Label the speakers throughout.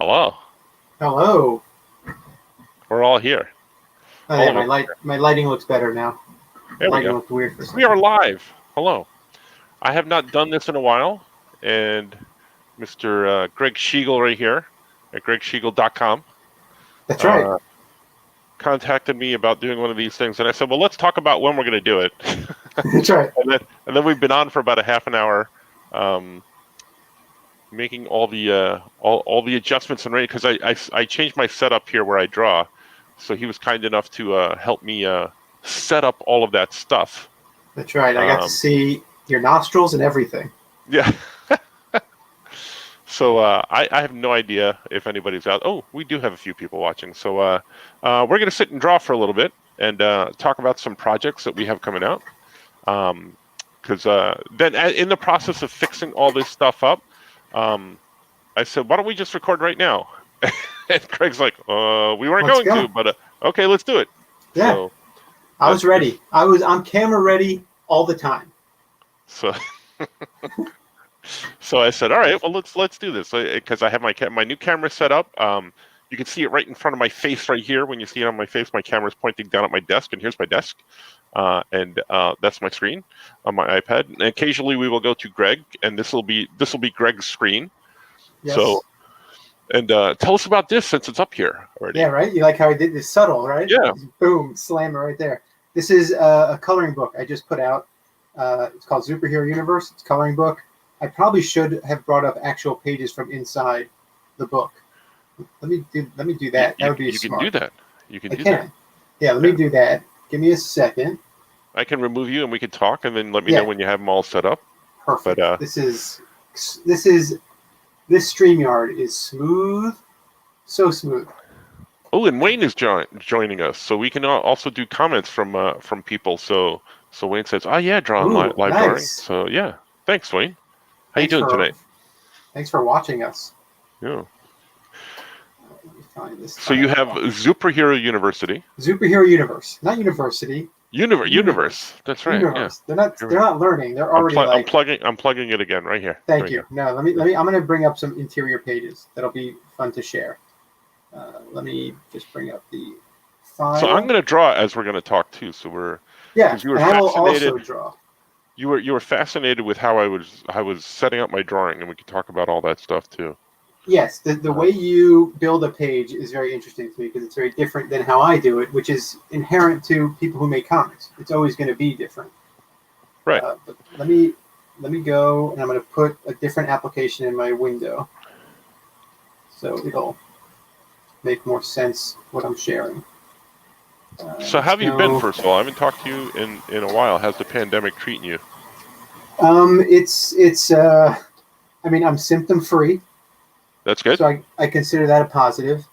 Speaker 1: Hello.
Speaker 2: Hello.
Speaker 1: We're all here.
Speaker 2: Oh, yeah, my lighting looks better now.
Speaker 1: There we go.
Speaker 2: Looked weird for a second.
Speaker 1: We are live. Hello. I have not done this in a while, and Mr. Gregg Schigiel right here at greggschigiel.com.
Speaker 2: That's right.
Speaker 1: Contacted me about doing one of these things, and I said, well, let's talk about when we're going to do it.
Speaker 2: That's right.
Speaker 1: And then we've been on for about a half an hour, making all the adjustments and ready, because I changed my setup here where I draw, so he was kind enough to help me set up all of that stuff.
Speaker 2: That's right. I got to see your nostrils and everything.
Speaker 1: Yeah. So I have no idea if anybody's out. Oh, we do have a few people watching. So we're going to sit and draw for a little bit and talk about some projects that we have coming out. Because then in the process of fixing all this stuff up, I said, why don't we just record right now? And Craig's like, we weren't going to, but okay, let's do it.
Speaker 2: Yeah.
Speaker 1: So,
Speaker 2: I was ready. I'm camera ready all the time.
Speaker 1: So so I said, all right, well, let's do this, because I have my new camera set up. You can see it right in front of my face right here. When you see it on my face, my camera is pointing down at my desk, and here's my desk, and that's my screen on my iPad. And occasionally we will go to Gregg, and this will be Gregg's screen.
Speaker 2: Yes.
Speaker 1: So, and tell us about this since it's up here already.
Speaker 2: Yeah, right. You like how I did this subtle, right?
Speaker 1: Yeah.
Speaker 2: Boom, slam it right there. This is a coloring book I just put out. It's called Superhero Universe. It's a coloring book. I probably should have brought up actual pages from inside the book. Let me do that. That would be smart.
Speaker 1: You can do that. You can do that.
Speaker 2: Yeah, let me do that. Give me a second.
Speaker 1: I can remove you and we can talk, and then let me know when you have them all set up.
Speaker 2: Perfect. But, this StreamYard is smooth, so smooth.
Speaker 1: Oh, and Wayne is joining us, so we can also do comments from people. So Wayne says, "Oh yeah, drawing live drawing." So yeah, thanks, Wayne. How you doing tonight?
Speaker 2: Thanks for watching us.
Speaker 1: Yeah.
Speaker 2: Let me find this.
Speaker 1: So you have Superhero University.
Speaker 2: Superhero Universe, not university.
Speaker 1: Universe. That's right.
Speaker 2: Universe. Yeah. They're not learning. They're already
Speaker 1: I'm plugging it again right here.
Speaker 2: Thank you. No, let me. I'm going to bring up some interior pages. That'll be fun to share. Let me just bring up the file.
Speaker 1: So I'm going to draw as we're going to talk too. So we're
Speaker 2: and I will also draw.
Speaker 1: You were fascinated with how I was setting up my drawing, and we could talk about all that stuff too.
Speaker 2: Yes, the way you build a page is very interesting to me because it's very different than how I do it, which is inherent to people who make comics. It's always going to be different.
Speaker 1: Right.
Speaker 2: But let me go, and I'm going to put a different application in my window, so it'll make more sense what I'm sharing.
Speaker 1: So how have you been, first of all? I haven't talked to you in a while. How's the pandemic treating you?
Speaker 2: It's I mean, I'm symptom free.
Speaker 1: That's good.
Speaker 2: So I consider that a positive.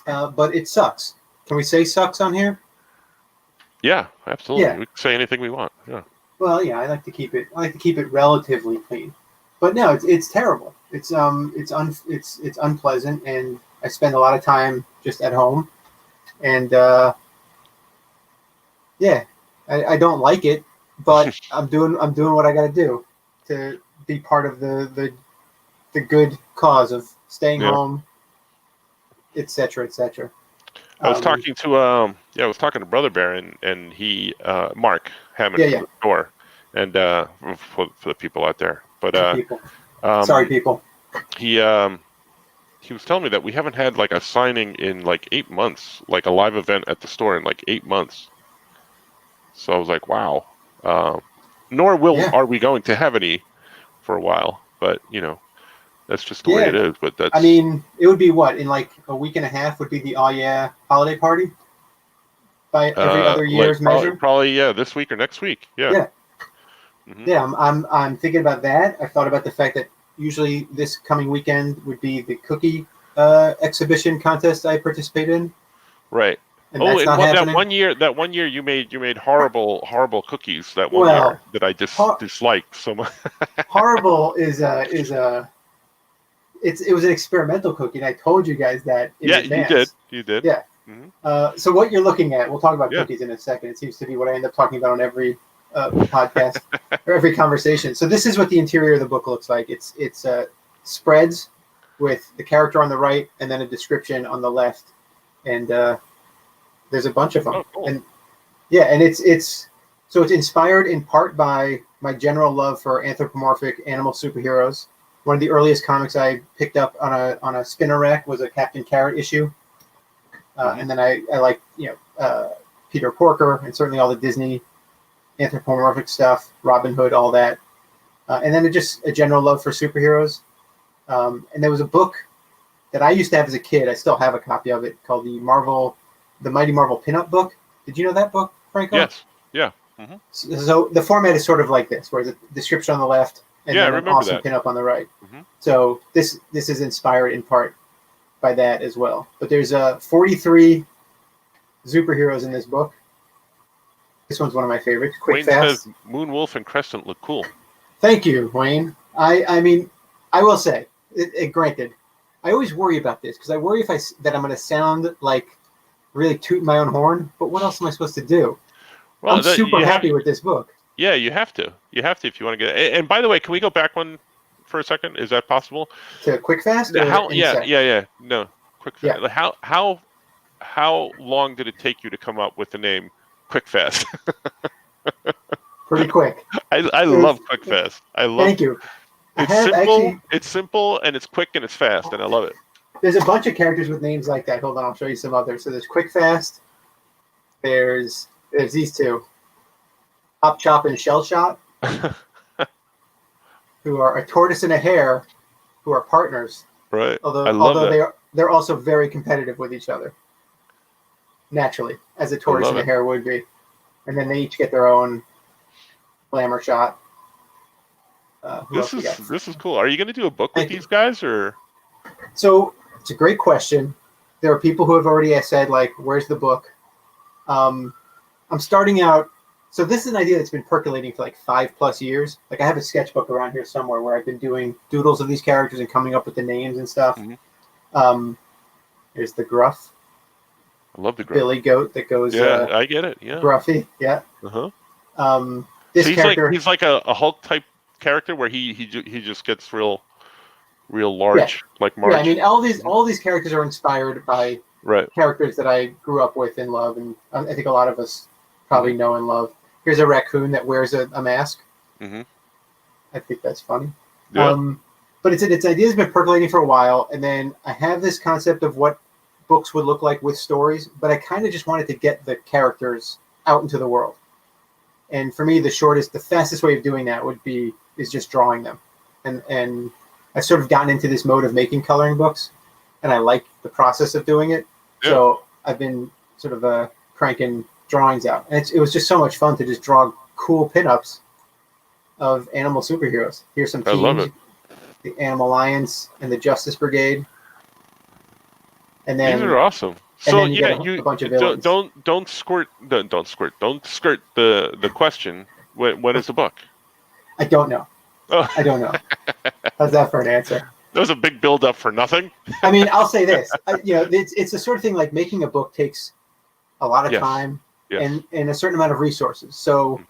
Speaker 2: But it sucks. Can we say sucks on here?
Speaker 1: Yeah, absolutely.
Speaker 2: Yeah.
Speaker 1: We can say anything we want. Yeah.
Speaker 2: Well, yeah, I like to keep it relatively clean. But no, it's terrible. It's unpleasant, and I spend a lot of time just at home. And yeah, I don't like it, but I'm doing what I got to do to be part of the good cause of staying home, etc., etc.
Speaker 1: I was talking to Brother Bear, and he Mark Hammond from the store, and for the people out there, but
Speaker 2: sorry, people.
Speaker 1: He was telling me that we haven't had like a signing in like 8 months, like a live event at the store in like 8 months. So I was like, wow. Nor are we going to have any for a while, but that's just the way it is. But that's.
Speaker 2: I mean, it would be what, in like a week and a half would be the holiday party by every other year's measure.
Speaker 1: Probably this week or next week. Yeah.
Speaker 2: Yeah.
Speaker 1: Mm-hmm.
Speaker 2: Yeah. I'm thinking about that. I thought about the fact that usually this coming weekend would be the cookie exhibition contest I participate in.
Speaker 1: Right.
Speaker 2: And that
Speaker 1: one year you made horrible cookies. That one year that I disliked so much.
Speaker 2: Horrible is it was an experimental cookie, and I told you guys that in advance.
Speaker 1: You did.
Speaker 2: Yeah.
Speaker 1: Mm-hmm.
Speaker 2: So what you're looking at, we'll talk about cookies in a second. It seems to be what I end up talking about on every podcast or every conversation. So this is what the interior of the book looks like. It's spreads with the character on the right and then a description on the left, and there's a bunch of them.
Speaker 1: Oh, cool.
Speaker 2: And yeah, and it's inspired in part by my general love for anthropomorphic animal superheroes. One of the earliest comics I picked up on a spinner rack was a Captain Carrot issue, and then I like Peter Porker and certainly all the Disney anthropomorphic stuff, Robin Hood, all that, and then just a general love for superheroes. And there was a book that I used to have as a kid. I still have a copy of it, called the Mighty Marvel Pinup book. Did you know that book, Franco?
Speaker 1: Yes. Yeah. Mm-hmm.
Speaker 2: So the format is sort of like this, where the description on the left and then an awesome pinup on the right. Mm-hmm. So this is inspired in part by that as well. But there's 43 superheroes in this book. This one's one of my favorites. Quick,
Speaker 1: Wayne
Speaker 2: fast.
Speaker 1: says Moonwolf and Crescent look cool.
Speaker 2: Thank you, Wayne. I mean, I will say, granted, I always worry about this because I worry that I'm going to sound like really tooting my own horn. But what else am I supposed to do? Well, I'm super happy with this book.
Speaker 1: Yeah, you have to. You have to if you want to get it. And by the way, can we go back one for a second? Is that possible?
Speaker 2: To Quick Fast?
Speaker 1: Yeah. No, Quick Fast.
Speaker 2: Yeah.
Speaker 1: How long did it take you to come up with the name Quick Fast?
Speaker 2: Pretty quick.
Speaker 1: I love Quick Fast.
Speaker 2: Thank you.
Speaker 1: It's simple and it's quick and it's fast, and I love it.
Speaker 2: There's a bunch of characters with names like that. Hold on, I'll show you some others. So there's Quick Fast. There's these two, Hop Chop and Shell Shot, who are a tortoise and a hare, who are partners.
Speaker 1: Right.
Speaker 2: Although they're also very competitive with each other. Naturally, as a tortoise and a hare would be, and then they each get their own glamour shot.
Speaker 1: This is cool. Are you going to do a book with these guys, or?
Speaker 2: So it's a great question. There are people who have already said, like, "Where's the book?" I'm starting out. So this is an idea that's been percolating for like 5+ years. Like, I have a sketchbook around here somewhere where I've been doing doodles of these characters and coming up with the names and stuff. Mm-hmm. Here's the Gruff.
Speaker 1: I love the Gruff.
Speaker 2: Billy Goat that goes.
Speaker 1: Yeah, I get it. Yeah.
Speaker 2: Gruffy. Yeah. This character.
Speaker 1: He's like a Hulk type character where he just gets real large, like March.
Speaker 2: Yeah, I mean, all these characters are inspired by characters that I grew up with and love, and I think a lot of us probably know and love. Here's a raccoon that wears a mask. Mm-hmm. I think that's funny. Yeah. But its idea has been percolating for a while, and then I have this concept of what books would look like with stories, but I kind of just wanted to get the characters out into the world. And for me, the fastest way of doing that is just drawing them. And I've sort of gotten into this mode of making coloring books, and I like the process of doing it. Yeah. So I've been sort of cranking drawings out. And it was just so much fun to just draw cool pinups of animal superheroes. Here's some teams. I love it. The Animal Alliance and the Justice Brigade. And then
Speaker 1: these are awesome. So yeah, you don't skirt the question. When is the book?
Speaker 2: I don't know. Oh. I don't know. How's that for an answer?
Speaker 1: That was a big build up for nothing.
Speaker 2: I mean, I'll say this. It's the sort of thing, like, making a book takes a lot of time and a certain amount of resources. So,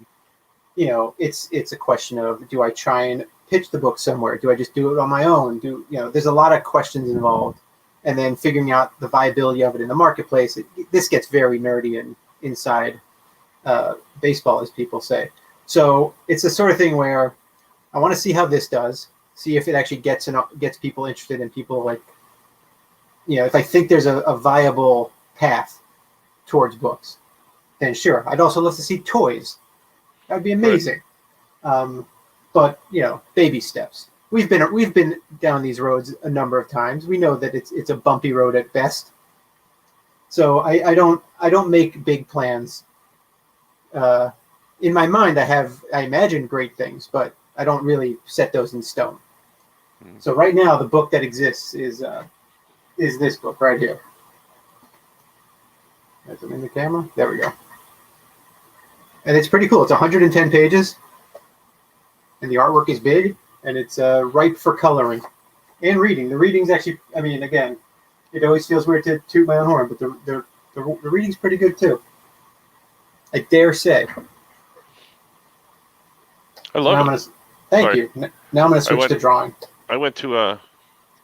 Speaker 2: it's a question of, do I try and pitch the book somewhere? Do I just do it on my own? There's a lot of questions involved. And then figuring out the viability of it in the marketplace. This gets very nerdy and inside baseball, as people say. So it's the sort of thing where I want to see how this does, see if it actually gets people interested, and people, like, if I think there's a viable path towards books, then sure. I'd also love to see toys. That would be amazing. Right. But baby steps. We've been down these roads a number of times. We know that it's a bumpy road at best. So I don't make big plans. In my mind, I imagine great things, but I don't really set those in stone. Mm-hmm. So right now, the book that exists is this book right here. Is it in the camera? There we go. And it's pretty cool. It's 110 pages, and the artwork is big. And it's ripe for coloring and reading. The reading's actually, I mean, again, it always feels weird to toot my own horn, but the reading's pretty good too. I dare say.
Speaker 1: I love it.
Speaker 2: Thank you. Now I'm going to switch to drawing.
Speaker 1: I went to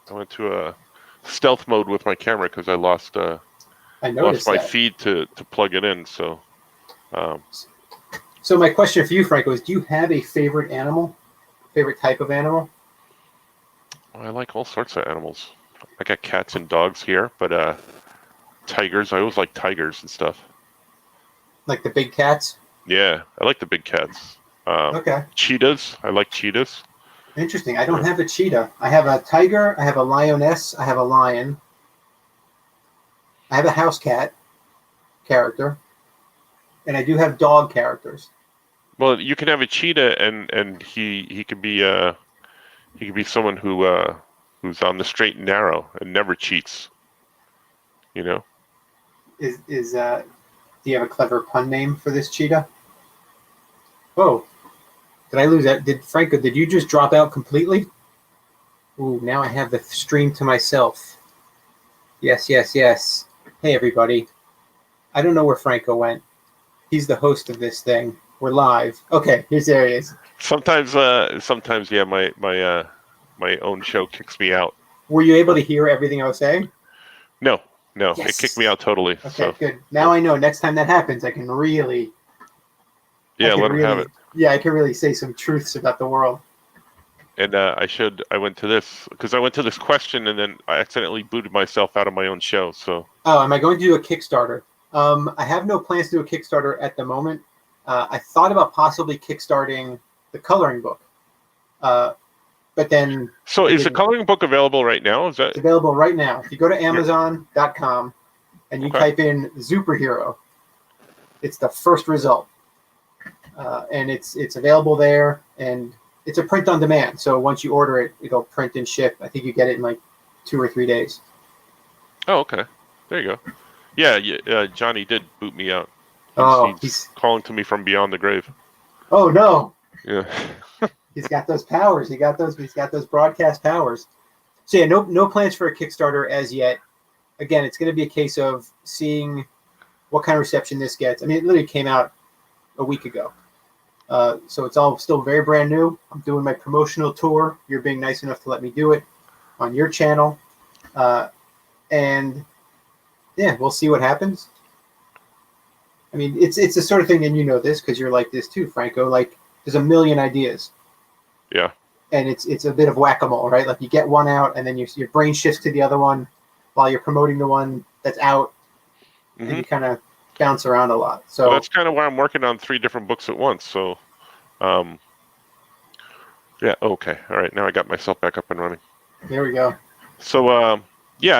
Speaker 1: I went to a stealth mode with my camera because I lost
Speaker 2: I noticed
Speaker 1: my
Speaker 2: that.
Speaker 1: feed to plug it in. So,
Speaker 2: So my question for you, Franco, is: do you have a favorite animal? Favorite type of animal?
Speaker 1: I like all sorts of animals. I got cats and dogs here, but tigers. I always like tigers and stuff.
Speaker 2: Like the big cats?
Speaker 1: Yeah, I like the big cats.
Speaker 2: Okay,
Speaker 1: Cheetahs. I like cheetahs.
Speaker 2: interesting. I don't
Speaker 1: Yeah.
Speaker 2: have a cheetah. I have a tiger. I have a lioness. I have a lion. I have a house cat character, and I do have dog characters.
Speaker 1: Well, you can have a cheetah, and he could be someone who's on the straight and narrow and never cheats. You know.
Speaker 2: Is Do you have a clever pun name for this cheetah? Oh, did I lose that? Did Franco? Did you just drop out completely? Ooh, now I have the stream to myself. Yes, yes, yes. Hey, everybody. I don't know where Franco went. He's the host of this thing. We're live. Okay, there he is.
Speaker 1: Sometimes, yeah, my own show kicks me out.
Speaker 2: Were you able to hear everything I was saying?
Speaker 1: No, it
Speaker 2: Yes.
Speaker 1: kicked me out totally.
Speaker 2: Okay,
Speaker 1: So
Speaker 2: good. Now I know. Next time that happens, I can really.
Speaker 1: yeah, let him have it.
Speaker 2: Yeah, I can really say some truths about the world.
Speaker 1: And I went to this because I went to this question and then I accidentally booted myself out of my own show. So
Speaker 2: Oh, am I going to do a Kickstarter? I have no plans to do a Kickstarter at the moment. I thought about possibly kickstarting the coloring book, but then
Speaker 1: so is the coloring book available right now? Is that
Speaker 2: it's available right now? If you go to Amazon.com and you
Speaker 1: Okay.
Speaker 2: type in superhero, it's the first result, and it's available there, and it's a print on demand. So once you order it, it'll print and ship. I think you get it in like 2 or 3 days.
Speaker 1: Oh, okay. There you go. Yeah, Johnny did boot me out. He's calling to me from beyond the grave.
Speaker 2: Oh no.
Speaker 1: Yeah.
Speaker 2: He's got those powers. He's got those broadcast powers. So yeah, no plans for a Kickstarter as yet. Again, it's going to be a case of seeing what kind of reception this gets. I mean, it literally came out a week ago, so it's all still very brand new. I'm doing my promotional tour. You're being nice enough to let me do it on your channel, and yeah, we'll see what happens. I mean, it's the sort of thing, and you know this because you're like this too, Franco. Like, there's a million ideas.
Speaker 1: Yeah.
Speaker 2: And it's a bit of whack-a-mole, right? Like you get one out, and then your brain shifts to the other one while you're promoting the one that's out, and you kind of bounce around a lot. So
Speaker 1: well, that's kind of why I'm working on 3 different books at once. So, yeah, okay, all right. Now I got myself back up and running.
Speaker 2: There we go.
Speaker 1: So, yeah,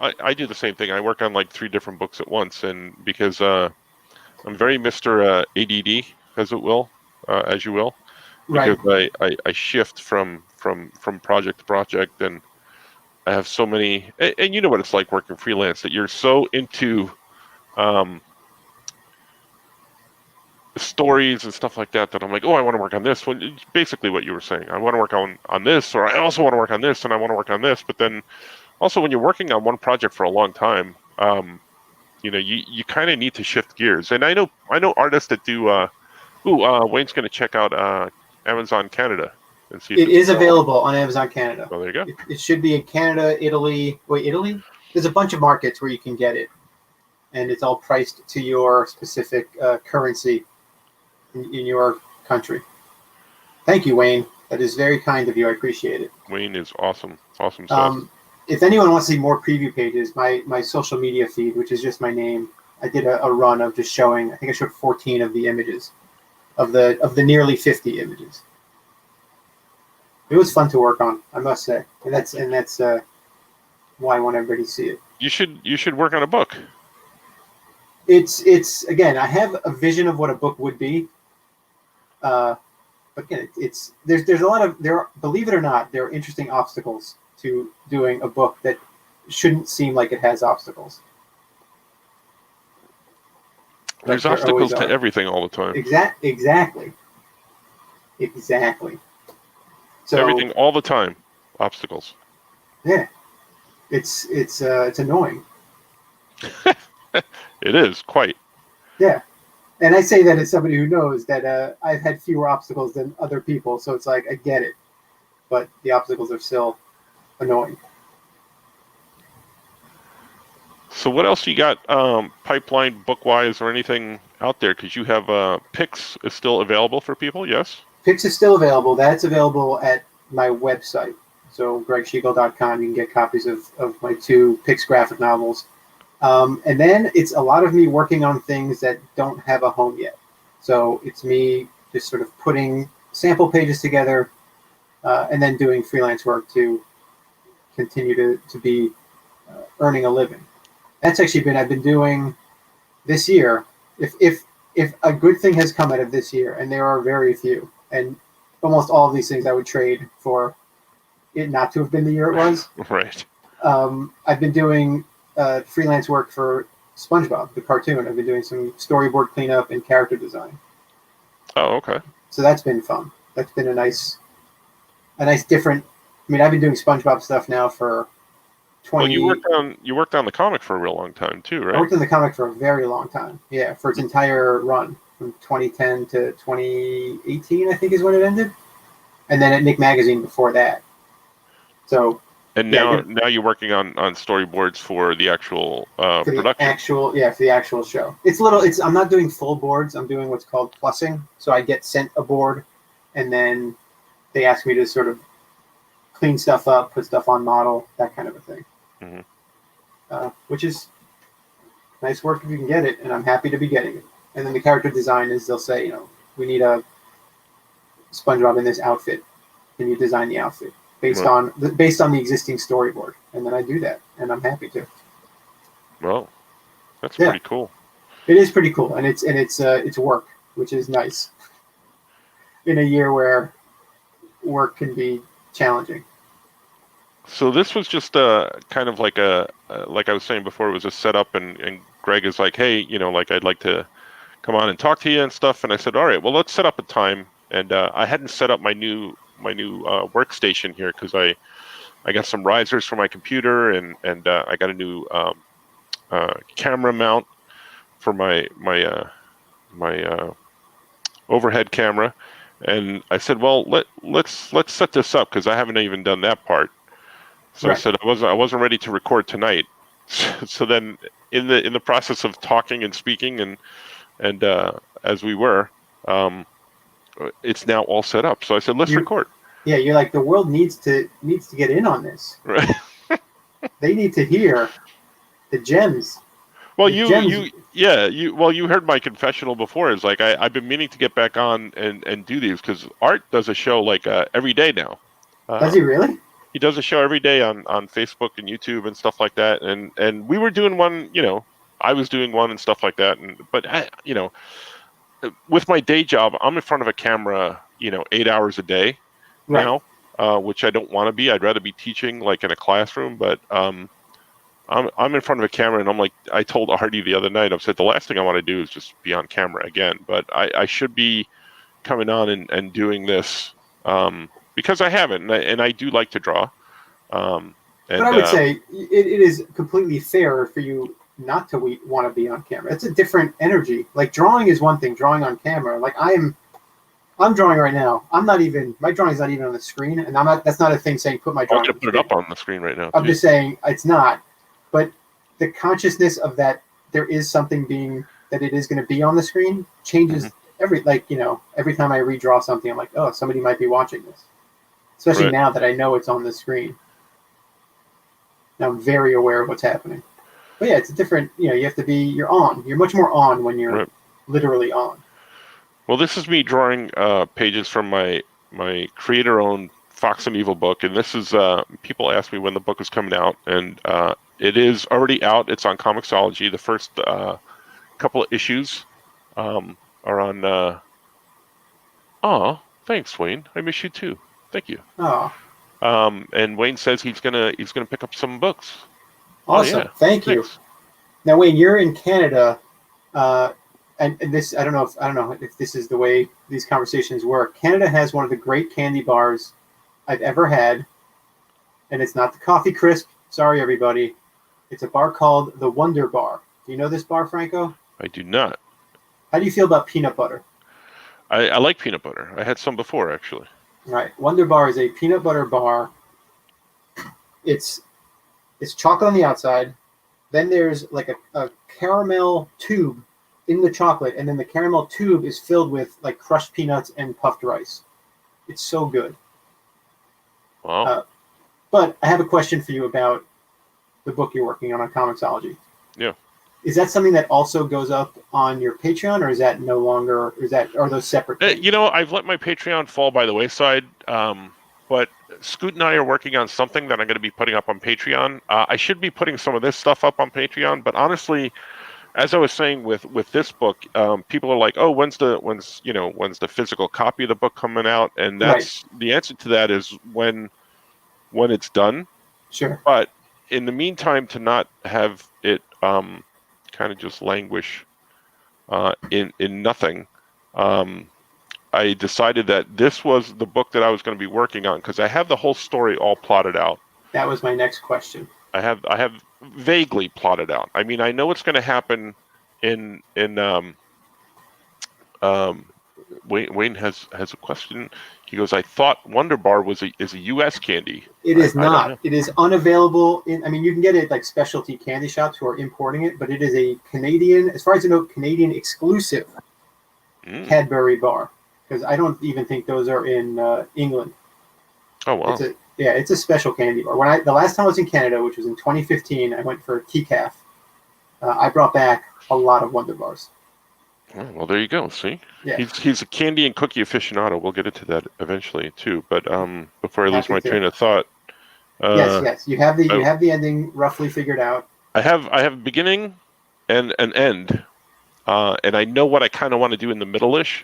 Speaker 1: I do the same thing. I work on like 3 different books at once, and because I'm very Mr. ADD, as you will. Because
Speaker 2: Right.
Speaker 1: I shift from project to project, and I have so many, and you know what it's like working freelance, that you're so into stories and stuff like that I'm like, oh, I want to work on this one. It's basically what you were saying. I want to work on this, or I also want to work on this, and I want to work on this. But then also when you're working on one project for a long time, you know, you kind of need to shift gears. And I know artists that do. Wayne's going to check out Amazon Canada and see if
Speaker 2: It is available on Amazon Canada.
Speaker 1: Oh, there you go.
Speaker 2: It should be in Canada, Italy. Wait, Italy? There's a bunch of markets where you can get it, and it's all priced to your specific currency in your country. Thank you, Wayne. That is very kind of you. I appreciate it.
Speaker 1: Wayne is awesome. Awesome stuff.
Speaker 2: If anyone wants to see more preview pages, my social media feed, which is just my name, I did a run of just showing. I think I showed 14 of the images, of the nearly 50 images. It was fun to work on, I must say, and that's why I want everybody to see it.
Speaker 1: You should work on a book.
Speaker 2: It's again, I have a vision of what a book would be. But again, there's a lot of believe it or not, there are interesting obstacles to doing a book that shouldn't seem like it has obstacles.
Speaker 1: There's obstacles to everything all the time.
Speaker 2: Exactly. So
Speaker 1: everything all the time, obstacles.
Speaker 2: Yeah, it's annoying.
Speaker 1: It is quite.
Speaker 2: Yeah, and I say that as somebody who knows that I've had fewer obstacles than other people, so it's like I get it, but the obstacles are still annoying.
Speaker 1: So what else you got pipeline book-wise or anything out there? Because you have Pix is still available for people, yes?
Speaker 2: Pix is still available. That's available at my website. So gregschigiel.com, you can get copies of my 2 Pix graphic novels. And then it's a lot of me working on things that don't have a home yet. So it's me just sort of putting sample pages together and then doing freelance work to continue to be earning a living. That's actually I've been doing this year. If a good thing has come out of this year, and there are very few, and almost all of these things I would trade for it not to have been the year it was.
Speaker 1: Right.
Speaker 2: I've been doing freelance work for SpongeBob, the cartoon. I've been doing some storyboard cleanup and character design.
Speaker 1: Oh, okay.
Speaker 2: So that's been fun. That's been a nice different. I mean, I've been doing SpongeBob stuff now for 20.
Speaker 1: Well, you worked on the comic for a real long time too, right?
Speaker 2: I worked on the comic for a very long time. Yeah, for its entire run from 2010 to 2018, I think is when it ended, and then at Nick Magazine before that. So.
Speaker 1: And now you're working on storyboards for the actual production.
Speaker 2: For the actual show. I'm not doing full boards. I'm doing what's called plussing. So I get sent a board, and then they ask me to sort of clean stuff up, put stuff on model, that kind of a thing. Mm-hmm. Which is nice work if you can get it, and I'm happy to be getting it. And then the character design is they'll say, we need a SpongeBob in this outfit. Can you design the outfit? Based on the existing storyboard, and then I do that, and I'm happy to.
Speaker 1: Well, that's pretty cool.
Speaker 2: It is pretty cool, and it's work, which is nice. In a year where work can be challenging.
Speaker 1: So this was just kind of like like I was saying before, it was a setup, and Greg is like, hey, I'd like to come on and talk to you and stuff, and I said, all right, well, let's set up a time, and I hadn't set up my new workstation here because I got some risers for my computer and I got a new camera mount for my overhead camera, and I said, well, let's set this up because I haven't even done that part. So right. I said I wasn't ready to record tonight. So then in the process of talking and speaking and as we were. It's now all set up. So I said, let's record.
Speaker 2: Yeah, you're like, the world needs to get in on this.
Speaker 1: Right.
Speaker 2: They need to hear the gems.
Speaker 1: Well, you heard my confessional before. It's like I've been meaning to get back on and do these because Art does a show like every day now.
Speaker 2: Does he really?
Speaker 1: He does a show every day on Facebook and YouTube and stuff like that. And we were doing one, I was doing one and stuff like that. But with my day job, I'm in front of a camera, 8 hours a day now, which I don't want to be. I'd rather be teaching like in a classroom, but I'm in front of a camera, and I'm like, I told Artie the other night, I said, the last thing I want to do is just be on camera again, but I should be coming on and doing this because I haven't, and I do like to draw. But
Speaker 2: I would say it is completely fair for you not to want to be on camera. It's a different energy. Like drawing is one thing, drawing on camera. Like I'm drawing right now. My drawing's not even on the screen, and that's not a thing saying put my drawing.
Speaker 1: I'm going to put it up on the screen right now.
Speaker 2: I'm just saying it's not. But the consciousness of that there is something that it is going to be on the screen changes every time I redraw something, I'm like, oh, somebody might be watching this. Especially now that I know it's on the screen. Now I'm very aware of what's happening. But yeah, it's a different, you have to be, you're on. You're much more on when you're literally on.
Speaker 1: Well, this is me drawing pages from my creator-owned Fox and Evil book, and this is, people ask me when the book is coming out, and it is already out. It's on Comixology. The first couple of issues are on, oh, thanks, Wayne. I miss you too. Thank you.
Speaker 2: Oh.
Speaker 1: And Wayne says he's gonna pick up some books.
Speaker 2: Awesome.
Speaker 1: Oh, yeah.
Speaker 2: Thank you. Now, Wayne, you're in Canada, and this I don't know if this is the way these conversations work. Canada has one of the great candy bars I've ever had, and it's not the Coffee Crisp. Sorry, everybody. It's a bar called the Wonder Bar. Do you know this bar, Franco?
Speaker 1: I do not.
Speaker 2: How do you feel about peanut butter?
Speaker 1: I like peanut butter. I had some before, actually.
Speaker 2: Right. Wonder Bar is a peanut butter bar. It's chocolate on the outside. Then there's like a caramel tube in the chocolate, and then the caramel tube is filled with like crushed peanuts and puffed rice. It's so good.
Speaker 1: Wow.
Speaker 2: But I have a question for you about the book you're working on Comicsology.
Speaker 1: Yeah.
Speaker 2: Is that something that also goes up on your Patreon, or is that no longer? Are those separate things?
Speaker 1: You know, I've let my Patreon fall by the wayside. But Scoot and I are working on something that I'm going to be putting up on Patreon. I should be putting some of this stuff up on Patreon, but honestly, as I was saying with this book, people are like, "Oh, when's the physical copy of the book coming out?" And that's the answer to that is when it's done.
Speaker 2: Sure.
Speaker 1: But in the meantime, to not have it kind of just languish in nothing. I decided that this was the book that I was going to be working on because I have the whole story all plotted out.
Speaker 2: That was my next question.
Speaker 1: I have vaguely plotted out. I mean, I know what's going to happen in Wayne has a question. He goes, I thought Wonder Bar is a U.S. candy.
Speaker 2: It is not. It is unavailable I mean, you can get it at like specialty candy shops who are importing it, but it is a Canadian, as far as I know, Canadian exclusive Cadbury bar. Because I don't even think those are in England.
Speaker 1: Oh wow!
Speaker 2: It's a special candy bar. The last time I was in Canada, which was in 2015, I went for a TCAF. I brought back a lot of Wonder Bars.
Speaker 1: Oh, well, there you go. See,
Speaker 2: yeah.
Speaker 1: He's a candy and cookie aficionado. We'll get into that eventually too. But before I lose my train of thought,
Speaker 2: yes, you have the ending roughly figured out.
Speaker 1: I have a beginning and an end, and I know what I kind of want to do in the middle-ish.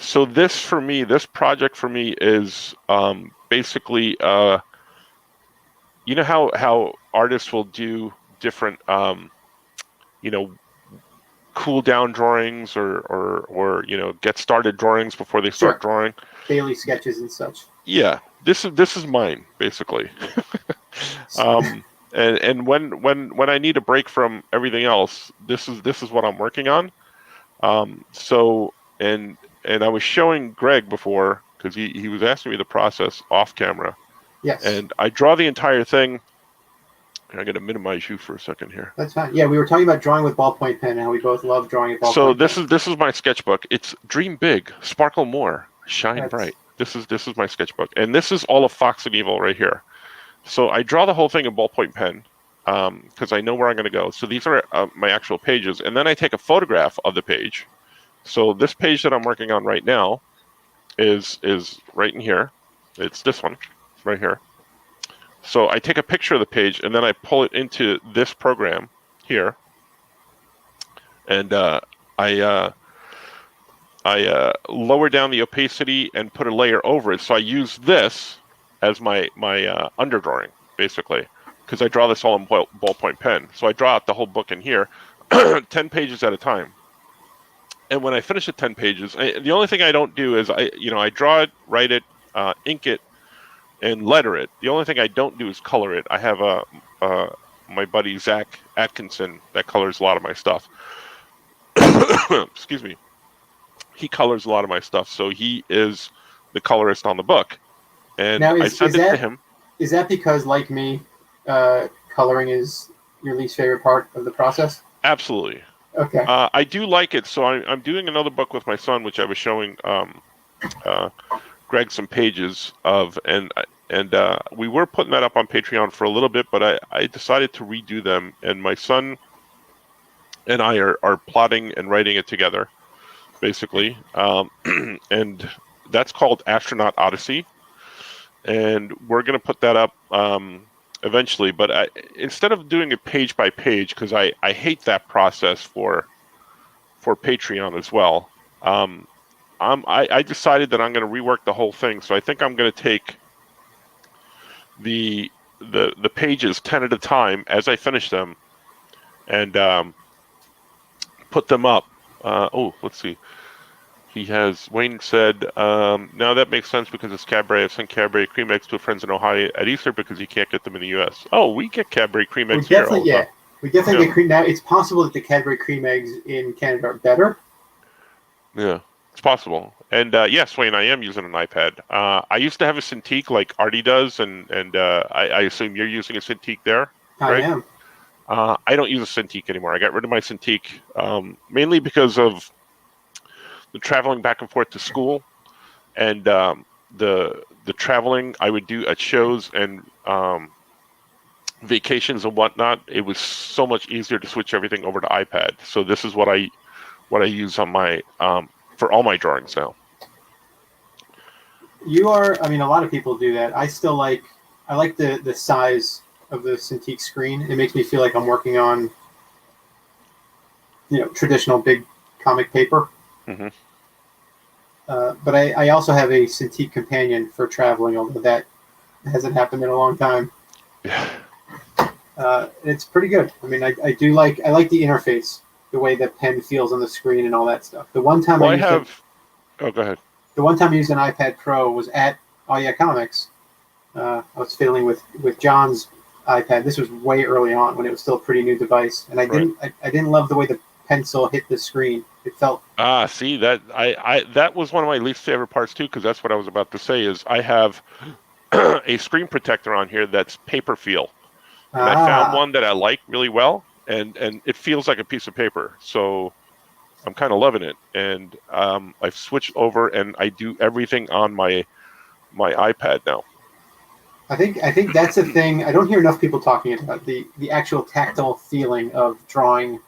Speaker 1: So this project for me is basically, you know how artists will do different, cool down drawings or get started drawings before they start drawing.
Speaker 2: Daily sketches and such.
Speaker 1: Yeah, this is mine basically. And when I need a break from everything else, this is what I'm working on. And I was showing Greg before because he was asking me the process off camera.
Speaker 2: Yes.
Speaker 1: And I draw the entire thing. I'm going to minimize you for a second here.
Speaker 2: That's fine. Yeah, we were talking about drawing with ballpoint pen and how we both love drawing with ballpoint pen.
Speaker 1: So this is my sketchbook. It's dream big, sparkle more, shine bright. This is my sketchbook, and this is all of Fox and Evil right here. So I draw the whole thing in ballpoint pen because I know where I'm going to go. So these are my actual pages, and then I take a photograph of the page. So this page that I'm working on right now is right in here. It's this one right here. So I take a picture of the page and then I pull it into this program here, and I lower down the opacity and put a layer over it. So I use this as my underdrawing basically because I draw this all in ballpoint pen. So I draw out the whole book in here, 10 pages at a time. And when I finish the 10 pages, the only thing I don't do is I draw it, write it, ink it, and letter it. The only thing I don't do is color it. I have my buddy Zach Atkinson that colors a lot of my stuff. Excuse me. He colors a lot of my stuff, so he is the colorist on the book. And I send it to him.
Speaker 2: Is that because, like me, coloring is your least favorite part of the process?
Speaker 1: Absolutely.
Speaker 2: Okay.
Speaker 1: I do like it, so I'm doing another book with my son, which I was showing Greg some pages of, and we were putting that up on Patreon for a little bit, but I decided to redo them, and my son and I are plotting and writing it together, basically, and that's called Astronaut Odyssey, and we're going to put that up eventually, but instead of doing it page by page, because I hate that process for Patreon as well, I decided that I'm going to rework the whole thing. So I think I'm going to take the pages 10 at a time as I finish them, and put them up. Let's see. Wayne said, now that makes sense because it's Cadbury. I've sent Cadbury cream eggs to friends in Ohio at Easter because you can't get them in the U.S. Oh, we get Cadbury cream eggs here.
Speaker 2: We definitely get cream. Now, it's possible that the Cadbury cream eggs in Canada are better.
Speaker 1: Yeah. It's possible. And yes, Wayne, I am using an iPad. I used to have a Cintiq like Artie does, and I assume you're using a Cintiq there,
Speaker 2: I
Speaker 1: Greg?
Speaker 2: am.
Speaker 1: I don't use a Cintiq anymore. I got rid of my Cintiq mainly because of the traveling back and forth to school, and the traveling I would do at shows and vacations and whatnot. It was so much easier to switch everything over to iPad. So this is what I use on my for all my drawings now.
Speaker 2: You are. I mean, a lot of people do that. I like the size of the Cintiq screen. It makes me feel like I'm working on, traditional big comic paper.
Speaker 1: Mm-hmm.
Speaker 2: But I also have a Cintiq companion for traveling, although that hasn't happened in a long time.
Speaker 1: Yeah.
Speaker 2: It's pretty good. I mean, I like the interface, the way the pen feels on the screen and all that stuff. The one time
Speaker 1: Well,
Speaker 2: I used
Speaker 1: Oh, go ahead.
Speaker 2: the one time I used an iPad Pro was at Oh Yeah Comics. I was fiddling with John's iPad. This was way early on when it was still a pretty new device, and I didn't love the way the pencil hit the screen. It felt
Speaker 1: See that that was one of my least favorite parts too, because that's what I was about to say. Is I have a screen protector on here that's paper feel, and I found one that I like really well, and it feels like a piece of paper. So I'm kind of loving it, and I've switched over, and I do everything on my iPad now.
Speaker 2: I think that's a thing. I don't hear enough people talking about the actual tactile feeling of drawing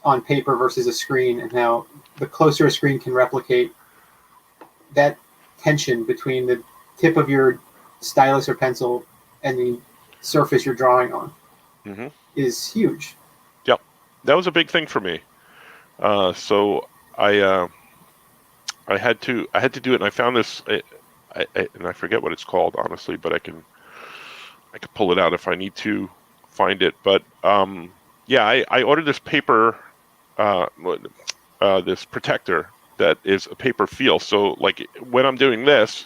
Speaker 2: on paper versus a screen, and how the closer a screen can replicate that tension between the tip of your stylus or pencil and the surface you're drawing on
Speaker 1: Mm-hmm.
Speaker 2: is huge.
Speaker 1: Yep, that was a big thing for me. So I had to do it, and I found this. And I forget what it's called, honestly, but I can pull it out if I need to find it. But yeah, I ordered this paper, this protector that is a paper feel. So like when I'm doing this,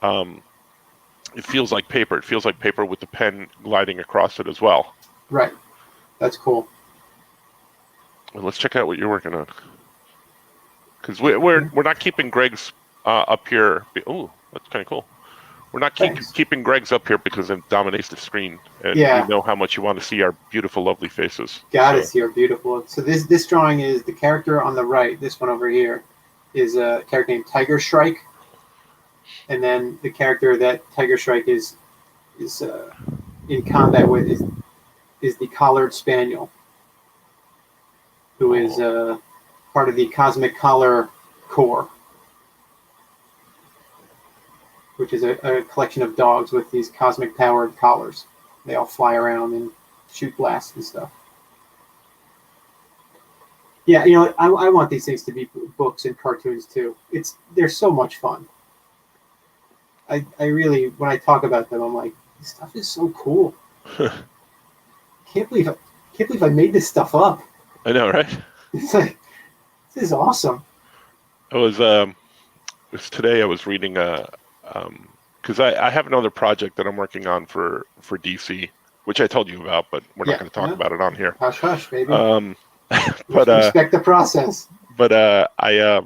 Speaker 1: it feels like paper. It feels like paper with the pen gliding across it as well.
Speaker 2: Right, that's cool.
Speaker 1: Well, let's check out what you're working on, because we're not keeping Gregg's up here. Oh, that's kind of cool. We're not keeping Gregg's up here because it dominates the screen, and we know how much you want to see our beautiful, lovely faces.
Speaker 2: Gotta see our beautiful. So this drawing is the character on the right. This one over here is a character named Tiger Shrike, and then the character that Tiger Shrike is in combat with is the collared spaniel, who is part of the Cosmic Collar Corps, which is a collection of dogs with these cosmic powered collars. They all fly around and shoot blasts and stuff. Yeah, I want these things to be books and cartoons too. They're so much fun. I really, when I talk about them, I'm like, this stuff is so cool. Can't believe I made this stuff up.
Speaker 1: I know, right?
Speaker 2: It's like, this is awesome.
Speaker 1: It was today. I was reading because I have another project that I'm working on for DC, which I told you about, but we're not going to talk about it on here.
Speaker 2: Hush, hush, baby.
Speaker 1: But
Speaker 2: respect the process.
Speaker 1: But I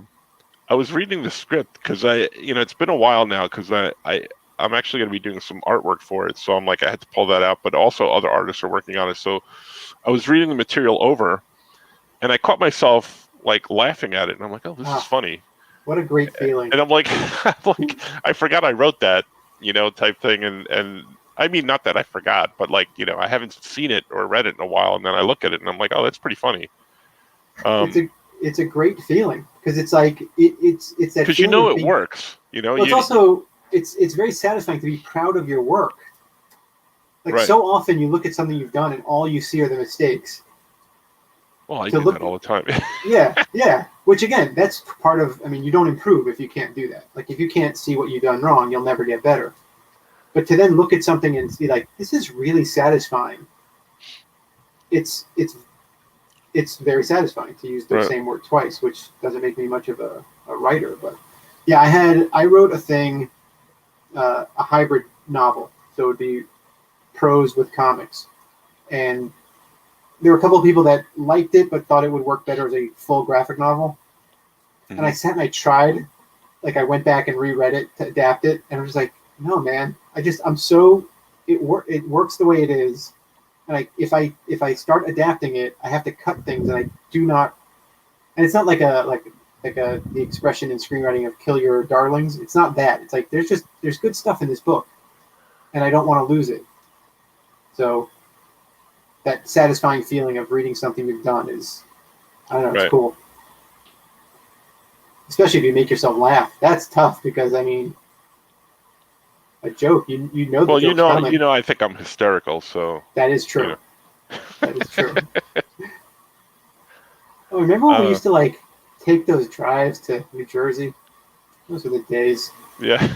Speaker 1: was reading the script because it's been a while now, because I'm actually going to be doing some artwork for it, so I'm like, I had to pull that out. But also other artists are working on it, so I was reading the material over, and I caught myself like laughing at it, and I'm like, oh, this is funny.
Speaker 2: What a great feeling.
Speaker 1: And I'm like, I forgot I wrote that, type thing. And I mean, not that I forgot, but like, I haven't seen it or read it in a while. And then I look at it and I'm like, oh, that's pretty funny.
Speaker 2: It's a great feeling, because it's like, it's that
Speaker 1: because it works,
Speaker 2: Well, it's also, it's very satisfying to be proud of your work. Like so often you look at something you've done and all you see are the mistakes.
Speaker 1: Well, I do that all the time.
Speaker 2: yeah. Which again, that's part of. I mean, you don't improve if you can't do that. Like if you can't see what you've done wrong, you'll never get better. But to then look at something and see like, this is really satisfying. It's very satisfying, to use the same word twice, which doesn't make me much of a writer. But yeah, I wrote a thing, a hybrid novel, so it would be prose with comics, and there were a couple of people that liked it but thought it would work better as a full graphic novel. And I sat and I tried, like I went back and reread it to adapt it, and I was just like, no, man, it works the way it is, and if I start adapting it, I have to cut things, and I do not, and it's not like the expression in screenwriting of kill your darlings. It's not that. It's like there's good stuff in this book, and I don't want to lose it. So that satisfying feeling of reading something you've done is, I don't know, it's
Speaker 1: Right.
Speaker 2: cool. Especially if you make yourself laugh. That's tough because, I mean, a joke, you know the
Speaker 1: Well,
Speaker 2: joke's coming.
Speaker 1: I think I'm hysterical, so
Speaker 2: That is true.
Speaker 1: you know.
Speaker 2: That is true. Oh, remember when we used to like take those drives to New Jersey? Those were the days.
Speaker 1: Yeah.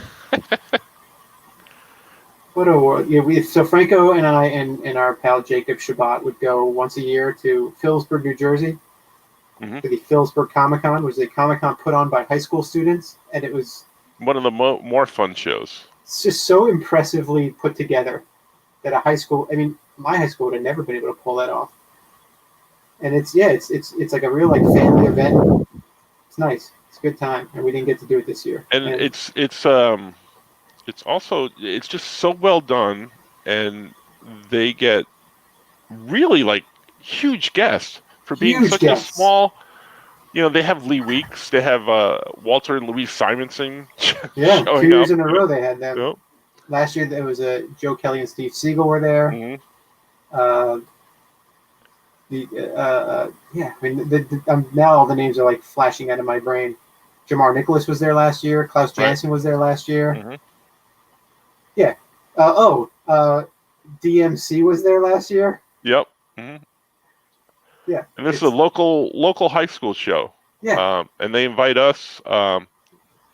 Speaker 2: What a world! Yeah, so Franco and I and our pal Jacob Shabbat would go once a year to Phillipsburg, New Jersey,
Speaker 1: Hmm.
Speaker 2: to the Phillipsburg Comic Con, which is a Comic Con put on by high school students, and it was
Speaker 1: One of the more fun shows.
Speaker 2: it's just so impressively put together that a high school, I mean, my high school would have never been able to pull that off. And it's like a real like family event. It's nice. It's a good time, and we didn't get to do it this year.
Speaker 1: And it's also it's just so well done, and they get really like huge guests for being
Speaker 2: Huge
Speaker 1: such
Speaker 2: guests.
Speaker 1: a small. They have Lee Weeks, they have Walter and Louise Simonson.
Speaker 2: Yeah, 2
Speaker 1: showing
Speaker 2: years
Speaker 1: up.
Speaker 2: in a row they had them.
Speaker 1: Yep.
Speaker 2: Last year there was Joe Kelly and Steve Siegel were there.
Speaker 1: Hmm.
Speaker 2: Yeah, I mean now all the names are like flashing out of my brain. Jamar Nicholas was there last year. Klaus Janson was there last year.
Speaker 1: Hmm.
Speaker 2: Yeah. DMC was there last year.
Speaker 1: Yep. Hmm.
Speaker 2: Yeah.
Speaker 1: And this is a local high school show.
Speaker 2: Yeah.
Speaker 1: And they invite us.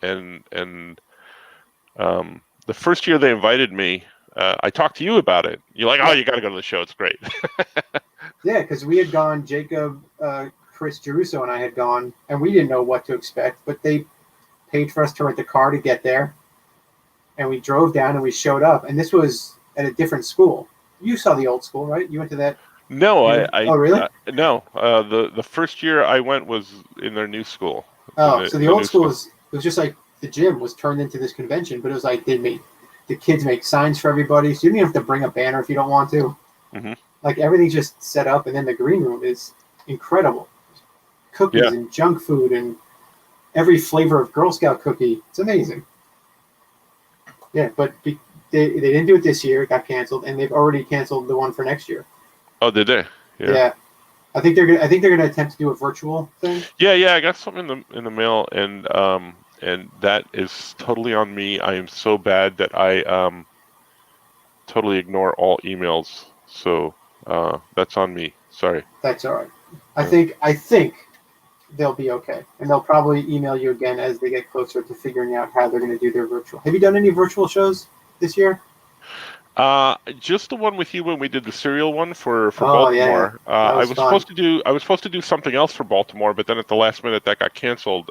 Speaker 1: And the first year they invited me, I talked to you about it. You're like, oh, you got to go to the show. It's great.
Speaker 2: Yeah, because we had gone, Jacob, Chris Geruso and I had gone, and we didn't know what to expect, but they paid for us to rent the car to get there. And we drove down and we showed up. And this was at a different school. You saw the old school, right? You went to that?
Speaker 1: No,
Speaker 2: Oh, really?
Speaker 1: No. The first year I went was in their new school.
Speaker 2: Oh, so the old school it was just like the gym was turned into this convention, but it was like the kids make signs for everybody, so you don't even have to bring a banner if you don't want to.
Speaker 1: Mm-hmm.
Speaker 2: Like everything's just set up, and then the green room is incredible. Cookies and junk food and every flavor of Girl Scout cookie. It's amazing. Yeah, but they didn't do it this year. It got canceled, and they've already canceled the one for next year.
Speaker 1: Oh, did they?
Speaker 2: Yeah. I think they're gonna attempt to do a virtual thing.
Speaker 1: Yeah. I got something in the mail, and that is totally on me. I am so bad that I totally ignore all emails. So that's on me. Sorry.
Speaker 2: That's all right. I think they'll be okay, and they'll probably email you again as they get closer to figuring out how they're going to do their virtual. Have you done any virtual shows this year?
Speaker 1: Just the one with you when we did the serial one for
Speaker 2: Oh,
Speaker 1: Baltimore.
Speaker 2: yeah.
Speaker 1: I was supposed to do something else for Baltimore, but then at the last minute that got canceled.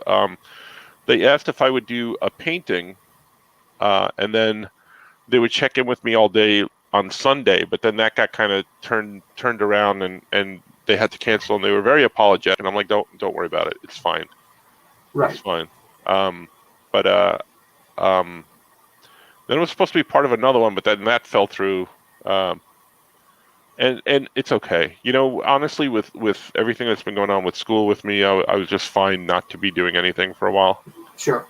Speaker 1: They asked if I would do a painting, and then they would check in with me all day on Sunday, but then that got kind of turned around, and they had to cancel, and they were very apologetic, and I'm like, don't worry about it, it's fine.
Speaker 2: Right.
Speaker 1: It's fine. But then it was supposed to be part of another one, but then that fell through. And it's okay. Honestly, with everything that's been going on with school with me, I was just fine not to be doing anything for a while.
Speaker 2: Sure.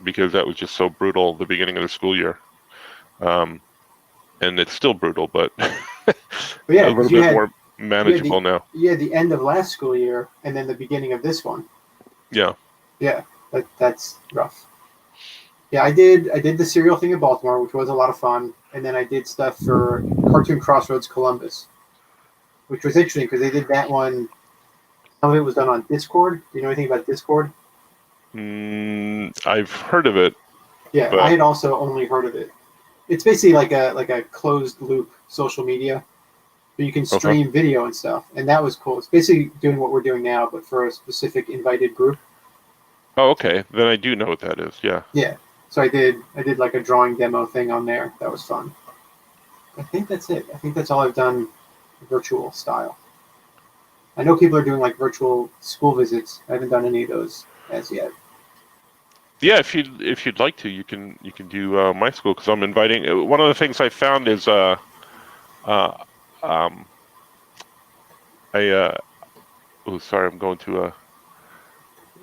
Speaker 1: Because that was just so brutal the beginning of the school year. And it's still brutal, but
Speaker 2: yeah,
Speaker 1: a little bit more manageable now.
Speaker 2: Yeah, the end of last school year and then the beginning of this one.
Speaker 1: Yeah.
Speaker 2: Yeah, that's rough. Yeah, I did the serial thing in Baltimore, which was a lot of fun, and then I did stuff for Cartoon Crossroads Columbus, which was interesting because they did that one. Some of it was done on Discord. Do you know anything about Discord?
Speaker 1: I've heard of it.
Speaker 2: Yeah, but I had also only heard of it. It's basically like a closed loop social media, but you can stream video and stuff, and that was cool. It's basically doing what we're doing now, but for a specific invited group.
Speaker 1: Oh, okay. Then I do know what that is. Yeah.
Speaker 2: Yeah. So I did like a drawing demo thing on there. That was fun. I think that's it. I think that's all I've done virtual style. I know people are doing like virtual school visits. I haven't done any of those. as yet.
Speaker 1: Yeah, if you'd like to, you can do my school because I'm inviting. One of the things I found is uh um I oh sorry, I'm going to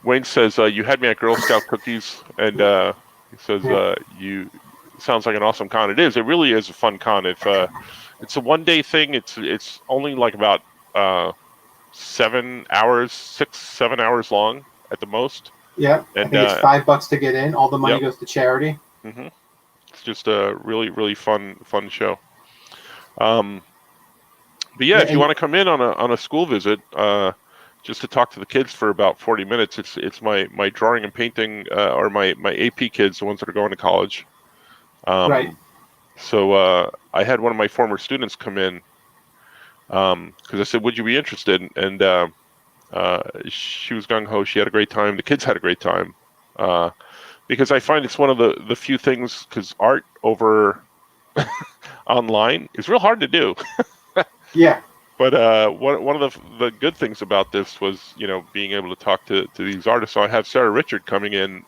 Speaker 1: Wayne says you had me at Girl Scout cookies, and he says
Speaker 2: Yeah.
Speaker 1: you sounds like an awesome con. It is. It really is a fun con. If it's a 1 day thing, it's only like about 7 hours, 6 7 hours long at the most.
Speaker 2: Yeah, I
Speaker 1: And
Speaker 2: think it's $5 to get in. All the money
Speaker 1: yep,
Speaker 2: goes to charity.
Speaker 1: hmm it's just a really fun show. Um, but yeah,
Speaker 2: Yeah,
Speaker 1: if you
Speaker 2: and
Speaker 1: want to come in on a school visit, just to talk to the kids for about 40 minutes, it's my drawing and painting or my AP kids, the ones that are going to college.
Speaker 2: right.
Speaker 1: So I had one of my former students come in because I said, "Would you be interested?" And she was gung ho. She had a great time. The kids had a great time because I find it's one of the few things because art over online is real hard to do.
Speaker 2: Yeah,
Speaker 1: But one of the good things about this was, being able to talk to these artists. So I have Sarah Richard coming in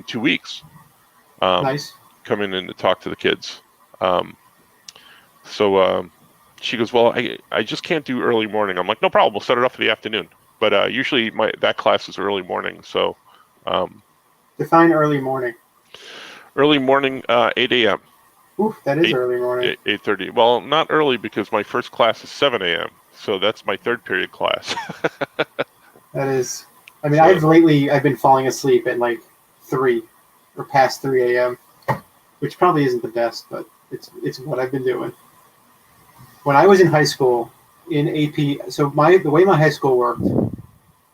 Speaker 1: 2 weeks, um,
Speaker 2: nice.
Speaker 1: coming in to talk to the kids. Um, so she goes, well, I just can't do early morning. I'm like, no problem. We'll set it up for the afternoon. But usually that class is early morning. So um,
Speaker 2: Define early morning.
Speaker 1: early morning, 8 a.m.
Speaker 2: Oof, that is
Speaker 1: 8
Speaker 2: early morning.
Speaker 1: 8:30. Well, not early because my first class is 7 a.m. So that's my third period class.
Speaker 2: That is. I mean,
Speaker 1: So
Speaker 2: I've been falling asleep at like 3 or past 3 a.m., which probably isn't the best, but it's what I've been doing. When I was in high school in AP, so the way my high school worked,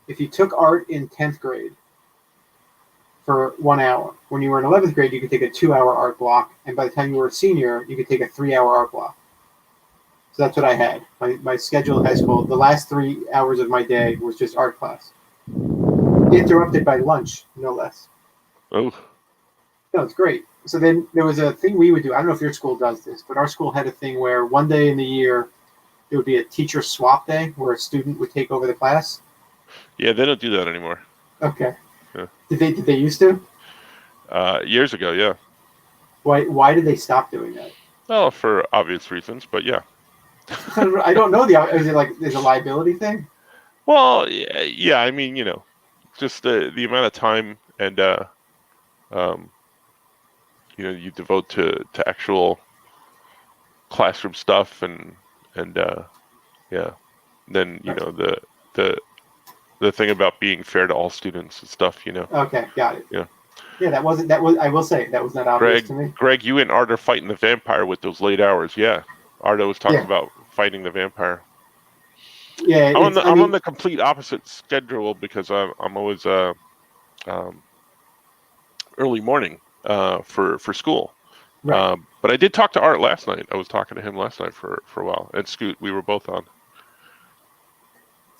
Speaker 2: if you took art in 10th grade for 1 hour, when you were in 11th grade, you could take a 2 hour art block, and by the time you were a senior, you could take a 3 hour art block. So that's what I had. My schedule in high school, the last 3 hours of my day was just art class, interrupted by lunch, no less.
Speaker 1: oh
Speaker 2: No, it's great. So then there was a thing we would do. I don't know if your school does this, but our school had a thing where one day in the year it would be a teacher swap day where a student would take over the class.
Speaker 1: yeah, they don't do that anymore.
Speaker 2: Okay.
Speaker 1: Yeah.
Speaker 2: Did they used to?
Speaker 1: Years ago, yeah.
Speaker 2: Why did they stop doing that?
Speaker 1: Well, for obvious reasons, but yeah.
Speaker 2: I don't know is it like there's a liability thing?
Speaker 1: Well, yeah. I mean, just the amount of time and um, you devote to actual classroom stuff and yeah. Then
Speaker 2: Right.
Speaker 1: the the thing about being fair to all students and stuff.
Speaker 2: Okay, got it.
Speaker 1: Yeah.
Speaker 2: Yeah, that was I will say that was not obvious to me.
Speaker 1: Greg, you and Art are fighting the vampire with those late hours. Yeah, Art always talks
Speaker 2: Yeah.
Speaker 1: about fighting the vampire.
Speaker 2: Yeah,
Speaker 1: I'm on the complete opposite schedule because I'm always um, early morning for school.
Speaker 2: right.
Speaker 1: But I did talk to Art last night. I was talking to him last night for a while, and Scoot, we were both on.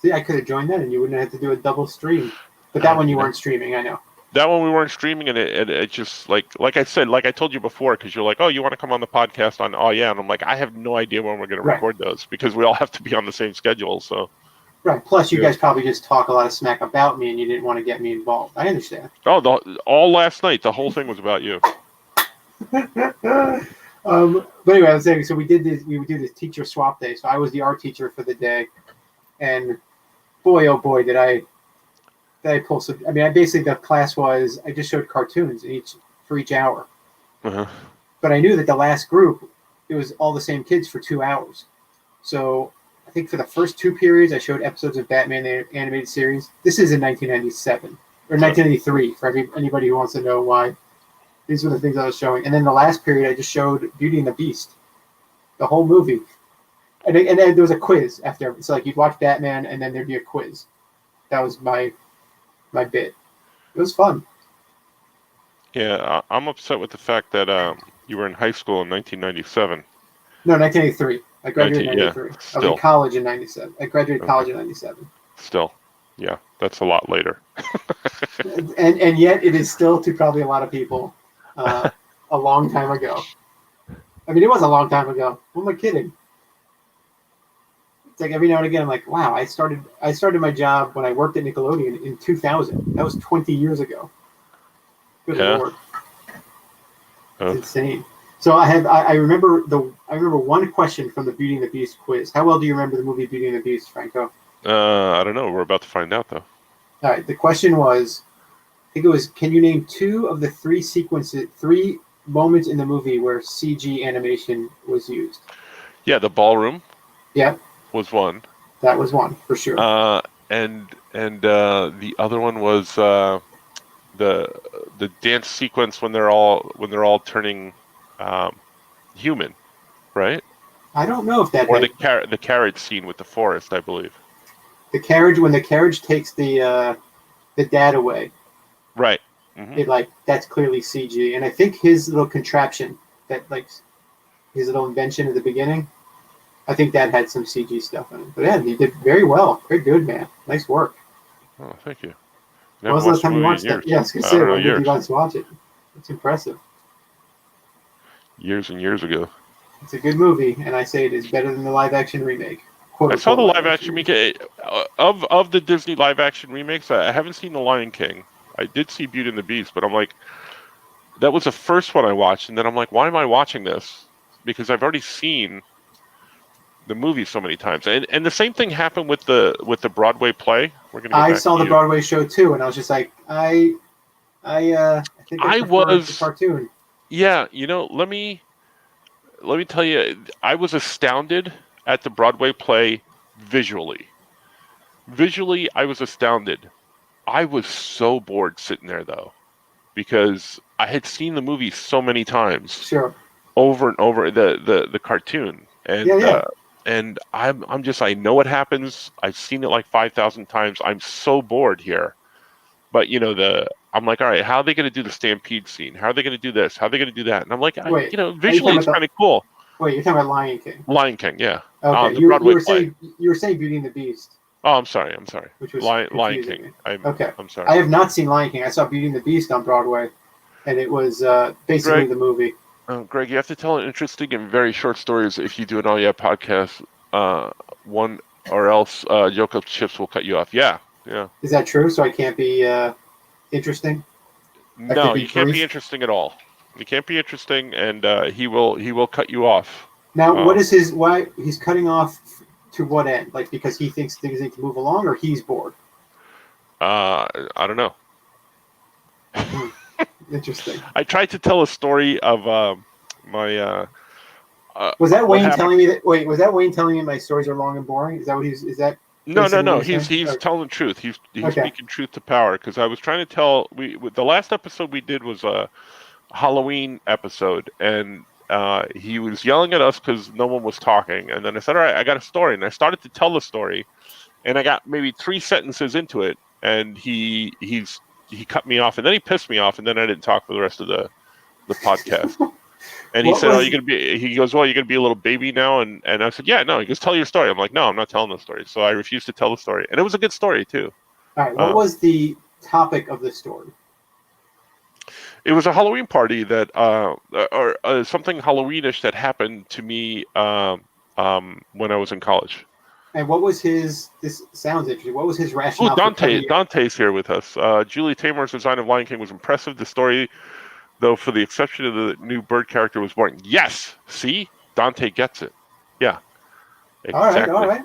Speaker 2: See, I could have joined that and you wouldn't have to do a double stream. But that one you weren't streaming, I know.
Speaker 1: That one we weren't streaming, and it just like I said, like I told you before, because you're like, oh, you want to come on the podcast on? Oh yeah, and I'm like, I have no idea when we're going to
Speaker 2: Right.
Speaker 1: record those because we all have to be on the same schedule. So
Speaker 2: Right. Plus, you
Speaker 1: Yeah.
Speaker 2: guys probably just talk a lot of smack about me, and you didn't want to get me involved. I understand.
Speaker 1: all last night, the whole thing was about you.
Speaker 2: But anyway, I was saying, so we did this. We would do this teacher swap day. So I was the art teacher for the day, and boy, oh boy, did I pull some. I mean, basically the class was I just showed cartoons for each hour,
Speaker 1: Uh-huh.
Speaker 2: but I knew that the last group it was all the same kids for 2 hours. So I think for the first 2 periods, I showed episodes of Batman the animated series. This is in 1997 or 1993 for anybody who wants to know why. These were the things I was showing, and then the last period I just showed Beauty and the Beast, the whole movie, and then there was a quiz after. So like you'd watch Batman, and then there'd be a quiz. That was my bit. It was fun.
Speaker 1: Yeah, I'm upset with the fact that you were in high school in 1997.
Speaker 2: No, 1983. I graduated in 93.
Speaker 1: Yeah,
Speaker 2: I was
Speaker 1: still.
Speaker 2: in college in 97. I graduated college in 97.
Speaker 1: Still, yeah, that's a lot later.
Speaker 2: And yet it is still to probably a lot of people a long time ago. I mean, it was a long time ago. Who am I kidding? it's like every now and again I'm like, wow, I started my job when I worked at Nickelodeon in 2000. That was 20 years ago. Good
Speaker 1: Yeah.
Speaker 2: Lord. It's
Speaker 1: Oh.
Speaker 2: insane. So I remember one question from the Beauty and the Beast quiz. How well do you remember the movie Beauty and the Beast, Franco?
Speaker 1: I don't know. We're about to find out, though.
Speaker 2: All right. The question was, I think it was, can you name two of the three moments in the movie where CG animation was used?
Speaker 1: Yeah, the ballroom
Speaker 2: Yeah,
Speaker 1: was one.
Speaker 2: that was one for sure.
Speaker 1: And the other one was the dance sequence when they're all turning human, right?
Speaker 2: I don't know if that
Speaker 1: Or
Speaker 2: had
Speaker 1: the carriage scene with the forest, I believe.
Speaker 2: the carriage when the carriage takes the dad away.
Speaker 1: Right. Mm-hmm.
Speaker 2: It like that's clearly CG, and I think his little contraption that like his little invention at the beginning, I think that had some CG stuff in it. But yeah, he did very well. Very good, man. Nice work.
Speaker 1: Oh, thank you.
Speaker 2: When
Speaker 1: Never
Speaker 2: was the last
Speaker 1: watched the
Speaker 2: time you
Speaker 1: movie in
Speaker 2: watched that?
Speaker 1: years.
Speaker 2: Yeah, I was gonna
Speaker 1: I
Speaker 2: say,
Speaker 1: don't know,
Speaker 2: when did you
Speaker 1: years.
Speaker 2: guys watch it? It's impressive.
Speaker 1: Years and years ago.
Speaker 2: It's a good movie, and I say it is better than the live action remake.
Speaker 1: I saw the live action remake of the Disney live action remakes. I haven't seen The Lion King. I did see Beauty and the Beast, but I'm like, that was the first one I watched, and then I'm like, why am I watching this? Because I've already seen the movie so many times. And the same thing happened with the Broadway play. We're gonna go
Speaker 2: I
Speaker 1: back
Speaker 2: saw
Speaker 1: to
Speaker 2: the
Speaker 1: you.
Speaker 2: Broadway show too, and I was just like, I think I prefer the cartoon.
Speaker 1: Yeah, let me tell you, I was astounded at the Broadway play visually. Visually, I was astounded. I was so bored sitting there though, because I had seen the movie so many times,
Speaker 2: Sure.
Speaker 1: over and over, the cartoon, and
Speaker 2: Yeah.
Speaker 1: and I'm just, I know what happens. I've seen it like 5,000 times. I'm so bored here. But I'm like, all right, how are they going to do the stampede scene? How are they going to do this? How are they going to do that? And I'm like,
Speaker 2: Wait,
Speaker 1: visually it's kind of cool.
Speaker 2: Wait, you're talking about Lion King?
Speaker 1: Lion King, yeah.
Speaker 2: Okay,
Speaker 1: The
Speaker 2: you
Speaker 1: Broadway
Speaker 2: were
Speaker 1: play.
Speaker 2: saying Beauty and the Beast.
Speaker 1: Oh, I'm sorry.
Speaker 2: Which was
Speaker 1: Lion King.
Speaker 2: me.
Speaker 1: Okay. I'm sorry.
Speaker 2: I have not seen Lion King. I saw Beauty and the Beast on Broadway, and it was basically the movie.
Speaker 1: Greg, you have to tell an interesting and very short stories if you do an All Yeah podcast. One or else Jacob Chips will cut you off. Yeah.
Speaker 2: Is that true? So I can't be interesting?
Speaker 1: No, you can't be interesting at all. You can't be interesting, and he will cut you off.
Speaker 2: Now, what is why he's cutting off to what end? Like because he thinks things need to move along, or he's bored?
Speaker 1: I don't know.
Speaker 2: Interesting.
Speaker 1: I tried to tell a story of my.
Speaker 2: Was that Wayne telling me that? Wait, was that Wayne telling me my stories are long and boring? Is that what he's? Is that?
Speaker 1: No. He's telling the truth. He's speaking truth to power. Because I was trying to tell. The last episode we did was a Halloween episode, and he was yelling at us because no one was talking. And then I said, "All right, I got a story," and I started to tell the story, and I got maybe 3 sentences into it, and he cut me off, and then he pissed me off, and then I didn't talk for the rest of the podcast. And he said, "Oh, you're gonna be." He goes, "Well, you're gonna be a little baby now," and I said, "Yeah, no." He goes, "Tell your story." I'm like, "No, I'm not telling the story." So I refused to tell the story, and it was a good story too.
Speaker 2: All right. What was the topic of the story?
Speaker 1: It was a Halloween party that, or something Halloweenish that happened to me when I was in college.
Speaker 2: And what was his? This sounds interesting. What was his rationale?
Speaker 1: Dante's here with us. Julie Taymor's design of Lion King was impressive. The story, though, for the exception of the new bird character, was boring. Yes, see, Dante gets it. Yeah, exactly.
Speaker 2: All right.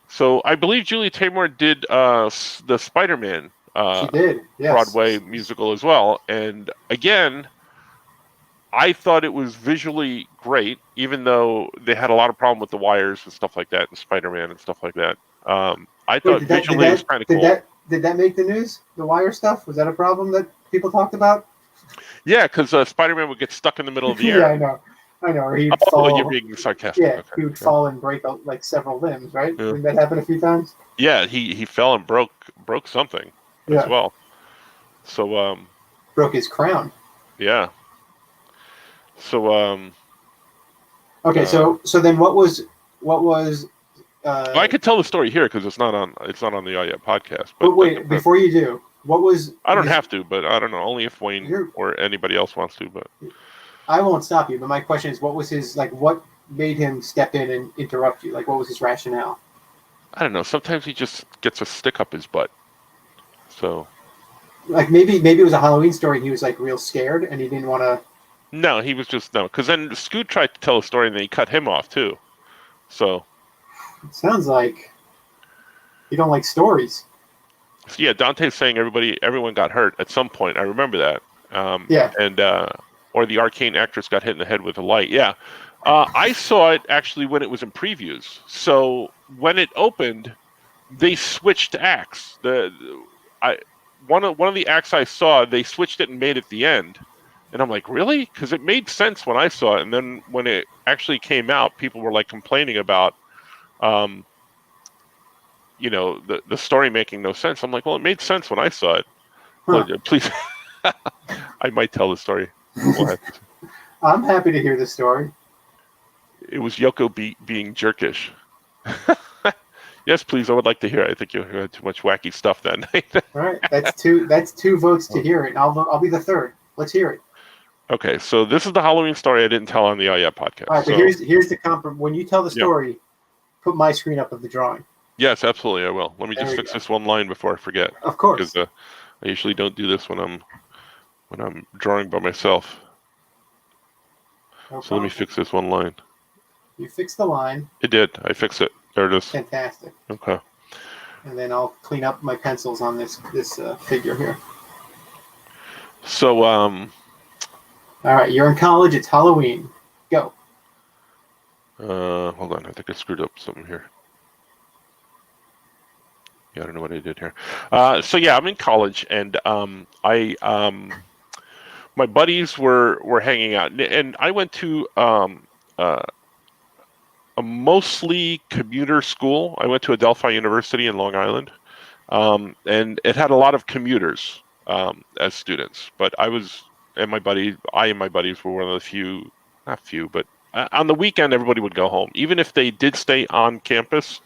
Speaker 1: So I believe Julie Taymor did the Spider-Man.
Speaker 2: She did. Yes.
Speaker 1: Broadway musical as well, and again, I thought it was visually great, even though they had a lot of problem with the wires and stuff like that, and Spider-Man and stuff like that. I thought visually it was kind of cool.
Speaker 2: Did that make the news? The wire stuff, was that a problem that people talked about?
Speaker 1: Yeah, because Spider-Man would get stuck in the middle of the air.
Speaker 2: Yeah, I know. Or he'd fall.
Speaker 1: You're being sarcastic.
Speaker 2: Yeah, okay. He would fall and break like several limbs, right?
Speaker 1: Yeah.
Speaker 2: Didn't that happen a few times?
Speaker 1: Yeah, he fell and broke something as well. So
Speaker 2: broke his crown.
Speaker 1: Yeah. So
Speaker 2: okay, so then what was
Speaker 1: I could tell the story here because it's not on the All Yet podcast.
Speaker 2: But wait, before you do, what was?
Speaker 1: I don't have to, but I don't know. Only if Wayne or anybody else wants to. But
Speaker 2: I won't stop you. But my question is, what was his like? What made him step in and interrupt you? Like, what was his rationale?
Speaker 1: I don't know. Sometimes he just gets a stick up his butt. So
Speaker 2: Like maybe it was a Halloween story and he was like real scared and he didn't want to.
Speaker 1: no, he was just no. Because then Scoot tried to tell a story and then he cut him off too. So
Speaker 2: It sounds like you don't like stories.
Speaker 1: yeah, Dante's saying everyone got hurt at some point. I remember that.
Speaker 2: Yeah.
Speaker 1: And or the arcane actress got hit in the head with a light. Yeah. I saw it actually when it was in previews. So when it opened, they switched acts. One of the acts I saw, they switched it and made it the end. And I'm like, really? Because it made sense when I saw it, and then when it actually came out, people were like complaining about, the story making no sense. I'm like, well, it made sense when I saw it.
Speaker 2: Huh.
Speaker 1: Well, please, I might tell the story.
Speaker 2: I'm happy to hear the story.
Speaker 1: It was Yoko being jerkish. Yes, please. I would like to hear it. I think you had too much wacky stuff that night.
Speaker 2: All right, that's two votes to hear it. I'll be the third. Let's hear it.
Speaker 1: Okay, so this is the Halloween story I didn't tell on the Oh Yeah podcast.
Speaker 2: All right, but here's the compromise. When you tell the story, put my screen up of the drawing.
Speaker 1: Yes, absolutely, I will. Let me just fix this one line before I forget.
Speaker 2: Of course.
Speaker 1: Because I usually don't do this when I'm drawing by myself. So let me fix this one line.
Speaker 2: You fixed the line.
Speaker 1: It did. I fixed it. There it is.
Speaker 2: Fantastic.
Speaker 1: Okay.
Speaker 2: And then I'll clean up my pencils on this figure here.
Speaker 1: So
Speaker 2: all right, you're in college. It's Halloween. Go.
Speaker 1: Hold on. I think I screwed up something here. Yeah, I don't know what I did here. So yeah, I'm in college, and my buddies were hanging out, and I went to a mostly commuter school. I went to Adelphi University in Long Island, and it had a lot of commuters as students. But I and my buddies were one of the few, not few, but on the weekend everybody would go home, even if they did stay on campus.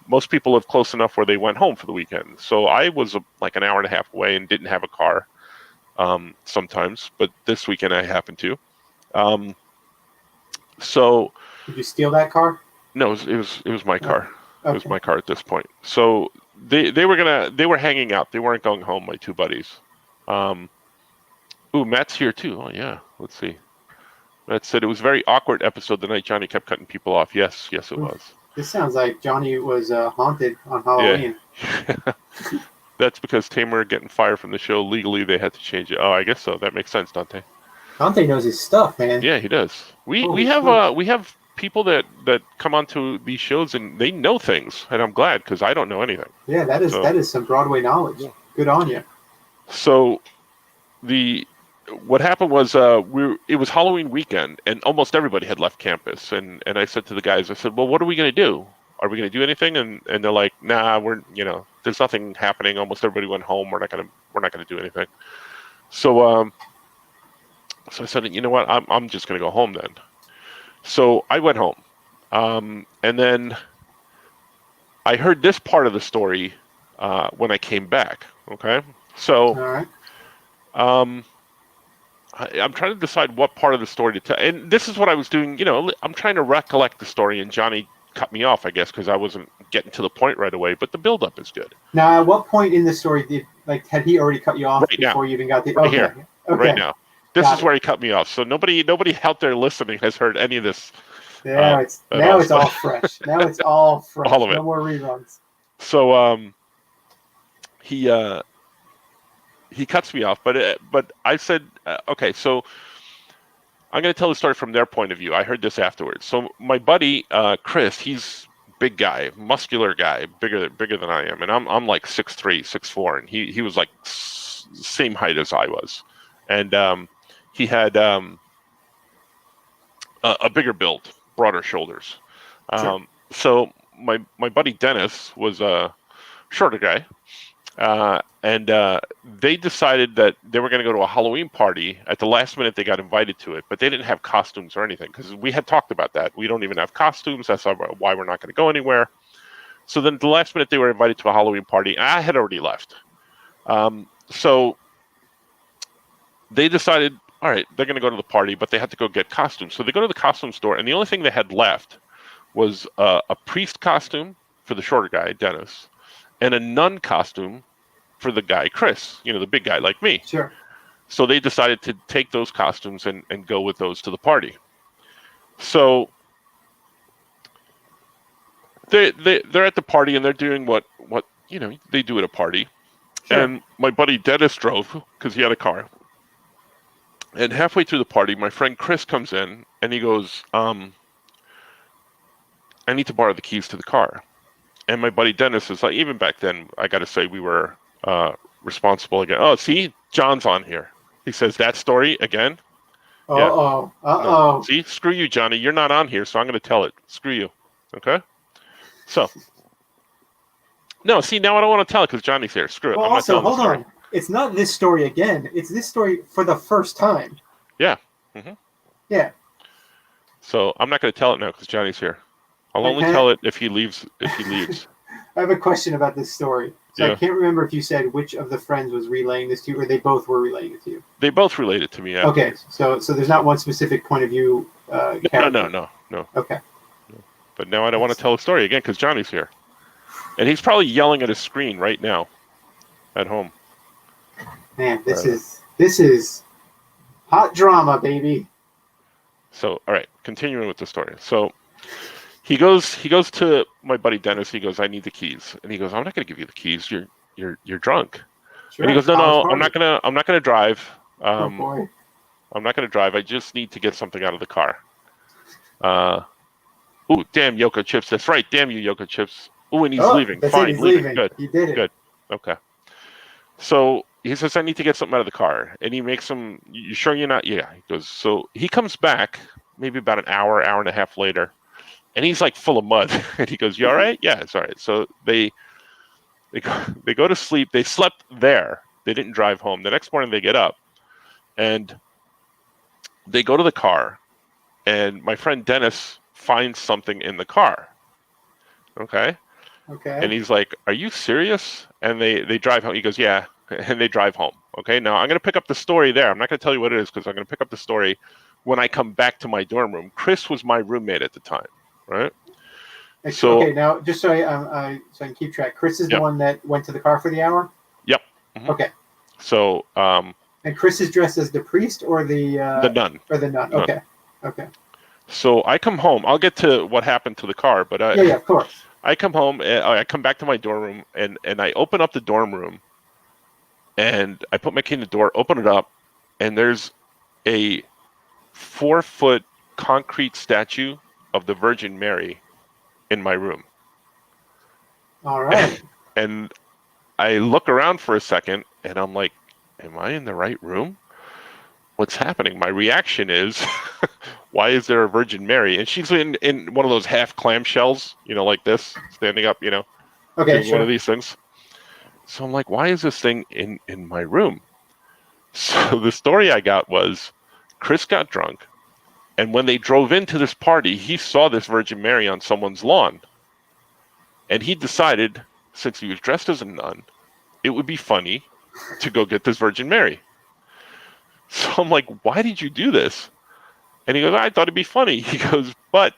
Speaker 1: Most people live close enough where they went home for the weekend. So I was like an hour and a half away and didn't have a car sometimes, but this weekend I happened to. So
Speaker 2: did you steal that car?
Speaker 1: No, it was my car.
Speaker 2: Okay.
Speaker 1: It was my car at this point. So they were hanging out. They weren't going home. My two buddies. Matt's here too. Oh yeah. Let's see. Matt said it was a very awkward episode the night Johnny kept cutting people off. Yes, it was.
Speaker 2: This sounds like Johnny was haunted on Halloween.
Speaker 1: Yeah. That's because Tamer getting fired from the show legally. They had to change it. Oh, I guess so. That makes sense, Dante.
Speaker 2: Dante knows his stuff, man.
Speaker 1: Yeah, he does. We have people that come onto these shows and they know things, and I'm glad because I don't know anything.
Speaker 2: Yeah, that is some Broadway knowledge. Yeah. Good on you.
Speaker 1: So what happened was it was Halloween weekend and almost everybody had left campus, and I said to the guys, I said, well, what are we going to do? Are we going to do anything? And they're like, nah, there's nothing happening. Almost everybody went home. We're not going to do anything. So I said, you know what? I'm just going to go home then. So I went home, and then I heard this part of the story when I came back. Okay, so
Speaker 2: all right.
Speaker 1: I'm trying to decide what part of the story to tell, and this is what I was doing. I'm trying to recollect the story, and Johnny cut me off, I guess, because I wasn't getting to the point right away. But the build-up is good.
Speaker 2: Now, at what point in the story had he already cut you off before you even got the
Speaker 1: here? Okay. Right now. This is where he cut me off. So nobody out there listening has heard any of this.
Speaker 2: Now it's all fresh. Now it's all fresh.
Speaker 1: All of it.
Speaker 2: No more reruns.
Speaker 1: So he cuts me off, but I said, okay, so I'm going to tell the story from their point of view. I heard this afterwards. So my buddy Chris, he's big guy, muscular guy, bigger than I am, and I'm like 6'3", 6'4", and he was like same height as I was, and he had a bigger build, broader shoulders.
Speaker 2: Sure.
Speaker 1: So my buddy Dennis was a shorter guy, and they decided that they were going to go to a Halloween party. At the last minute, they got invited to it, but they didn't have costumes or anything because we had talked about that. We don't even have costumes. That's why we're not going to go anywhere. So then at the last minute, they were invited to a Halloween party. I had already left. So they decided all right, they're going to go to the party, but they had to go get costumes. So they go to the costume store, and the only thing they had left was a priest costume for the shorter guy, Dennis, and a nun costume for the guy, Chris, the big guy like me.
Speaker 2: Sure.
Speaker 1: So they decided to take those costumes and go with those to the party. So they're at the party, and they're doing what they do at a party.
Speaker 2: Sure.
Speaker 1: And my buddy Dennis drove because he had a car. And halfway through the party, my friend Chris comes in, and he goes, I need to borrow the keys to the car. And my buddy Dennis is like, even back then, I got to say, we were responsible again. Oh, see, John's on here. He says that story again.
Speaker 2: Uh-oh.
Speaker 1: Yeah.
Speaker 2: Uh-oh.
Speaker 1: No. See, screw you, Johnny. You're not on here, so I'm going to tell it. Screw you. Okay? So. No, see, now I don't want to tell it because Johnny's here. Screw it.
Speaker 2: Well,
Speaker 1: I'm not
Speaker 2: also,
Speaker 1: telling the
Speaker 2: hold
Speaker 1: story.
Speaker 2: on. It's not this story again. It's this story for the first time.
Speaker 1: Yeah. Mm-hmm.
Speaker 2: Yeah.
Speaker 1: So I'm not going to tell it now because Johnny's here. I'll only tell it if he leaves.
Speaker 2: I have a question about this story. So
Speaker 1: Yeah.
Speaker 2: I can't remember if you said which of the friends was relaying this to you, or they both were relaying it to you.
Speaker 1: They both relate it to me. Yeah.
Speaker 2: Okay, so there's not one specific point of view.
Speaker 1: No.
Speaker 2: Okay.
Speaker 1: But now I don't want to tell the story again because Johnny's here, and he's probably yelling at his screen right now, at home.
Speaker 2: Man, this is hot drama, baby.
Speaker 1: So, all right, continuing with the story. So he goes to my buddy Dennis. He goes, I need the keys, and he goes, I'm not going to give you the keys. You're drunk.
Speaker 2: Sure.
Speaker 1: And he goes, no, I'm not gonna drive.
Speaker 2: Oh boy.
Speaker 1: I'm not gonna drive. I just need to get something out of the car. Ooh, damn Yoko Chips. That's right. Damn you, Yoko Chips. Ooh, and he's leaving.
Speaker 2: That's
Speaker 1: Fine,
Speaker 2: it, he's
Speaker 1: leaving.
Speaker 2: leaving.
Speaker 1: Good.
Speaker 2: He did it.
Speaker 1: Good. Okay. So he says, I need to get something out of the car. And he makes him, you sure you're not? Yeah. He goes, so he comes back maybe about an hour and a half later, and he's like full of mud. And he goes, you all right? Yeah, it's all right. So they go to sleep. They slept there. They didn't drive home. The next morning they get up and they go to the car, and my friend Dennis finds something in the car. Okay. And he's like, are you serious? And they drive home. He goes, yeah. And they drive home. Okay. Now I'm going to pick up the story there. I'm not going to tell you what it is because I'm going to pick up the story when I come back to my dorm room. Chris was my roommate at the time. Right. So,
Speaker 2: okay. Now, just so I can keep track, Chris is the one that went to the car for the hour?
Speaker 1: Yep. Mm-hmm.
Speaker 2: Okay.
Speaker 1: So,
Speaker 2: and Chris is dressed as the priest or the
Speaker 1: nun.
Speaker 2: Or the nun. Okay. Okay.
Speaker 1: So I come home. I'll get to what happened to the car, but
Speaker 2: yeah, of course.
Speaker 1: I come home. I come back to my dorm room, and I open up the dorm room, and I put my key in the door, open it up, and there's a 4-foot concrete statue of the Virgin Mary in my room.
Speaker 2: All right.
Speaker 1: And I look around for a second, and I'm like, am I in the right room? What's happening? My reaction is, why is there a Virgin Mary? And she's in one of those half clamshells, like this, standing up,
Speaker 2: Okay, sure.
Speaker 1: One of these things. So I'm like, why is this thing in my room? So the story I got was, Chris got drunk, and when they drove into this party, he saw this Virgin Mary on someone's lawn. And he decided, since he was dressed as a nun, it would be funny to go get this Virgin Mary. So I'm like, why did you do this? And he goes, I thought it'd be funny. He goes, but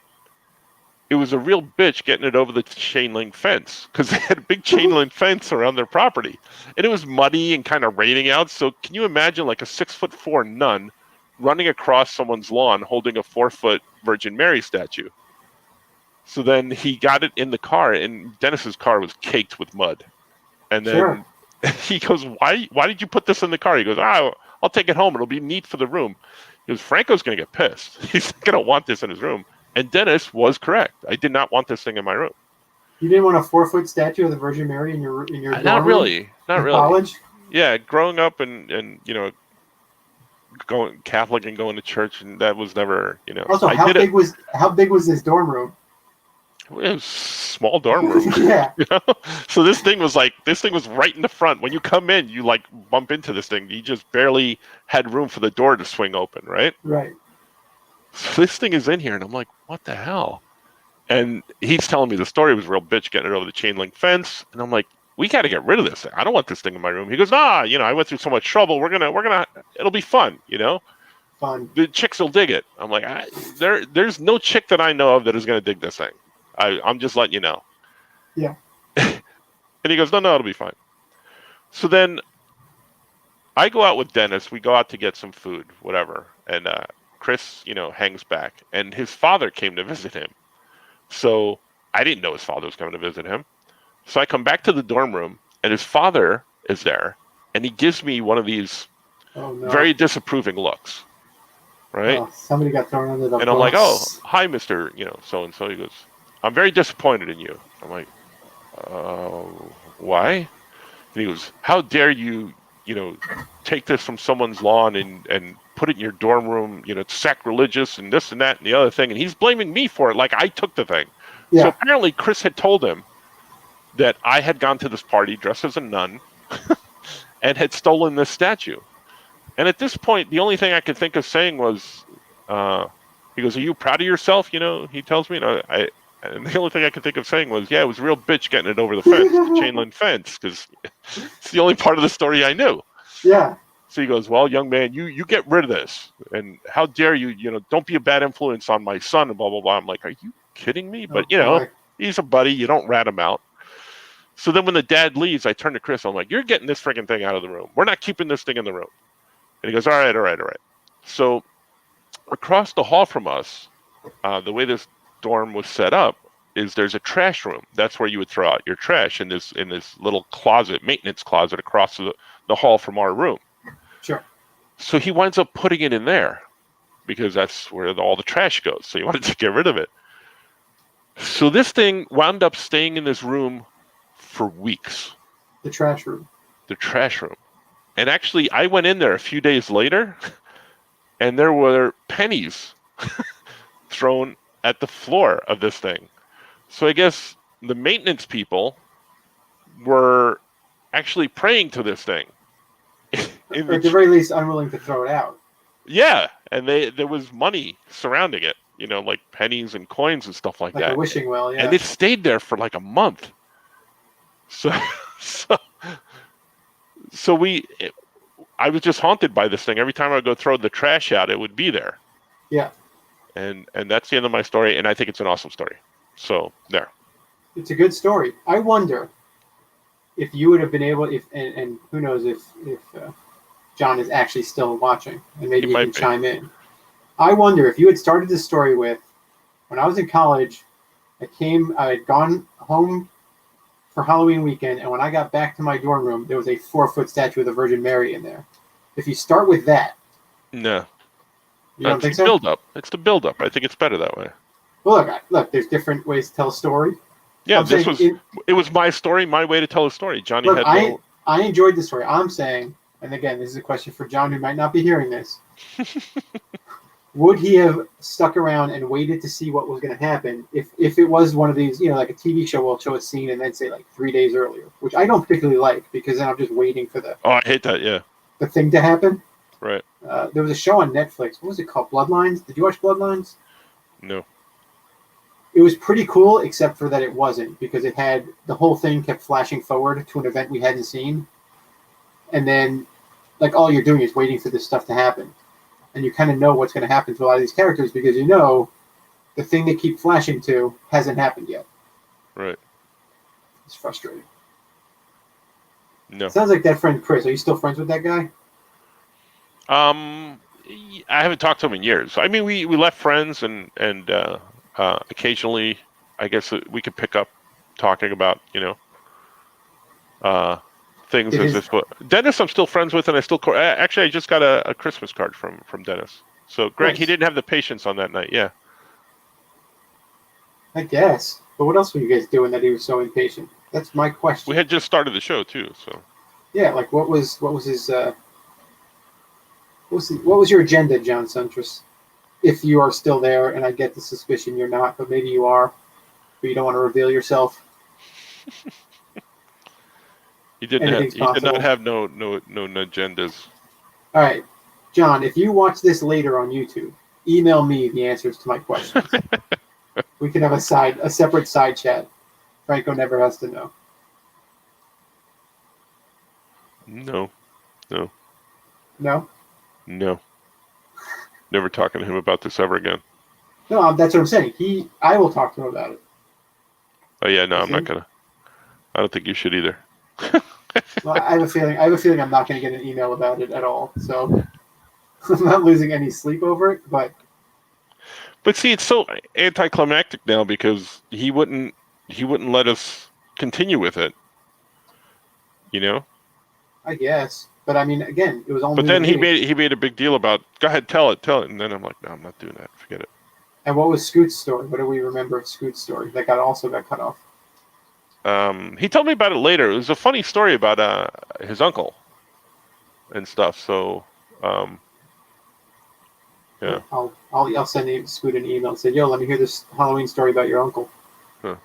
Speaker 1: it was a real bitch getting it over the chain link fence because they had a big chain link fence around their property. And it was muddy and kind of raining out. So can you imagine like a 6'4" nun running across someone's lawn holding a 4-foot Virgin Mary statue? So then he got it in the car, and Dennis's car was caked with mud. And then he goes, why did you put this in the car? He goes, I'll take it home. It'll be neat for the room. He goes, Franco's going to get pissed. He's going to want this in his room. And Dennis was correct. I did not want this thing in my room.
Speaker 2: You didn't want a 4-foot statue of the Virgin Mary in your dorm
Speaker 1: Not
Speaker 2: room?
Speaker 1: really. Not really.
Speaker 2: College?
Speaker 1: Yeah, growing up and going Catholic and going to church, and that was never,
Speaker 2: Also, how big was this dorm room?
Speaker 1: It was a small dorm room.
Speaker 2: Yeah.
Speaker 1: So this thing was right in the front. When you come in, you like bump into this thing. You just barely had room for the door to swing open, right?
Speaker 2: Right.
Speaker 1: So this thing is in here, and I'm like, what the hell? And he's telling me the story was a real bitch getting it over the chain link fence, and I'm like, we got to get rid of this thing. I don't want this thing in my room. He goes, I went through so much trouble. We're gonna, it'll be fun,
Speaker 2: fun.
Speaker 1: The chicks will dig it. I'm like, there's no chick that I know of that is going to dig this thing. I'm just letting you know.
Speaker 2: Yeah.
Speaker 1: And he goes, no, it'll be fine. So then I go out with Dennis. We go out to get some food, whatever. And Chris, hangs back. And his father came to visit him. So I didn't know his father was coming to visit him. So I come back to the dorm room, and his father is there. And he gives me one of these very disapproving looks. Right?
Speaker 2: Oh, somebody got thrown under the bus.
Speaker 1: And I'm like, oh, hi, Mr. So-and-so. He goes, I'm very disappointed in you. I'm like, why? And he goes, how dare you, take this from someone's lawn and put it in your dorm room, it's sacrilegious and this and that and the other thing. And he's blaming me for it like I took the thing. Yeah. So apparently Chris had told him that I had gone to this party dressed as a nun and had stolen this statue. And at this point, the only thing I could think of saying was, he goes, are you proud of yourself? He tells me, and the only thing I could think of saying was, yeah, it was a real bitch getting it over the fence, the chain link fence, because it's the only part of the story I knew.
Speaker 2: Yeah.
Speaker 1: So he goes, well, young man, you get rid of this. And how dare you, don't be a bad influence on my son and blah, blah, blah. I'm like, are you kidding me? But, he's a buddy. You don't rat him out. So then when the dad leaves, I turn to Chris. I'm like, you're getting this freaking thing out of the room. We're not keeping this thing in the room. And he goes, all right. So across the hall from us, the way this dorm was set up is there's a trash room. That's where you would throw out your trash in this little closet, maintenance closet across the hall from our room.
Speaker 2: Sure.
Speaker 1: So he winds up putting it in there because that's where all the trash goes. So he wanted to get rid of it. So this thing wound up staying in this room for weeks.
Speaker 2: The trash room.
Speaker 1: And actually, I went in there a few days later, and there were pennies thrown at the floor of this thing. So I guess the maintenance people were actually praying to this thing.
Speaker 2: Or at the very least, unwilling to throw it out.
Speaker 1: Yeah, and there was money surrounding it, like pennies and coins and stuff like that.
Speaker 2: Like a wishing well, yeah.
Speaker 1: And it stayed there for like a month. So I was just haunted by this thing. Every time I would go throw the trash out, it would be there.
Speaker 2: Yeah.
Speaker 1: And that's the end of my story, and I think it's an awesome story. So there.
Speaker 2: It's a good story. I wonder if you would have been able, and who knows if John is actually still watching, and maybe he can chime in. I wonder if you had started this story with, when I was in college, I had gone home for Halloween weekend, and when I got back to my dorm room, there was a 4-foot statue of the Virgin Mary in there. If you start with that,
Speaker 1: no,
Speaker 2: you don't think so?
Speaker 1: It's the build up. I think it's better that way.
Speaker 2: Well, look. There's different ways to tell a story.
Speaker 1: Yeah, it was my story, my way to tell a story. Johnny had no.
Speaker 2: I enjoyed the story. I'm saying, and again, this is a question for John, who might not be hearing this. Would he have stuck around and waited to see what was going to happen if it was one of these, like a TV show will show a scene and then say like 3 days earlier, which I don't particularly like because then I'm just waiting for the.
Speaker 1: Oh, I hate that. Yeah.
Speaker 2: The thing to happen.
Speaker 1: Right.
Speaker 2: There was a show on Netflix. What was it called? Bloodlines. Did you watch Bloodlines?
Speaker 1: No.
Speaker 2: It was pretty cool, except for that it wasn't, because it had the whole thing kept flashing forward to an event we hadn't seen, and then like all you're doing is waiting for this stuff to happen. And you kind of know what's going to happen to a lot of these characters because the thing they keep flashing to hasn't happened yet.
Speaker 1: Right.
Speaker 2: It's frustrating.
Speaker 1: No.
Speaker 2: Sounds like that friend Chris. Are you still friends with that guy?
Speaker 1: I haven't talked to him in years. I mean, we left friends and occasionally, I guess we could pick up talking about things as if Dennis I'm still friends with, and I still actually I just got a Christmas card from Dennis. So Greg, nice. He didn't have the patience on that night. Yeah,
Speaker 2: I guess. But what else were you guys doing that he was so impatient? That's my question.
Speaker 1: We had just started the show too, so
Speaker 2: yeah. Like what was his what was your agenda, John Suntress? If you are still there, and I get the suspicion you're not, but maybe you are, but you don't want to reveal yourself.
Speaker 1: He did not have no agendas.
Speaker 2: All right, John, if you watch this later on YouTube, email me the answers to my questions. We can have a separate side chat. Franco never has to know.
Speaker 1: No.
Speaker 2: No?
Speaker 1: never talking to him about this ever again.
Speaker 2: No, that's what I'm saying. I will talk to him about it.
Speaker 1: Oh yeah, no,
Speaker 2: You
Speaker 1: I'm not
Speaker 2: think?
Speaker 1: gonna. I don't think you should either.
Speaker 2: Well, I have a feeling. I have a feeling I'm not going to get an email about it at all. So I'm not losing any sleep over it.
Speaker 1: But see, it's so anticlimactic now because he wouldn't let us continue with it, you know.
Speaker 2: I guess. But I mean, again, it was all
Speaker 1: But
Speaker 2: new to
Speaker 1: then he
Speaker 2: me.
Speaker 1: made a big deal about, go ahead, tell it, and then I'm like, no, I'm not doing that. Forget it.
Speaker 2: And what was Scoot's story? What do we remember of Scoot's story? That also got cut off.
Speaker 1: He told me about it later. It was a funny story about his uncle and stuff. So yeah.
Speaker 2: I'll send Scoot an email and say, "Yo, let me hear this Halloween story about your uncle."
Speaker 1: Huh.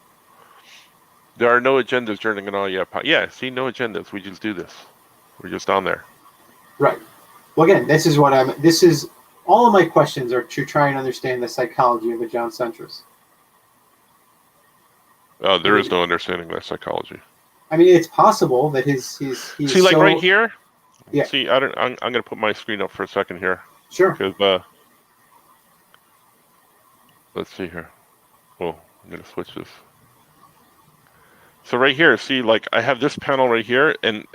Speaker 1: There are no agendas during an all yet. Yeah, see, no agendas. We just do this. We're just on there.
Speaker 2: Right. Well, again, this is all of my questions are to try and understand the psychology of a John centrist.
Speaker 1: There is no understanding that psychology.
Speaker 2: I mean, it's possible that he's
Speaker 1: see, like right here.
Speaker 2: Yeah.
Speaker 1: See, I'm going to put my screen up for a second here.
Speaker 2: Sure.
Speaker 1: Because let's see here. Oh, I'm going to switch this. So right here, see, like I have this panel right here, and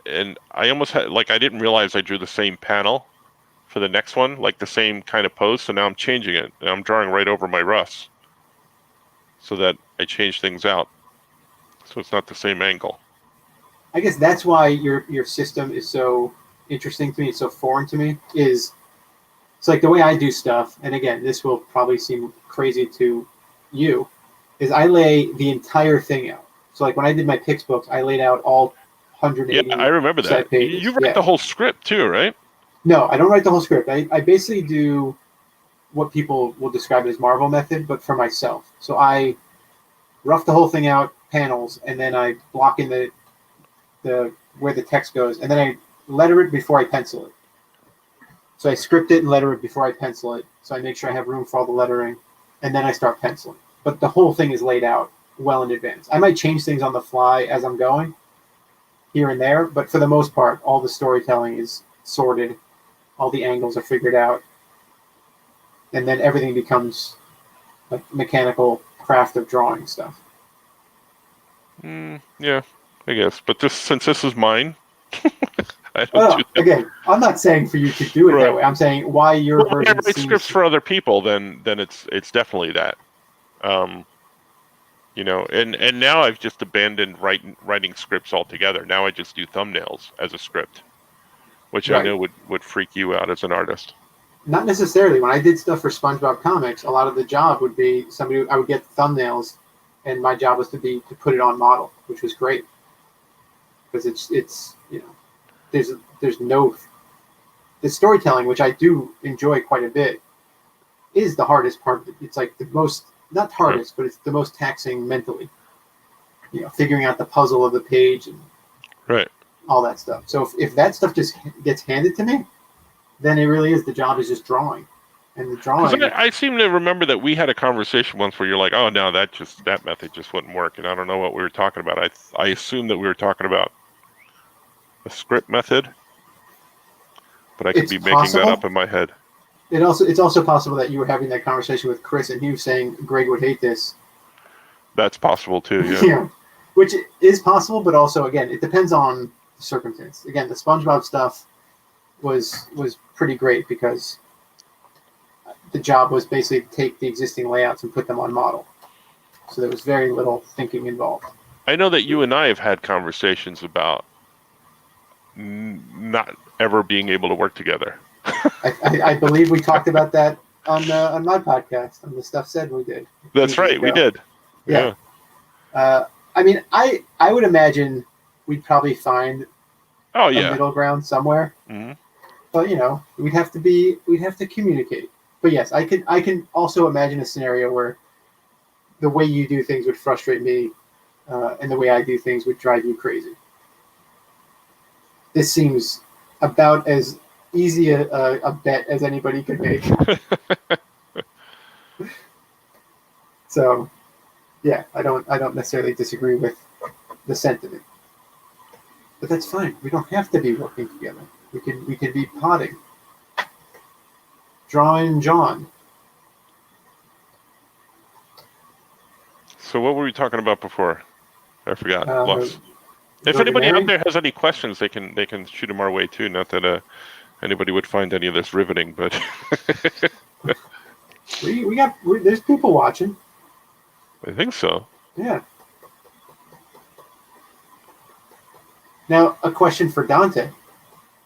Speaker 1: I almost had, like, I didn't realize I drew the same panel for the next one, like the same kind of pose. So now I'm changing it, and I'm drawing right over my Russ, so that I change things out, so it's not the same angle.
Speaker 2: I guess that's why your system is so interesting to me. It's so foreign to me. It's like the way I do stuff, and again, this will probably seem crazy to you, is I lay the entire thing out. So like when I did my Pix books, I laid out all 180.
Speaker 1: Yeah, I remember that.
Speaker 2: Pages.
Speaker 1: You write the whole script too, right?
Speaker 2: No, I don't write the whole script. I basically do what people will describe as Marvel method, but for myself. So I rough the whole thing out, panels, and then I block in the where the text goes, and then I letter it before I pencil it. So I script it and letter it before I pencil it. So I make sure I have room for all the lettering, and then I start penciling. But the whole thing is laid out well in advance. I might change things on the fly as I'm going, here and there, but for the most part, all the storytelling is sorted, all the angles are figured out, and then everything becomes like mechanical craft of drawing stuff.
Speaker 1: Yeah, I guess. But since this is mine, I don't do that.
Speaker 2: Again, I'm not saying for you to do it that way. I'm saying why your version.
Speaker 1: When I write scripts for other people, then it's definitely that. You know, and now I've just abandoned writing scripts altogether. Now I just do thumbnails as a script, which I know would freak you out as an artist.
Speaker 2: Not necessarily. When I did stuff for SpongeBob Comics, a lot of the job would be I would get thumbnails, and my job was to put it on model, which was great because it's you know there's no the storytelling, which I do enjoy quite a bit, is the hardest part. It's like the most. Not hardest, but it's the most taxing mentally. You know, figuring out the puzzle of the page and all that stuff. So if that stuff just gets handed to me, then it really is the job is just drawing, and the drawing.
Speaker 1: I seem to remember that we had a conversation once where you're like, "Oh no, that method just wouldn't work," and I don't know what we were talking about. I assume that we were talking about a script method, but I could be making that up in my head.
Speaker 2: It's also possible that you were having that conversation with Chris, and he was saying Greg would hate this.
Speaker 1: That's possible too, yeah.
Speaker 2: Yeah, which is possible, but also again, it depends on the circumstance. Again, the SpongeBob stuff was pretty great because the job was basically to take the existing layouts and put them on model. So there was very little thinking involved.
Speaker 1: I know that you and I have had conversations about not ever being able to work together.
Speaker 2: I believe we talked about that on my podcast, on the Stuff Said we did.
Speaker 1: That's right, we did. Yeah.
Speaker 2: I mean, I would imagine we'd probably find a middle ground somewhere.
Speaker 1: Mm-hmm.
Speaker 2: But you know, we'd have to communicate. But yes, I can also imagine a scenario where the way you do things would frustrate me, and the way I do things would drive you crazy. This seems about as easy a bet as anybody could make. So, yeah, I don't necessarily disagree with the sentiment, but that's fine. We don't have to be working together. We can be potting, Drawing John.
Speaker 1: So what were we talking about before? I forgot. Lost. If
Speaker 2: Virgin
Speaker 1: anybody out
Speaker 2: Mary.
Speaker 1: there has any questions, they can shoot them our way too. Not that anybody would find any of this riveting, but
Speaker 2: There's people watching.
Speaker 1: I think so.
Speaker 2: Yeah. Now, a question for Dante: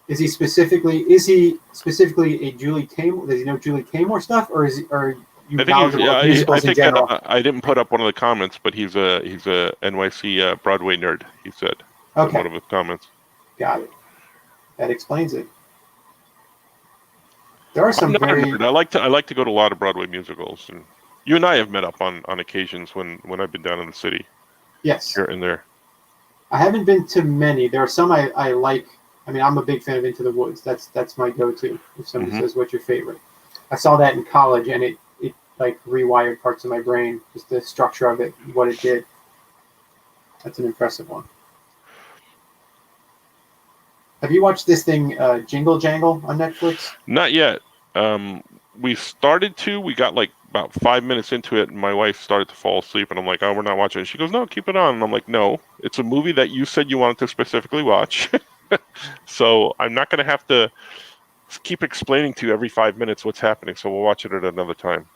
Speaker 2: Is he specifically a Julie Taymor? Does he know Julie Taymor stuff, or are you
Speaker 1: I think
Speaker 2: knowledgeable of musicals in general?
Speaker 1: I didn't put up one of the comments, but he's a NYC Broadway nerd. He said in
Speaker 2: Okay,
Speaker 1: one of his comments.
Speaker 2: got it. That explains it. There are some
Speaker 1: I'm not a
Speaker 2: very.
Speaker 1: nerd. I like to go to a lot of Broadway musicals, and you and I have met up on occasions when I've been down in the city.
Speaker 2: Yes.
Speaker 1: Here and there.
Speaker 2: I haven't been to many. There are some I like. I mean, I'm a big fan of Into the Woods. That's my go-to. If somebody says, "What's your favorite?" I saw that in college, and it like rewired parts of my brain, just the structure of it, what it did. That's an impressive one. Have you watched this thing, Jingle Jangle, on Netflix?
Speaker 1: Not yet. We started to. We got like about 5 minutes into it, and my wife started to fall asleep, and I'm like, "Oh, we're not watching it." She goes, "No, keep it on." And I'm like, "No, it's a movie that you said you wanted to specifically watch." So I'm not going to have to keep explaining to you every 5 minutes what's happening. So we'll watch it at another time.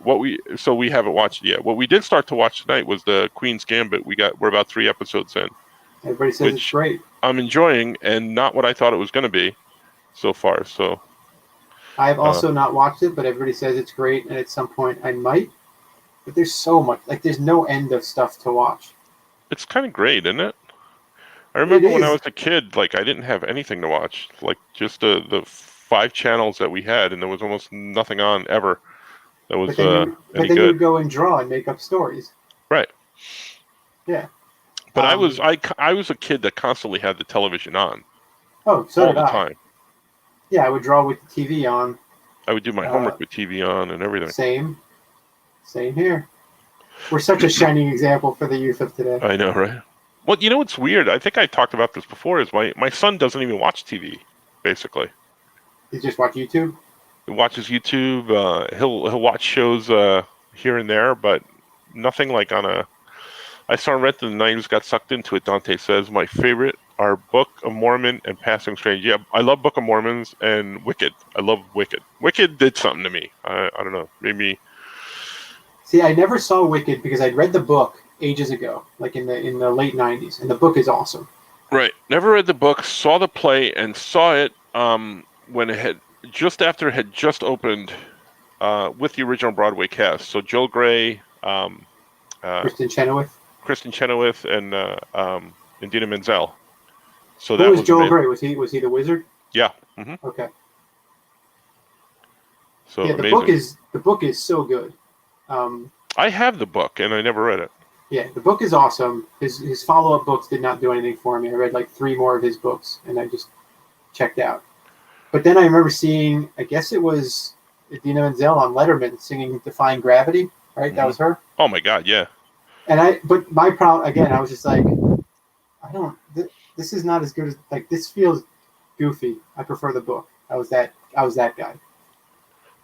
Speaker 1: We haven't watched it yet. What we did start to watch tonight was the Queen's Gambit. We're about 3 episodes in.
Speaker 2: Everybody says it's great.
Speaker 1: I'm enjoying, and not what I thought it was going to be so far. So
Speaker 2: I've also not watched it, but everybody says it's great, and at some point I might. But there's so much, like there's no end of stuff to watch.
Speaker 1: It's kind of great, isn't it? I remember when I was a kid, like I didn't have anything to watch, like just the 5 channels that we had, and there was almost nothing on ever that was
Speaker 2: you would go and draw and make up stories.
Speaker 1: Right.
Speaker 2: Yeah.
Speaker 1: But I was a kid that constantly had the television on.
Speaker 2: Oh, so
Speaker 1: all
Speaker 2: did
Speaker 1: the
Speaker 2: I.
Speaker 1: time.
Speaker 2: Yeah, I would draw with the TV on.
Speaker 1: I would do my homework with TV on and everything.
Speaker 2: Same here. We're such a shining example for the youth of today.
Speaker 1: I know, right? Well, you know what's weird? I think I talked about this before. Is my son doesn't even watch TV, basically.
Speaker 2: He just watch YouTube.
Speaker 1: He watches YouTube. He'll watch shows here and there, but nothing like on a. I saw him right in the 90s, got sucked into it. Dante says my favorite are Book of Mormon and Passing Strange. Yeah, I love Book of Mormons and Wicked. I love Wicked. Wicked did something to me. I don't know, maybe.
Speaker 2: See, I never saw Wicked because I'd read the book ages ago, like in the late 90s, and the book is awesome.
Speaker 1: Right. Never read the book, saw the play, and saw it when it had just after it had just opened with the original Broadway cast. So Joel Grey,
Speaker 2: Kristen Chenoweth,
Speaker 1: and Idina Menzel. So
Speaker 2: who was Joel Grey? Was he the wizard?
Speaker 1: Yeah. Mm-hmm.
Speaker 2: Okay.
Speaker 1: So
Speaker 2: yeah, the book is so good.
Speaker 1: I have the book and I never read it.
Speaker 2: Yeah, the book is awesome. His follow-up books did not do anything for me. I read like 3 more of his books and I just checked out. But then I remember seeing, I guess it was Idina Menzel on Letterman singing "Defying Gravity," right? Mm-hmm. That was her.
Speaker 1: Oh my God, yeah.
Speaker 2: But my problem again, I was just like, this is not as good as, like, this feels goofy. I prefer the book. I was that guy.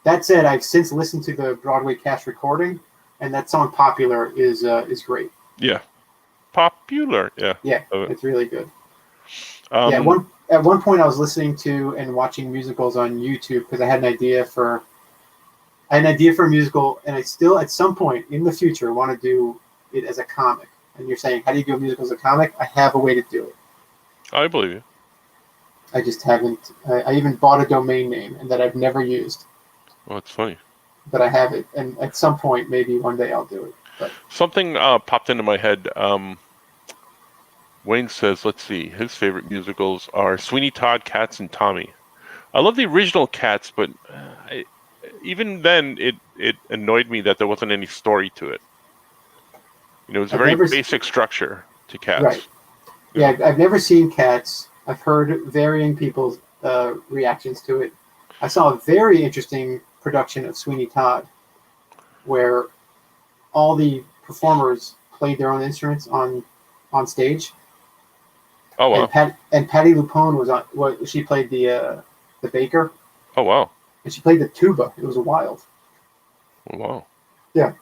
Speaker 2: That said, I've since listened to the Broadway cast recording, and that song "Popular" is great.
Speaker 1: Yeah, Popular. Yeah.
Speaker 2: Yeah, it's really good. At one point, I was listening to and watching musicals on YouTube because I had an idea for a musical, and I still, at some point in the future, want to do it as a comic. And you're saying, how do you do a musical as a comic? I have a way to do it.
Speaker 1: I believe you.
Speaker 2: I just haven't. I even bought a domain name, and that I've never used.
Speaker 1: Well, that's funny.
Speaker 2: But I have it, and at some point, maybe one day I'll do it. But
Speaker 1: something popped into my head. Wayne says, let's see, his favorite musicals are Sweeney Todd, Cats, and Tommy. I love the original Cats, but even then, it annoyed me that there wasn't any story to it. You know, it was a very basic structure to Cats.
Speaker 2: Right. Yeah, I've never seen Cats. I've heard varying people's reactions to it. I saw a very interesting production of Sweeney Todd where all the performers played their own instruments on stage.
Speaker 1: Oh wow!
Speaker 2: And Patti LuPone was on. She played the baker.
Speaker 1: Oh wow!
Speaker 2: and she played the tuba. It was wild.
Speaker 1: Wow.
Speaker 2: Yeah.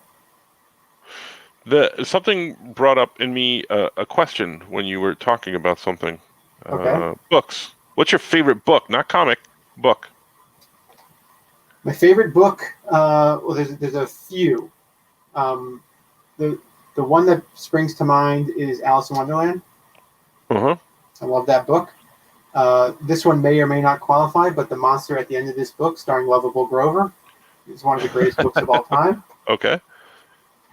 Speaker 1: Something brought up in me a question when you were talking about something.
Speaker 2: Okay.
Speaker 1: Books. What's your favorite book? Not comic, book.
Speaker 2: My favorite book. Well, there's a few. Um, the the one that springs to mind is Alice in Wonderland.
Speaker 1: Uh-huh.
Speaker 2: I love that book. This one may or may not qualify, but the monster at the end of this book, starring Lovable Grover, is one of the greatest books of all time.
Speaker 1: Okay.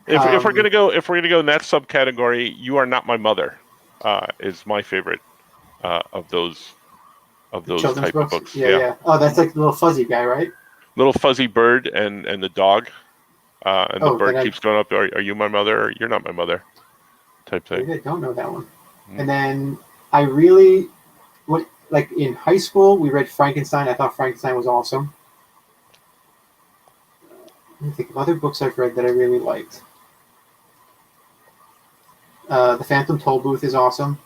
Speaker 1: If we're gonna go in that subcategory, You Are Not My Mother is my favorite of those
Speaker 2: Children's
Speaker 1: type of
Speaker 2: books.
Speaker 1: books.
Speaker 2: Yeah,
Speaker 1: Yeah.
Speaker 2: yeah. Oh, that's like the little fuzzy guy, right?
Speaker 1: Little fuzzy bird and the dog, and the
Speaker 2: Oh, then
Speaker 1: bird
Speaker 2: I
Speaker 1: keeps going up. Are you my mother? Or you're not my mother? Type thing.
Speaker 2: maybe I don't know that one.
Speaker 1: Mm.
Speaker 2: And then I really, like in high school, we read Frankenstein. I thought Frankenstein was awesome. Let me think of other books I've read that I really liked. The Phantom Tollbooth is awesome.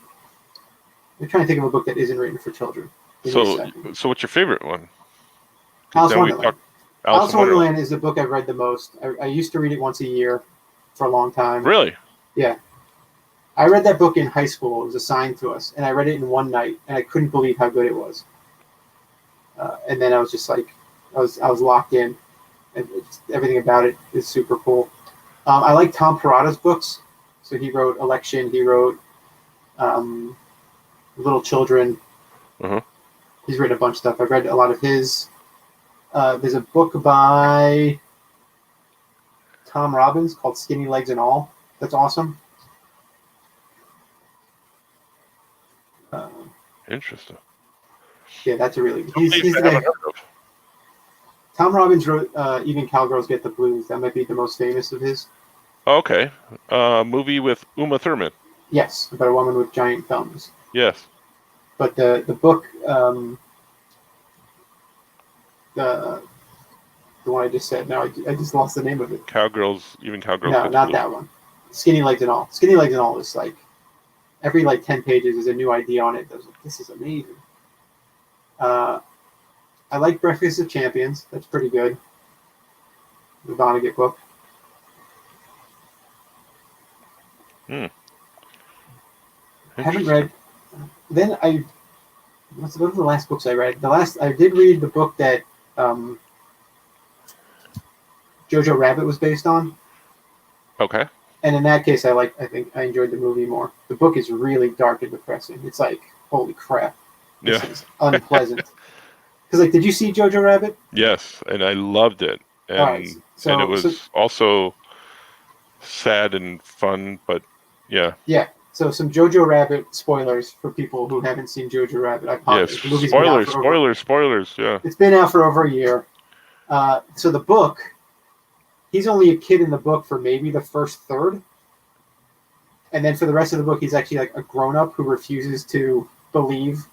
Speaker 2: I'm trying to think of a book that isn't written for children. Give me a
Speaker 1: So
Speaker 2: second.
Speaker 1: what's your favorite one? 'Cause
Speaker 2: Alice in
Speaker 1: now we
Speaker 2: Wonderland.
Speaker 1: talk
Speaker 2: Alice in Wonderland is the book I've read the most. I used to read it once a year for a long time.
Speaker 1: Really?
Speaker 2: Yeah. I read that book in high school. It was assigned to us, and I read it in one night, and I couldn't believe how good it was. And then I was just like, I was locked in, and everything about it is super cool. I like Tom Perrotta's books. So he wrote Election. He wrote Little Children.
Speaker 1: Uh-huh.
Speaker 2: He's written a bunch of stuff. I've read a lot of his. There's a book by Tom Robbins called Skinny Legs and All. That's awesome.
Speaker 1: Interesting.
Speaker 2: Yeah, that's a really.
Speaker 1: Some
Speaker 2: He's
Speaker 1: names
Speaker 2: the
Speaker 1: I
Speaker 2: guy.
Speaker 1: haven't heard of.
Speaker 2: Tom Robbins wrote Even Cowgirls Get the Blues. That might be the most famous of his.
Speaker 1: Okay. Movie with Uma Thurman.
Speaker 2: Yes, about a woman with giant thumbs.
Speaker 1: Yes.
Speaker 2: But the book, the one I just said. Now I just lost the name of it.
Speaker 1: Even Cowgirls
Speaker 2: No,
Speaker 1: Get the
Speaker 2: not
Speaker 1: Blues.
Speaker 2: that one. Skinny Legs and All. Skinny Legs and All is like every 10 pages is a new idea on it. I was like, this is amazing. I like Breakfast of Champions. That's pretty good. The Vonnegut book. I haven't read. Then what were the last books I read? I did read the book that Jojo Rabbit was based on.
Speaker 1: Okay.
Speaker 2: And in that case, I think I enjoyed the movie more. The book is really dark and depressing. It's like, holy crap, this is unpleasant. Because did you see Jojo Rabbit?
Speaker 1: Yes, and I loved it, and it was also sad and fun, but yeah.
Speaker 2: Yeah. So some Jojo Rabbit spoilers for people who haven't seen Jojo Rabbit. I apologize.
Speaker 1: Yes.
Speaker 2: The movie's been out for
Speaker 1: Spoilers. Yeah.
Speaker 2: It's been out for over a year. So the book, he's only a kid in the book for maybe the first third. And then for the rest of the book, he's actually like a grown-up who refuses to believe.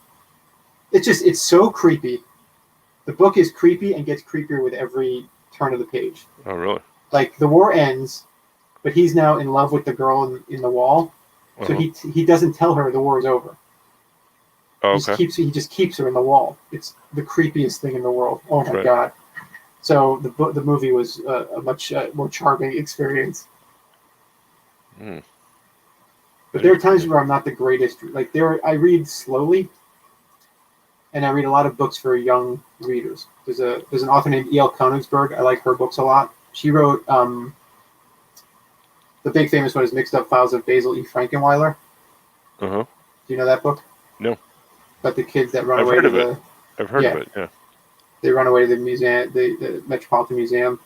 Speaker 2: It's so creepy. The book is creepy and gets creepier with every turn of the page.
Speaker 1: Oh, really?
Speaker 2: Like, the war ends, but he's now in love with the girl in the wall. So he doesn't tell her the war is over.
Speaker 1: Oh,
Speaker 2: okay. He just keeps her in the wall. It's the creepiest thing in the world. Oh my god! So the movie was a much more charming experience. But there are times where I'm not the greatest. I read slowly, and I read a lot of books for young readers. There's an author named E.L. Konigsberg. I like her books a lot. She wrote the big famous one is Mixed Up Files of Basil E. Frankenweiler.
Speaker 1: Uh-huh.
Speaker 2: Do you know that book?
Speaker 1: No.
Speaker 2: About the kids that run away to the...
Speaker 1: I've heard of it, yeah.
Speaker 2: They run away to the museum, the Metropolitan Museum.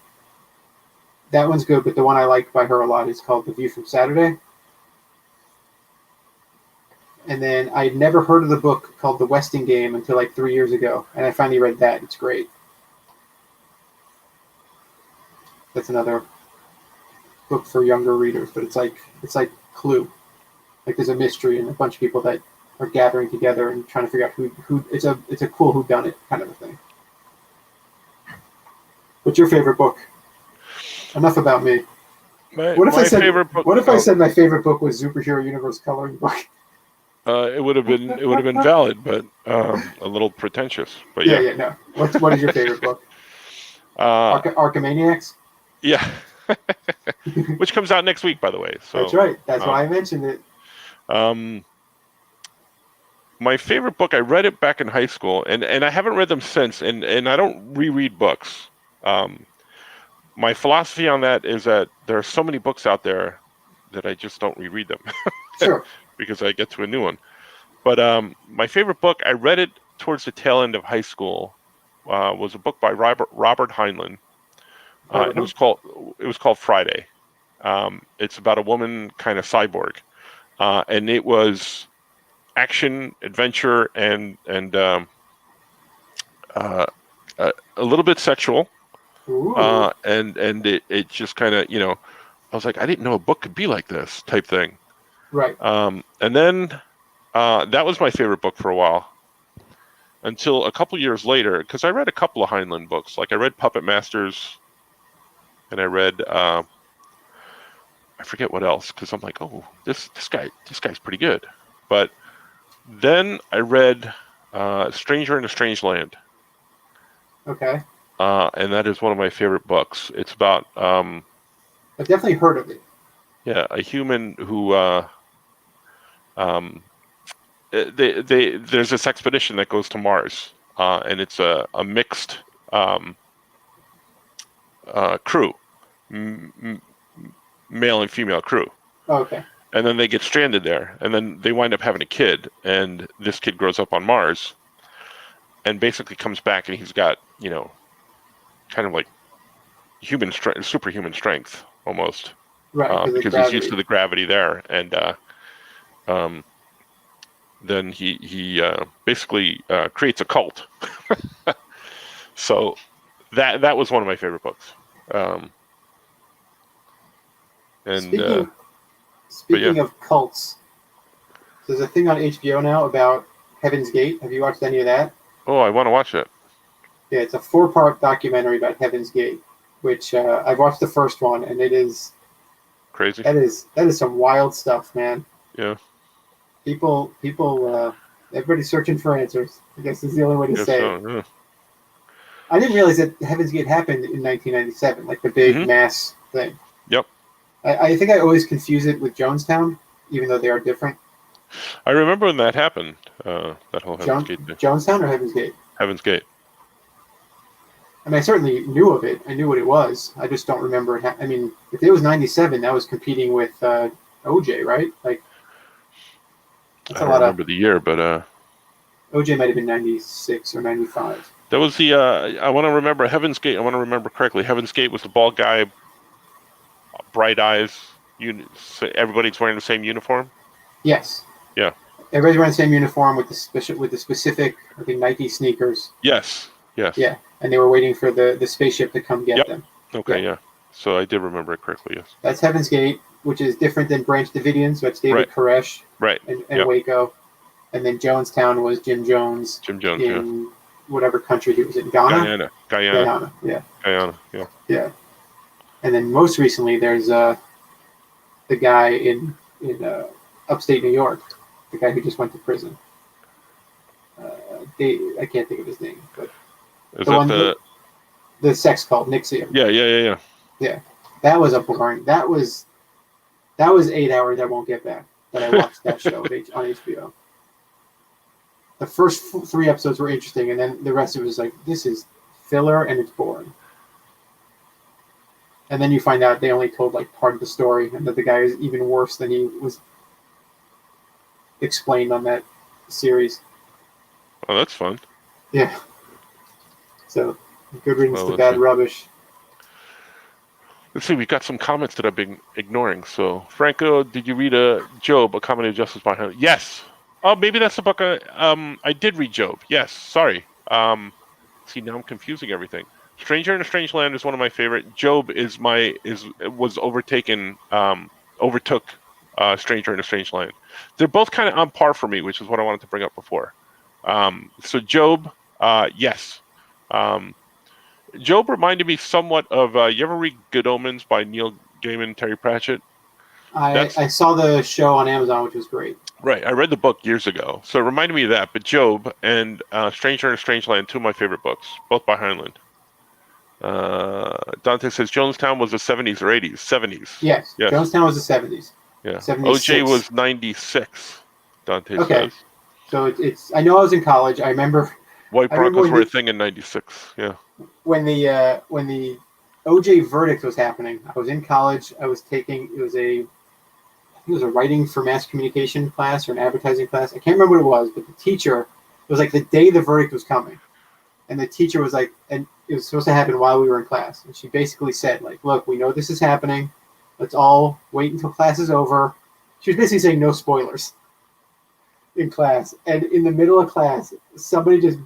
Speaker 2: That one's good, but the one I like by her a lot is called The View from Saturday. And then I'd never heard of the book called The Westing Game until 3 years ago, and I finally read that. It's great. That's another book for younger readers, but it's like Clue. There's a mystery and a bunch of people that are gathering together and trying to figure out who it's a cool whodunit kind of a thing. What's your favorite book? Enough about me. What if I said my favorite book was Superhero Universe coloring book?
Speaker 1: It would have been valid, but a little pretentious. But yeah.
Speaker 2: No. What is your favorite book? Archimaniacs.
Speaker 1: Yeah, which comes out next week, by the way. So
Speaker 2: that's right. That's why I mentioned it.
Speaker 1: My favorite book, I read it back in high school, and I haven't read them since, and I don't reread books. My philosophy on that is that there are so many books out there that I just don't reread them
Speaker 2: Sure.
Speaker 1: because I get to a new one. But my favorite book, I read it towards the tail end of high school, was a book by Robert Heinlein. And it was called Friday. It's about a woman kind of cyborg, and it was action, adventure, and a little bit sexual, and it just kind of, I was like, I didn't know a book could be like this type thing.
Speaker 2: Right.
Speaker 1: And then that was my favorite book for a while, until a couple years later, because I read a couple of Heinlein books. Like I read Puppet Masters, and I read I forget what else, because I'm like, oh, this guy's pretty good. But then I read Stranger in a Strange Land.
Speaker 2: Okay.
Speaker 1: And that is one of my favorite books. It's about
Speaker 2: I've definitely heard of it.
Speaker 1: Yeah, a human who there's this expedition that goes to Mars, and it's a mixed crew, male and female crew.
Speaker 2: Okay.
Speaker 1: And then they get stranded there, and then they wind up having a kid, and this kid grows up on Mars, and basically comes back, and he's got, kind of like human strength, superhuman strength almost,
Speaker 2: right?
Speaker 1: Because he's used to the gravity there, and then he basically creates a cult. So that was one of my favorite books.
Speaker 2: Speaking of cults, there's a thing on HBO now about Heaven's Gate. Have you watched any of that?
Speaker 1: Oh, I want to watch it.
Speaker 2: Yeah, it's a 4-part documentary about Heaven's Gate, which I've watched the first one, and it is
Speaker 1: crazy.
Speaker 2: That is some wild stuff, man.
Speaker 1: Yeah.
Speaker 2: People, everybody's searching for answers. I guess is the only way to say it.
Speaker 1: Yeah.
Speaker 2: I didn't realize that Heaven's Gate happened in 1997, like the big mass thing.
Speaker 1: Yep.
Speaker 2: I think I always confuse it with Jonestown, even though they are different.
Speaker 1: I remember when that happened. That whole Heaven's Gate thing.
Speaker 2: Jonestown or Heaven's Gate?
Speaker 1: Heaven's Gate.
Speaker 2: I mean, I certainly knew of it. I knew what it was. I just don't remember it. I mean, if it was 97, that was competing with OJ, right? Like,
Speaker 1: I don't remember the year, but
Speaker 2: OJ might have been 96 or 95.
Speaker 1: That was the I want to remember Heaven's Gate. I want to remember correctly. Heaven's Gate was the bald guy, bright eyes. Everybody's wearing the same uniform.
Speaker 2: Yes.
Speaker 1: Yeah.
Speaker 2: Everybody's wearing the same uniform with the specific, I think, Nike sneakers.
Speaker 1: Yes.
Speaker 2: Yeah, and they were waiting for the spaceship to come get them.
Speaker 1: Okay. Yeah. So I did remember it correctly. Yes.
Speaker 2: That's Heaven's Gate, which is different than Branch Davidian. So that's David Koresh.
Speaker 1: Right.
Speaker 2: And Waco, and then Jonestown was Jim Jones. In whatever country he was in, Ghana.
Speaker 1: Guyana.
Speaker 2: Yeah.
Speaker 1: Guyana. Yeah.
Speaker 2: Yeah. And then most recently, there's the guy in upstate New York, the guy who just went to prison. I can't think of his name, but
Speaker 1: is that
Speaker 2: the sex cult, Nixium.
Speaker 1: Yeah.
Speaker 2: That was a boring. That was 8 hours I won't get back. That I watched that show on HBO. The first 3 episodes were interesting, and then the rest of it was like, this is filler and it's boring. And then you find out they only told like part of the story, and that the guy is even worse than he was explained on that series.
Speaker 1: Oh, that's fun.
Speaker 2: Yeah. So, good riddance to bad rubbish.
Speaker 1: Let's see, we've got some comments that I've been ignoring. So, Franco, did you read Job, A Comedy of Justice by Heinlein? Yes. Oh, maybe that's the book I did read Job. Yes, sorry. See, now I'm confusing everything. Stranger in a Strange Land is one of my favorite. Job overtook Stranger in a Strange Land. They're both kind of on par for me, which is what I wanted to bring up before. So Job, yes. Job reminded me somewhat of, you ever read Good Omens by Neil Gaiman and Terry Pratchett?
Speaker 2: I saw the show on Amazon, which was great.
Speaker 1: Right. I read the book years ago, so it reminded me of that. But Job and Stranger in a Strange Land, 2 of my favorite books, both by Heinlein. Dante says Jonestown was the 70s or 80s. 70s.
Speaker 2: Yes,
Speaker 1: Yes.
Speaker 2: Jonestown was the 70s.
Speaker 1: Yeah.
Speaker 2: 76.
Speaker 1: OJ was 96. Dante
Speaker 2: Okay.
Speaker 1: says.
Speaker 2: So it's. I know I was in college. I remember.
Speaker 1: White
Speaker 2: I remember
Speaker 1: Broncos were a thing in 96. Yeah.
Speaker 2: when the OJ verdict was happening. I was in college. I was taking. It was a writing for mass communication class or an advertising class. I can't remember what it was, but the teacher. It was like the day the verdict was coming, and the teacher was like, and it was supposed to happen while we were in class, and she basically said, like, look, we know this is happening. Let's all wait until class is over. She was basically saying no spoilers in class. And in the middle of class, somebody just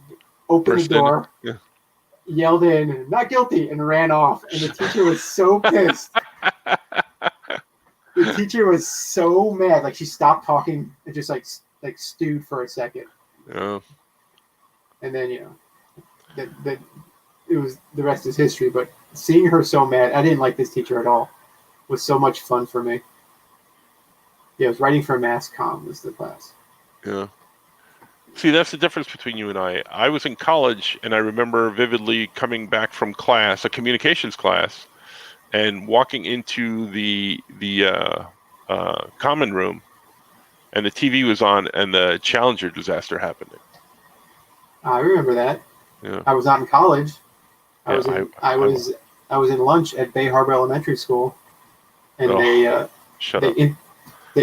Speaker 2: opened
Speaker 1: Burst
Speaker 2: the door,
Speaker 1: in.
Speaker 2: yelled in, not guilty, and ran off. And the teacher was so pissed. The teacher was so mad. Like, she stopped talking and just like stewed for a second.
Speaker 1: Yeah.
Speaker 2: And then, that it was, the rest is history. But seeing her so mad, I didn't like this teacher at all. Was so much fun for me. Yeah, it was writing for mass comm was the class.
Speaker 1: Yeah. See, that's the difference between you and I. I was in college, and I remember vividly coming back from class, a communications class, and walking into the common room, and the TV was on, and the Challenger disaster happening.
Speaker 2: I remember that.
Speaker 1: Yeah.
Speaker 2: I was not in college. I
Speaker 1: Yeah,
Speaker 2: was in lunch at Bay Harbor Elementary School, and they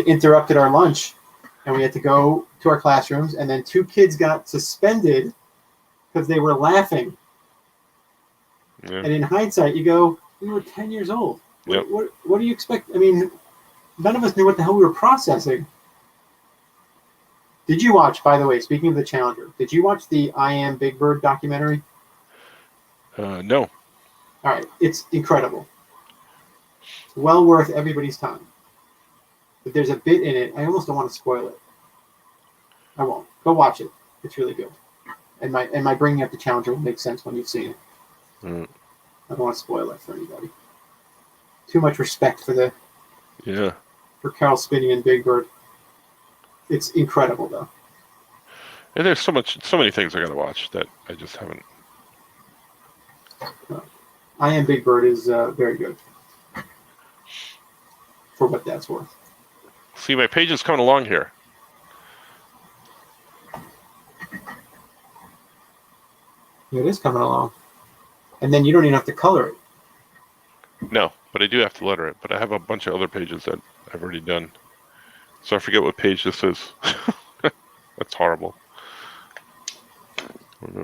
Speaker 2: interrupted our lunch, and we had to go to our classrooms, and then 2 kids got suspended because they were laughing.
Speaker 1: Yeah.
Speaker 2: And in hindsight, you go, we were 10 years old.
Speaker 1: Yep.
Speaker 2: What do you expect? I mean, none of us knew what the hell we were processing. Did you watch, by the way, speaking of the Challenger, did you watch the I Am Big Bird documentary?
Speaker 1: No.
Speaker 2: All right, it's incredible. It's well worth everybody's time. But there's a bit in it, I almost don't want to spoil it. I won't. Go watch it. It's really good. And my bringing up the Challenger will make sense when you've seen it.
Speaker 1: Mm.
Speaker 2: I don't want to spoil it for anybody. Too much respect for for Carol Spinney and Big Bird. It's incredible, though.
Speaker 1: And there's so many things I got to watch that I just haven't.
Speaker 2: I Am Big Bird is very good. For what that's worth.
Speaker 1: See, my page is coming along here.
Speaker 2: It is coming along. And then you don't even have to color it.
Speaker 1: No, but I do have to letter it. But I have a bunch of other pages that I've already done. So I forget what page this is. That's horrible.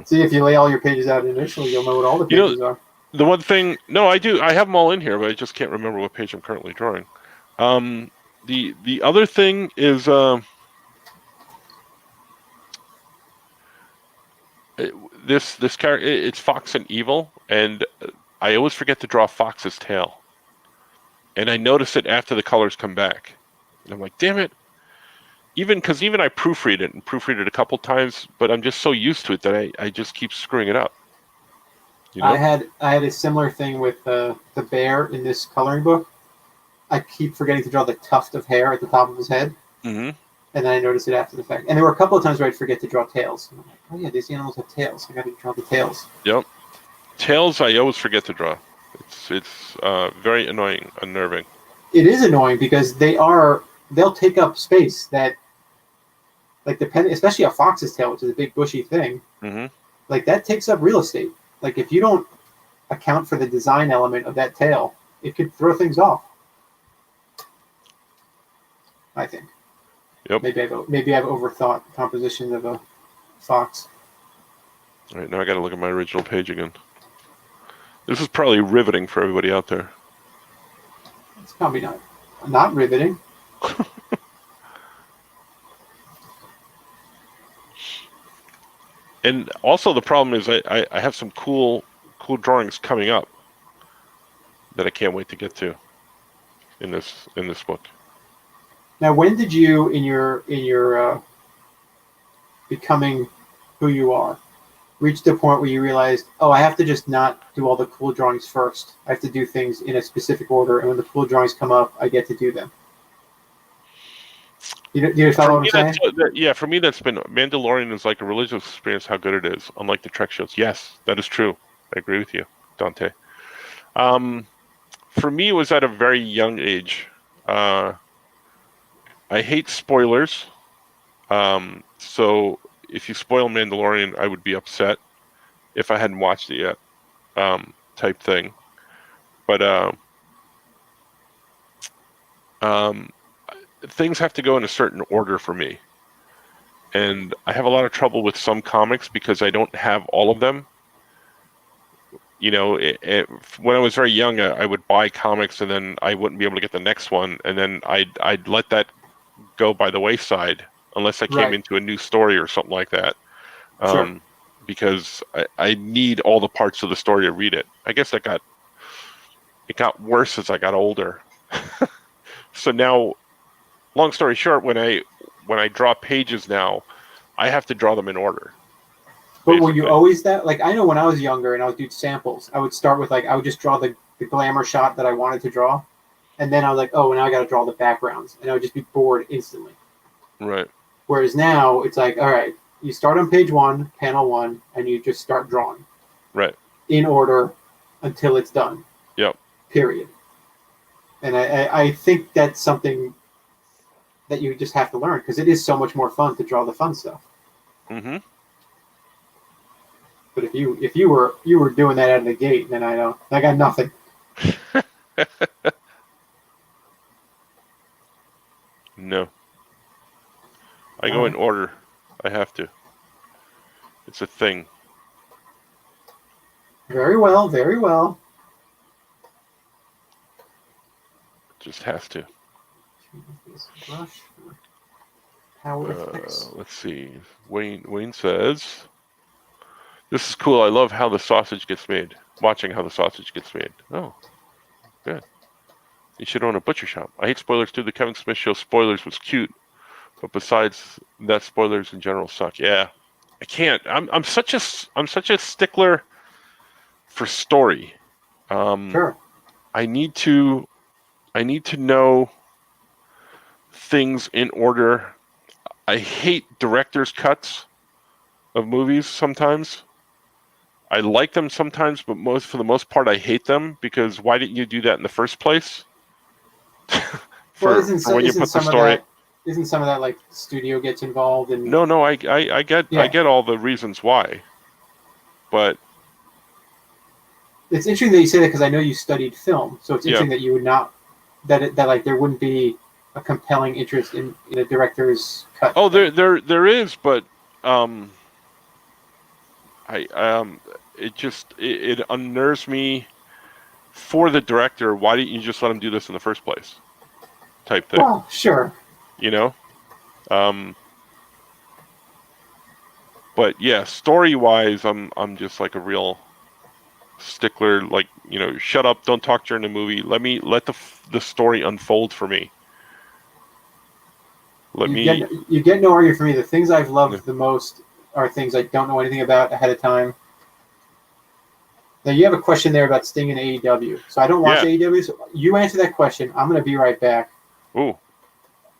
Speaker 2: See, if you lay all your pages out initially, you'll know what all the pages are.
Speaker 1: The one thing, no, I do. I have them all in here, but I just can't remember what page I'm currently drawing. The other thing is this character. It's Fox and Evil, and I always forget to draw Fox's tail. And I notice it after the colors come back, and I'm like, damn it! Even I proofread it a couple times, but I'm just so used to it that I just keep screwing it up. You know?
Speaker 2: I had a similar thing with the bear in this coloring book. I keep forgetting to draw the tuft of hair at the top of his head. Mm-hmm. And then I noticed it after the fact. And there were a couple of times where I'd forget to draw tails. And I'm like, oh yeah, these animals have tails. I got to draw the tails.
Speaker 1: Yep. Tails I always forget to draw. It's very annoying, unnerving.
Speaker 2: It is annoying because they'll take up space that, like, especially a fox's tail, which is a big bushy thing. Mm-hmm. Like, that takes up real estate. Like, if you don't account for the design element of that tail, it could throw things off. I think.
Speaker 1: Yep.
Speaker 2: Maybe I've overthought the composition of a fox.
Speaker 1: All right, now I got to look at my original page again. This is probably riveting for everybody out there.
Speaker 2: It's probably not riveting.
Speaker 1: And also the problem is I have some cool drawings coming up that I can't wait to get to in this book.
Speaker 2: Now, when did you, in your becoming who you are, reach the point where you realized, oh, I have to just not do all the cool drawings first. I have to do things in a specific order, and when the cool drawings come up, I get to do them. You follow what I'm saying?
Speaker 1: Yeah, for me, that's been Mandalorian is like a religious experience. How good it is, unlike the Trek shows. Yes, that is true. I agree with you. Dante. For me, it was at a very young age. I hate spoilers. So if you spoil Mandalorian, I would be upset if I hadn't watched it yet, type thing. But things have to go in a certain order for me. And I have a lot of trouble with some comics because I don't have all of them. You know, when I was very young, I would buy comics and then I wouldn't be able to get the next one, and then I'd let that go by the wayside unless I came into a new story or something like that.
Speaker 2: Sure.
Speaker 1: Because I need all the parts of the story to read it. I guess it got worse as I got older. So now, long story short, when I draw pages now, I have to draw them in order.
Speaker 2: But were you always that? Like, I know when I was younger and I would do samples, I would start with, like, I would just draw the glamour shot that I wanted to draw. And then I was like, oh, now I got to draw the backgrounds. And I would just be bored instantly.
Speaker 1: Right.
Speaker 2: Whereas now it's like, all right, you start on page 1, panel 1, and you just start drawing.
Speaker 1: Right.
Speaker 2: In order until it's done.
Speaker 1: Yep.
Speaker 2: Period. And I think that's something that you just have to learn, because it is so much more fun to draw the fun stuff.
Speaker 1: Mm-hmm.
Speaker 2: But if you were doing that out of the gate, then I got nothing.
Speaker 1: No. I go in order. I have to. It's a thing.
Speaker 2: Very well, very well.
Speaker 1: Just has to. Let's see. Wayne says, "This is cool. I love how the sausage gets made. Watching how the sausage gets made." Oh, good. You should own a butcher shop. I hate spoilers too. The Kevin Smith show spoilers was cute, but besides that, spoilers in general suck. Yeah, I can't. I'm such a stickler for story.
Speaker 2: Sure.
Speaker 1: I need to know things in order. I hate director's cuts of movies sometimes. I like them sometimes, but for the most part, I hate them, because why didn't you do that in the first place? for when you put the story.
Speaker 2: Isn't some of that like studio gets involved in?
Speaker 1: No, I get all the reasons why, but
Speaker 2: it's interesting that you say that, because I know you studied film, so it's interesting that you would not that like there wouldn't be a compelling interest in a director's cut.
Speaker 1: Oh, there is, but it unnerves me for the director. Why didn't you just let him do this in the first place? Type thing.
Speaker 2: Well, sure.
Speaker 1: You know, but yeah, story wise, I'm just like a real stickler. Like, you know, shut up, don't talk during the movie. Let the story unfold for me.
Speaker 2: You get no argument for me. The things I've loved the most are things I don't know anything about ahead of time. Now, you have a question there about Sting and AEW. So I don't watch AEW. So you answer that question. I'm going to be right back.
Speaker 1: Ooh.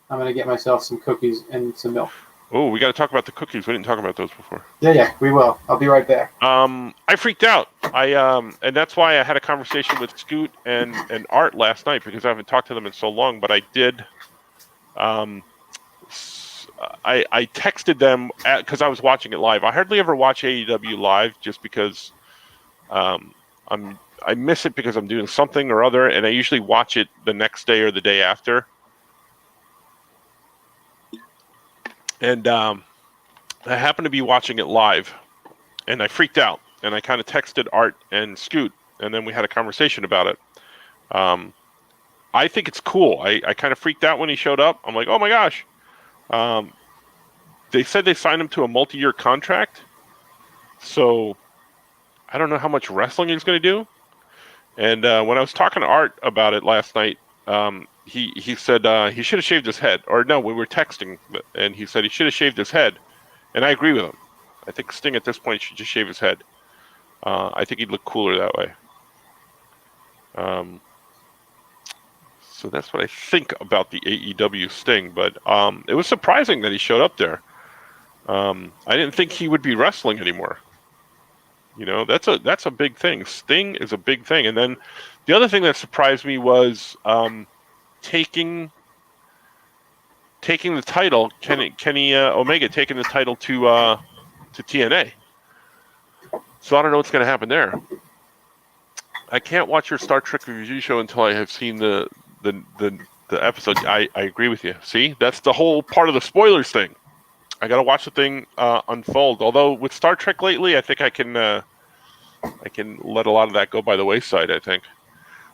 Speaker 2: I'm going to get myself some cookies and some milk.
Speaker 1: Oh, we got to talk about the cookies. We didn't talk about those before.
Speaker 2: Yeah, we will. I'll be right back.
Speaker 1: I freaked out. And that's why I had a conversation with Scoot and Art last night, because I haven't talked to them in so long. But I did. I texted them because I was watching it live. I hardly ever watch AEW live, just because I miss it because I'm doing something or other, and I usually watch it the next day or the day after. And I happened to be watching it live, and I freaked out, and I kind of texted Art and Scoot, and then we had a conversation about it. I think it's cool. I kind of freaked out when he showed up. I'm like, oh my gosh. They said they signed him to a multi-year contract, so I don't know how much wrestling he's going to do. And when I was talking to Art about it last night, he said he should have shaved his head. Or no, we were texting, and he said he should have shaved his head. And I agree with him. I think Sting at this point should just shave his head. I think he'd look cooler that way. So that's what I think about the AEW Sting. But it was surprising that he showed up there. I didn't think he would be wrestling anymore. You know, that's a big thing. Sting is a big thing. And then the other thing that surprised me was taking the title, Kenny Omega taking the title to TNA. So I don't know what's going to happen there. I can't watch your Star Trek review show until I have seen the episode. I agree with you. See, that's the whole part of the spoilers thing. I got to watch the thing unfold. Although with Star Trek lately, I think I can let a lot of that go by the wayside. I think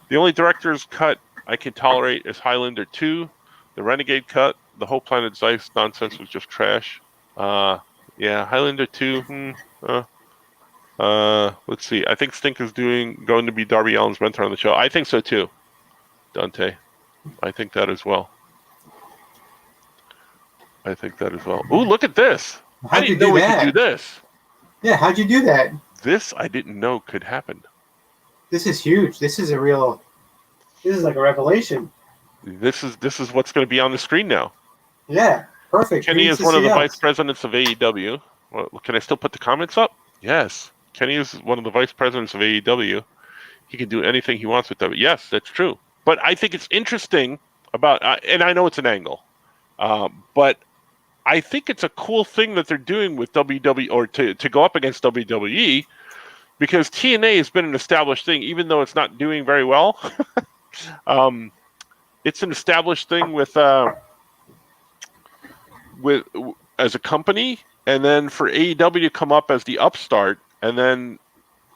Speaker 1: the only director's cut I can tolerate is Highlander 2. The Renegade cut, the whole Planet Zeiss nonsense was just trash. Yeah, Highlander 2. Let's see. I think Stink is going to be Darby Allin's mentor on the show. I think so too, Dante. I think that as well. Ooh, look at this. I didn't know we could do this.
Speaker 2: Yeah, how'd you do that?
Speaker 1: This I didn't know could happen.
Speaker 2: This is huge. This is like a revelation.
Speaker 1: This is what's going to be on the screen now.
Speaker 2: Yeah, perfect.
Speaker 1: Kenny is one of the vice presidents of AEW. Well, can I still put the comments up? Yes. Kenny is one of the vice presidents of AEW. He can do anything he wants with them. Yes, that's true. But I think it's interesting about, and I know it's an angle, but I think it's a cool thing that they're doing with WWE, or to go up against WWE, because TNA has been an established thing, even though it's not doing very well. It's an established thing with as a company, and then for AEW to come up as the upstart, and then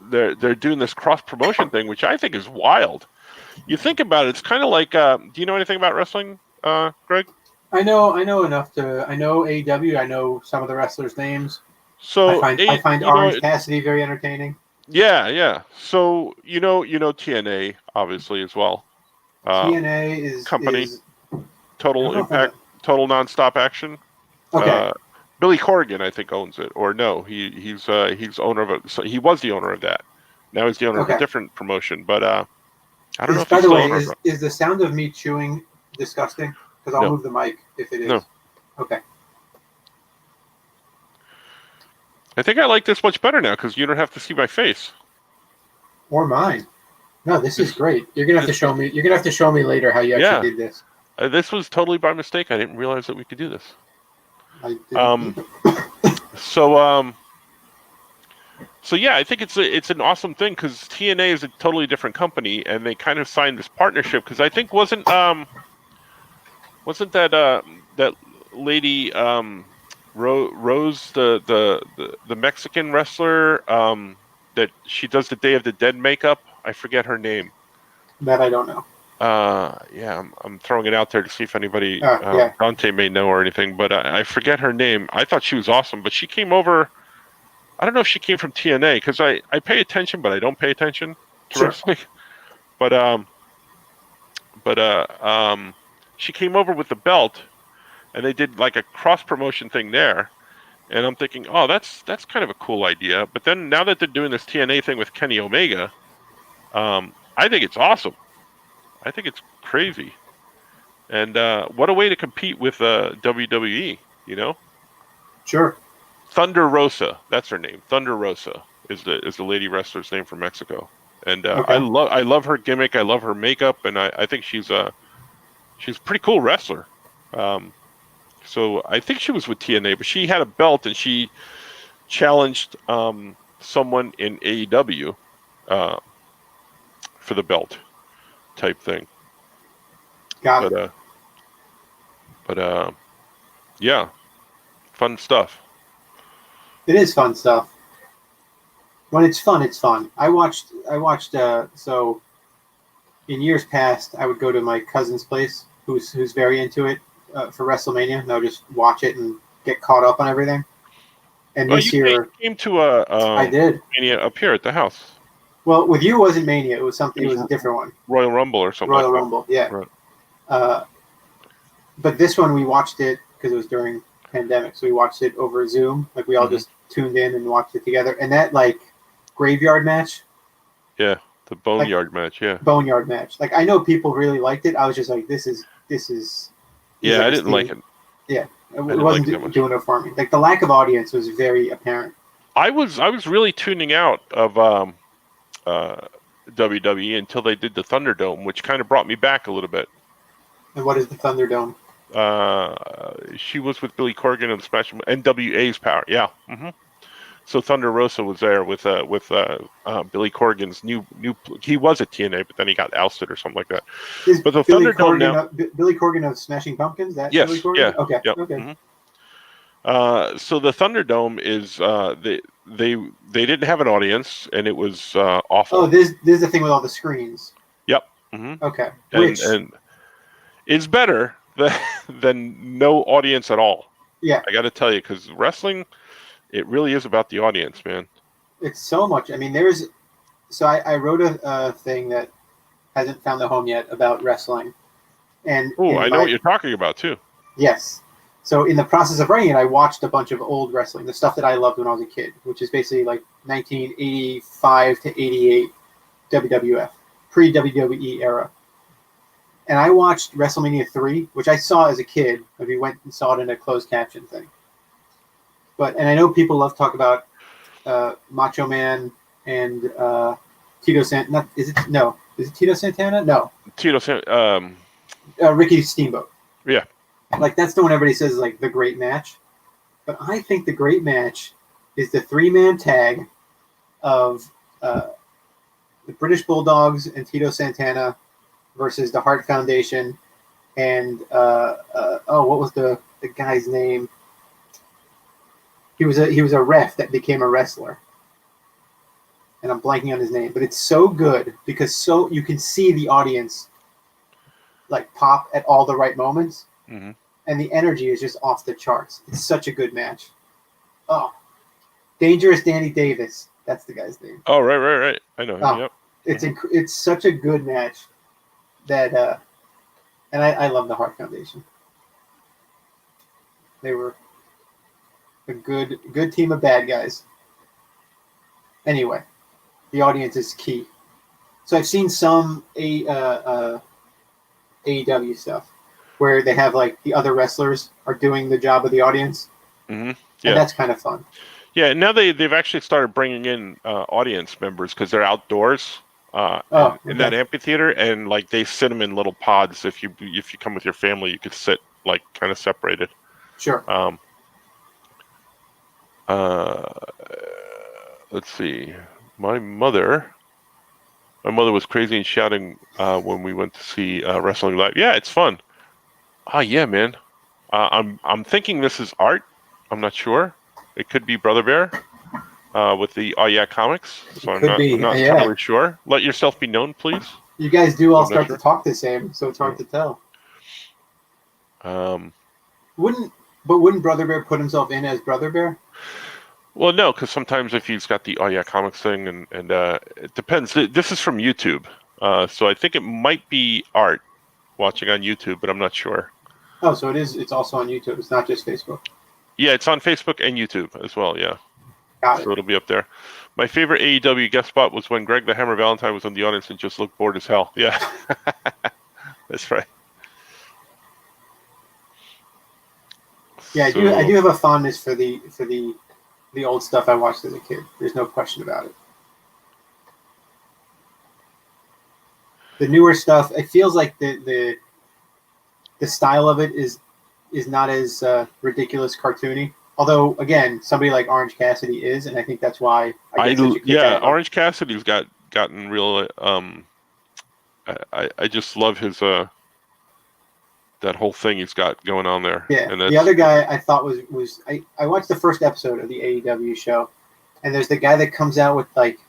Speaker 1: they're doing this cross promotion thing, which I think is wild. You think about it, it's kind of like, do you know anything about wrestling, Greg?
Speaker 2: I know enough I know AEW, I know some of the wrestlers' names.
Speaker 1: So
Speaker 2: I find Orange Cassidy very entertaining.
Speaker 1: Yeah. So you know TNA obviously as well.
Speaker 2: TNA is
Speaker 1: company, Total Impact, Total Nonstop Action.
Speaker 2: Okay.
Speaker 1: Billy Corrigan, I think, owns it, or no, he's owner of it. So he was the owner of that. Now he's the owner of a different promotion. But I don't know if
Speaker 2: by
Speaker 1: he's
Speaker 2: the way,
Speaker 1: still
Speaker 2: is the sound of me chewing disgusting? Because I'll move the mic if it is.
Speaker 1: No.
Speaker 2: Okay.
Speaker 1: I think I like this much better now because you don't have to see my face.
Speaker 2: Or mine. No, this is great. You're gonna have to show me. You're gonna have to show me later how you actually did this.
Speaker 1: This was totally by mistake. I didn't realize that we could do this.
Speaker 2: I didn't
Speaker 1: So yeah, I think it's an awesome thing because TNA is a totally different company, and they kind of signed this partnership because I think wasn't that that lady Rose the Mexican wrestler that she does the Day of the Dead makeup. I forget her name.
Speaker 2: That I don't know.
Speaker 1: Yeah, I'm throwing it out there to see if anybody Dante may know or anything, but I forget her name. I thought she was awesome, but she came over. I don't know if she came from TNA because I pay attention, but I don't pay attention to wrestling. But she came over with the belt, and they did like a cross promotion thing there. And I'm thinking, oh, that's kind of a cool idea. But then now that they're doing this TNA thing with Kenny Omega, I think it's awesome. I think it's crazy. And what a way to compete with WWE, you know?
Speaker 2: Sure.
Speaker 1: Thunder Rosa, that's her name. Thunder Rosa is the lady wrestler's name from Mexico. And I love her gimmick. I love her makeup, and I think she's a pretty cool wrestler. So I think she was with TNA, but she had a belt and she challenged someone in AEW for the belt type thing.
Speaker 2: Got it.
Speaker 1: But yeah, fun stuff.
Speaker 2: It is fun stuff. When it's fun, it's fun. I watched. So in years past, I would go to my cousin's place, who's very into it for WrestleMania, and I would just watch it and get caught up on everything. And this year,
Speaker 1: you came to
Speaker 2: I did
Speaker 1: Mania up here at the house.
Speaker 2: Well, with you, it wasn't Mania. It was something. It was a different one.
Speaker 1: Royal Rumble or something.
Speaker 2: Royal Rumble, yeah.
Speaker 1: Right.
Speaker 2: But this one, we watched it because it was during pandemic, so we watched it over Zoom. Like we all just tuned in and watched it together. And that graveyard match.
Speaker 1: Yeah, the boneyard match. Yeah.
Speaker 2: Boneyard match. Like I know people really liked it. I was just like, this is.
Speaker 1: Yeah, I didn't like it.
Speaker 2: Yeah, it wasn't doing it for me. Like the lack of audience was very apparent.
Speaker 1: I was really tuning out of WWE until they did the Thunderdome, which kind of brought me back a little bit.
Speaker 2: And what is the Thunderdome?
Speaker 1: She was with Billy Corgan and Smash NWA's Power. Yeah. Mm-hmm. So Thunder Rosa was there with Billy Corgan's new. He was at TNA, but then he got ousted or something like that.
Speaker 2: Is
Speaker 1: But the
Speaker 2: Billy
Speaker 1: Thunderdome
Speaker 2: Corgan
Speaker 1: now.
Speaker 2: Billy Corgan of Smashing Pumpkins? That
Speaker 1: Yes.
Speaker 2: Billy Corgan?
Speaker 1: Yeah.
Speaker 2: Okay.
Speaker 1: Yep.
Speaker 2: Okay.
Speaker 1: Mm-hmm. So the Thunderdome is they didn't have an audience, and it was awful.
Speaker 2: Oh, this is the thing with all the screens.
Speaker 1: Yep. Mm-hmm.
Speaker 2: Okay.
Speaker 1: And it's better than no audience at all.
Speaker 2: Yeah.
Speaker 1: I got to tell you, because wrestling, it really is about the audience, man.
Speaker 2: It's so much. I mean, I wrote a thing that hasn't found a home yet about wrestling. And
Speaker 1: I know what you're talking about too.
Speaker 2: Yes. So in the process of writing it, I watched a bunch of old wrestling, the stuff that I loved when I was a kid, which is basically like 1985 to 88 WWF, pre-WWE era. And I watched WrestleMania 3, which I saw as a kid. We went and saw it in a closed caption thing. And I know people love to talk about Macho Man and Tito Santana. Is it Tito Santana? No.
Speaker 1: Tito Santana.
Speaker 2: Ricky Steamboat.
Speaker 1: Yeah.
Speaker 2: Like, that's the one everybody says is like the great match. But I think the great match is the 3-man tag of the British Bulldogs and Tito Santana versus the Hart Foundation and what was the guy's name? He was a ref that became a wrestler, and I'm blanking on his name. But it's so good because you can see the audience like pop at all the right moments,
Speaker 1: mm-hmm.
Speaker 2: and the energy is just off the charts. It's such a good match. Oh, Dangerous Danny Davis. That's the guy's name.
Speaker 1: Oh, right. I know him.
Speaker 2: Oh,
Speaker 1: Yep.
Speaker 2: It's such a good match that, and I love the Hart Foundation. They were a good team of bad guys. Anyway, the audience is key. So I've seen some AEW stuff where they have like the other wrestlers are doing the job of the audience.
Speaker 1: Mm-hmm. Yeah,
Speaker 2: and that's kind of fun.
Speaker 1: Yeah, now they've actually started bringing in audience members because they're outdoors in that amphitheater, and like they sit them in little pods. If you come with your family, you could sit like kind of separated.
Speaker 2: Sure.
Speaker 1: Let's see. My mother was crazy and shouting when we went to see wrestling live. Yeah, it's fun. Oh yeah, man. I'm thinking this is art. I'm not sure. It could be Brother Bear with the Oh Yeah comics. So I'm not entirely sure. Let yourself be known, please.
Speaker 2: You guys do all start to talk the same, so it's hard to tell. Wouldn't Brother Bear put himself in as Brother Bear?
Speaker 1: Well, no, because sometimes if he's got the Oh Yeah comics thing, and it depends. This is from YouTube, so I think it might be art watching on YouTube, but I'm not sure.
Speaker 2: Oh, so it is. It's also on YouTube. It's not just Facebook.
Speaker 1: Yeah, it's on Facebook and YouTube as well. Yeah, so it'll be up there. My favorite AEW guest spot was when Greg the Hammer Valentine was in the audience and just looked bored as hell. Yeah, that's right.
Speaker 2: Yeah, I do have a fondness for the old stuff I watched as a kid. There's no question about it. The newer stuff, it feels like the style of it is not as ridiculous cartoony. Although, again, somebody like Orange Cassidy is, and I think that's why I get such a kick out of him.
Speaker 1: Orange Cassidy's gotten real. I just love his that whole thing he's got going on there.
Speaker 2: Yeah,
Speaker 1: and
Speaker 2: the other guy I thought was I watched the first episode of the AEW show, and there's the guy that comes out with like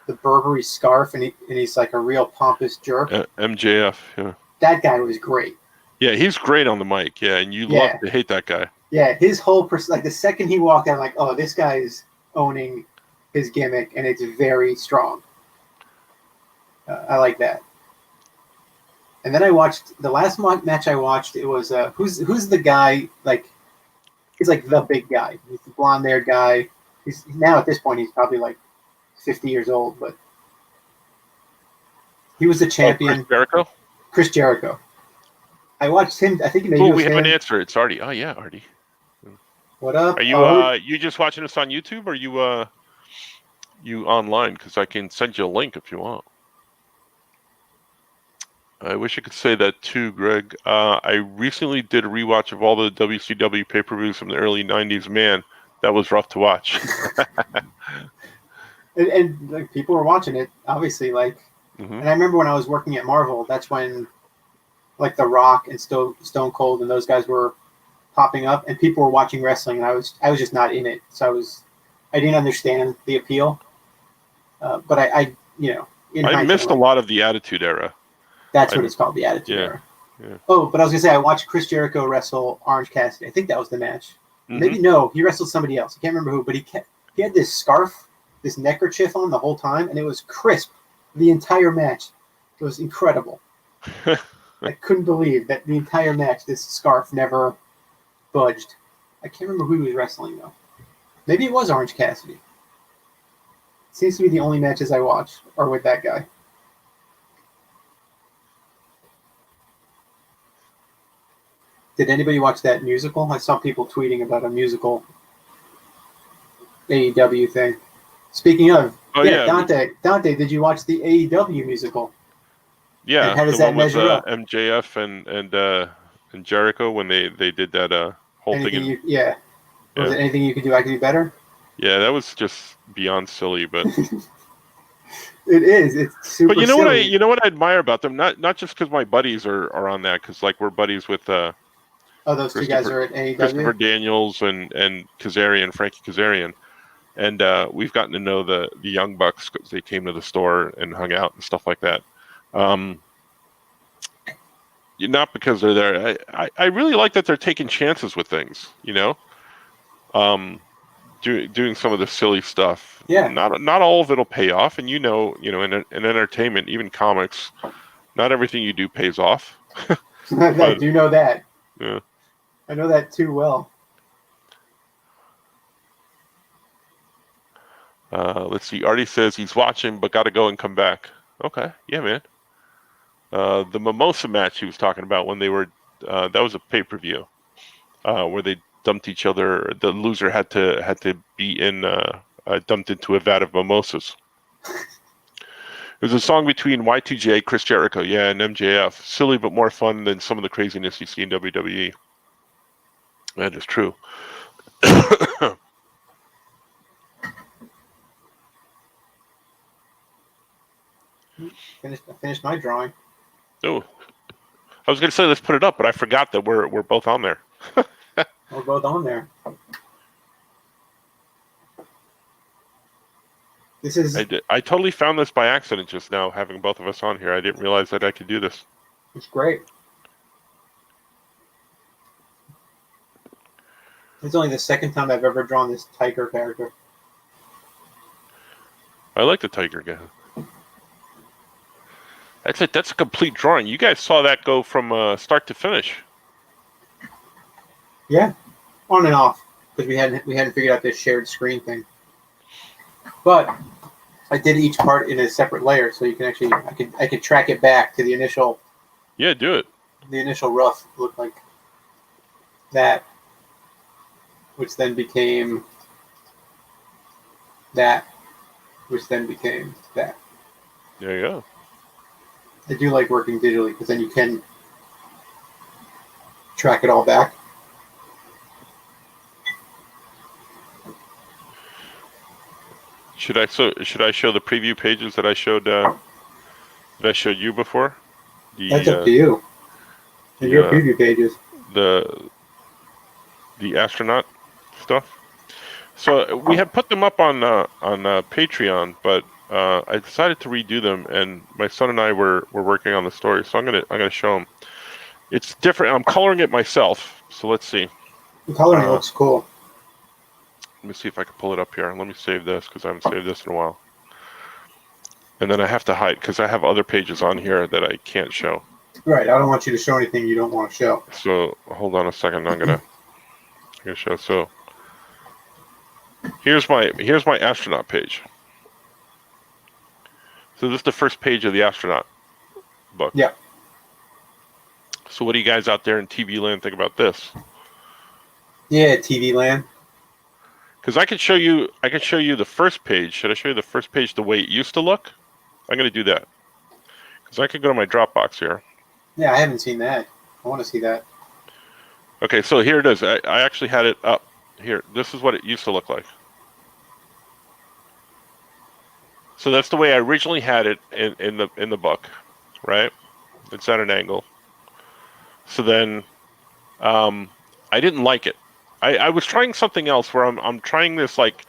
Speaker 2: the Burberry scarf, and he's like a real pompous jerk.
Speaker 1: MJF, yeah.
Speaker 2: That guy was great.
Speaker 1: Yeah, he's great on the mic. Yeah, and you love to hate that guy.
Speaker 2: Yeah, his whole like the second he walked out, I'm like, oh, this guy's owning his gimmick, and it's very strong. I like that. And then I watched the last match I watched. It was who's the guy, like he's like the big guy. He's the blonde-haired guy. He's now at this point he's probably like 50 years old, but he was the champion. Chris Jericho. I watched him. I think maybe.
Speaker 1: Oh, we have an answer. It's Artie. Oh yeah, Artie.
Speaker 2: What up?
Speaker 1: Are you just watching this on YouTube, or you online? Because I can send you a link if you want. I wish I could say that too, Greg. I recently did a rewatch of all the WCW pay-per-views from the early '90s. Man, that was rough to watch.
Speaker 2: And like, people were watching it, obviously. Like,
Speaker 1: Mm-hmm.
Speaker 2: and I remember when I was working at Marvel, that's when like The Rock and Stone Cold and those guys were popping up, and people were watching wrestling, and I was just not in it, so I didn't understand the appeal. But I in
Speaker 1: I
Speaker 2: hindsight,
Speaker 1: missed a
Speaker 2: like,
Speaker 1: lot of the Attitude Era.
Speaker 2: that's what it's called, the Attitude
Speaker 1: Yeah,
Speaker 2: Era.
Speaker 1: yeah.
Speaker 2: Oh, but I was gonna say I watched Chris Jericho wrestle Orange Cassidy. I think that was the match.
Speaker 1: Mm-hmm.
Speaker 2: Maybe no, he wrestled somebody else. I can't remember who, but he had this scarf, this neckerchief on the whole time, and it was crisp the entire match. It was incredible. I couldn't believe that the entire match, this scarf never budged. I can't remember who he was wrestling though. Maybe it was Orange Cassidy. Seems to be the only matches I watch are with that guy. Did anybody watch that musical? I saw people tweeting about a musical AEW thing. Speaking of,
Speaker 1: Oh yeah,
Speaker 2: Dante, did you watch the AEW musical?
Speaker 1: yeah.
Speaker 2: And how does
Speaker 1: The
Speaker 2: that
Speaker 1: one with
Speaker 2: measure up?
Speaker 1: MJF and Jericho when they did that whole
Speaker 2: Anything
Speaker 1: thing.
Speaker 2: Was
Speaker 1: Yeah.
Speaker 2: it anything you could do I could do better?
Speaker 1: Yeah, that was just beyond silly, but.
Speaker 2: It is. It's super.
Speaker 1: But
Speaker 2: silly.
Speaker 1: you know what I admire about them? Not just because my buddies are on that, because like we're buddies with
Speaker 2: Oh, those two guys are at AEW.
Speaker 1: Christopher Daniels and Kazarian, Frankie Kazarian, and we've gotten to know the Young Bucks because they came to the store and hung out and stuff like that. Not because they're there. I really like that they're taking chances with things. Doing some of the silly stuff.
Speaker 2: Yeah.
Speaker 1: Not all of it'll pay off, and in entertainment, even comics, not everything you do pays off.
Speaker 2: I do know that.
Speaker 1: Yeah.
Speaker 2: I know that too well.
Speaker 1: Let's see. Artie says he's watching, but got to go and come back. Okay, yeah, man. The mimosa match he was talking about when they were that was a pay-per-view where they dumped each other. The loser had to be dumped into a vat of mimosas. It was a song between Y2J, Chris Jericho, and MJF. Silly but more fun than some of the craziness you see in WWE. That is true.
Speaker 2: Finished my drawing.
Speaker 1: Oh, I was going to say let's put it up, but I forgot that we're both on there.
Speaker 2: We're both on there. This is.
Speaker 1: I totally found this by accident just now, having both of us on here. I didn't realize that I could do this.
Speaker 2: It's great. It's only the second time I've ever drawn this tiger character.
Speaker 1: I like the tiger guy. That's it. That's a complete drawing. You guys saw that go from start to finish.
Speaker 2: Yeah, on and off because we hadn't figured out this shared screen thing. But I did each part in a separate layer, so you can actually I could track it back to the initial.
Speaker 1: Yeah, do it.
Speaker 2: The initial rough looked like that, which then became that, which then became that.
Speaker 1: There you go.
Speaker 2: I do like working digitally because then you can track it all back.
Speaker 1: Should I show the preview pages that I showed you before?
Speaker 2: That's up to you. And your preview pages.
Speaker 1: The astronaut stuff. So we had put them up on Patreon, but I decided to redo them, and my son and I were working on the story, so I'm gonna show them. It's different. I'm coloring it myself, so let's see.
Speaker 2: The coloring looks cool.
Speaker 1: Let me see if I can pull it up here. Let me save this because I haven't saved this in a while. And then I have to hide because I have other pages on here that I can't show.
Speaker 2: Right. I don't want you to show anything you don't want to show.
Speaker 1: So hold on a second. I'm gonna show. So here's my astronaut page. So this is the first page of the astronaut book.
Speaker 2: Yeah.
Speaker 1: So what do you guys out there in TV land think about this?
Speaker 2: Yeah, TV Land.
Speaker 1: Because I could show you the first page. Should I show you the first page the way it used to look? I'm going to do that. Because I could go to my Dropbox here.
Speaker 2: Yeah, I haven't seen that. I want to see that.
Speaker 1: Okay, so here it is. I actually had it up here. This is what it used to look like. So that's the way I originally had it in the book, right? It's at an angle. So then I didn't like it. I was trying something else where I'm trying this like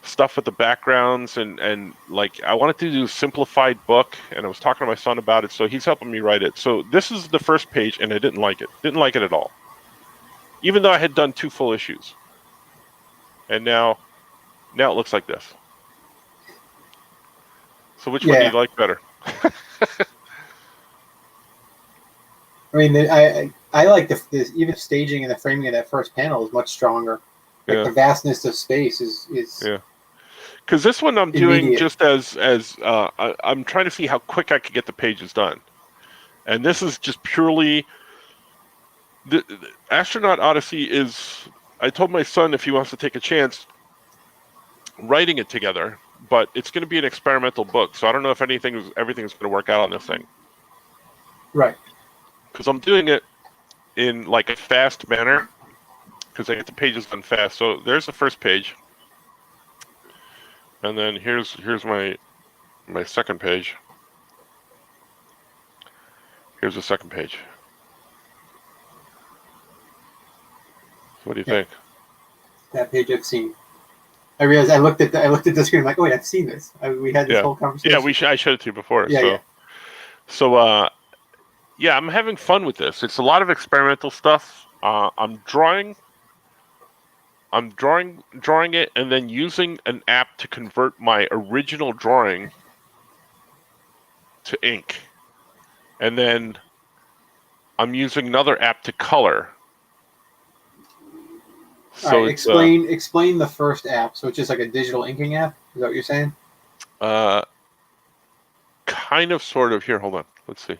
Speaker 1: stuff with the backgrounds and like I wanted to do a simplified book, and I was talking to my son about it, so he's helping me write it. So this is the first page, and I didn't like it. Didn't like it at all. Even though I had done 2 full issues. And now it looks like this. So which one do you
Speaker 2: Yeah,
Speaker 1: like better?
Speaker 2: I mean, I like this even staging and the framing of that first panel is much stronger. Like
Speaker 1: Yeah.
Speaker 2: the vastness of space is
Speaker 1: Yeah. Because this one I'm doing
Speaker 2: immediate.
Speaker 1: just I'm trying to see how quick I could get the pages done. And this is just purely the Astronaut Odyssey is. I told my son if he wants to take a chance writing it together, but it's going to be an experimental book, so I don't know if everything's going to work out on this thing.
Speaker 2: Right.
Speaker 1: Because I'm doing it in like a fast manner, because I get the pages done fast. So there's the first page, and then here's my second page. Here's the second page. So what do you think?
Speaker 2: That page I've seen. I realized I looked at the screen. I'm like, oh wait, I've seen this. We had this whole conversation.
Speaker 1: Yeah, I showed it to you before.
Speaker 2: Yeah,
Speaker 1: So yeah, I'm having fun with this. It's a lot of experimental stuff. I'm drawing it and then using an app to convert my original drawing to ink. And then I'm using another app to color.
Speaker 2: So all right, explain the first app. So it's just like a digital inking app. Is that what you're saying?
Speaker 1: Kind of, sort of. Here, hold on. Let's see.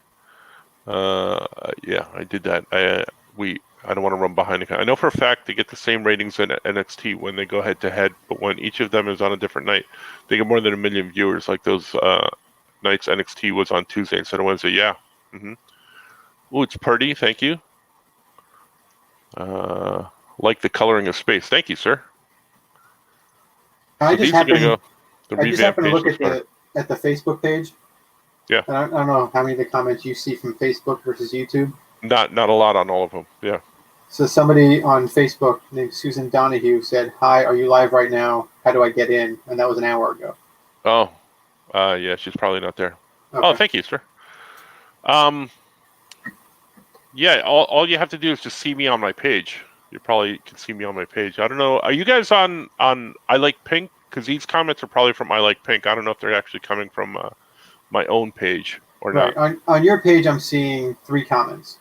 Speaker 1: Yeah, I did that. I don't want to run behind the. I know for a fact they get the same ratings in NXT when they go head to head, but when each of them is on a different night, they get more than 1 million viewers. Like those nights NXT was on Tuesday instead of Wednesday. Yeah. Mm-hmm. Oh, it's Purdy. Thank you. Like the coloring of space. Thank you, sir.
Speaker 2: I
Speaker 1: So
Speaker 2: just
Speaker 1: these are going to go. The
Speaker 2: I just happen to
Speaker 1: revamp
Speaker 2: look
Speaker 1: page
Speaker 2: at the Facebook page.
Speaker 1: Yeah.
Speaker 2: I don't know how many of the comments you see from Facebook versus YouTube.
Speaker 1: Not a lot on all of them. Yeah.
Speaker 2: So somebody on Facebook named Susan Donahue said, "Hi, are you live right now? How do I get in?" And that was an hour ago.
Speaker 1: Oh, yeah, she's probably not there.
Speaker 2: Okay.
Speaker 1: Oh, thank you, sir. Yeah, all you have to do is just see me on my page. You probably can see me on my page. I don't know. Are you guys on I Like Pink? Because these comments are probably from I Like Pink. I don't know if they're actually coming from my own page or
Speaker 2: right.
Speaker 1: not.
Speaker 2: On your page, I'm seeing 3 comments.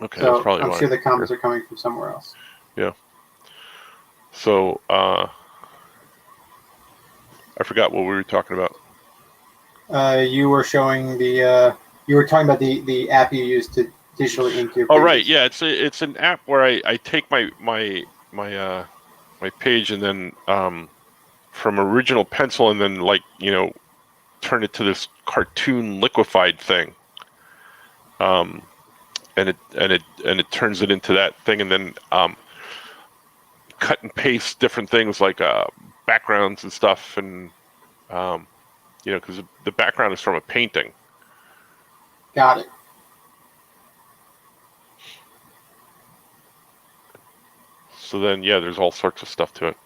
Speaker 1: Okay,
Speaker 2: so
Speaker 1: that's probably
Speaker 2: I'm
Speaker 1: why.
Speaker 2: sure the comments are coming from somewhere else.
Speaker 1: Yeah. So I forgot what we were talking about.
Speaker 2: You were showing you were talking about the app you use to digitally ink your pages.
Speaker 1: Oh, right. Yeah, it's an app where I take my page and then from original pencil and then turn it to this cartoon liquefied thing. And it turns it into that thing, and then cut and paste different things like backgrounds and stuff, and because the background is from a painting.
Speaker 2: Got it.
Speaker 1: So then, yeah, there's all sorts of stuff to it.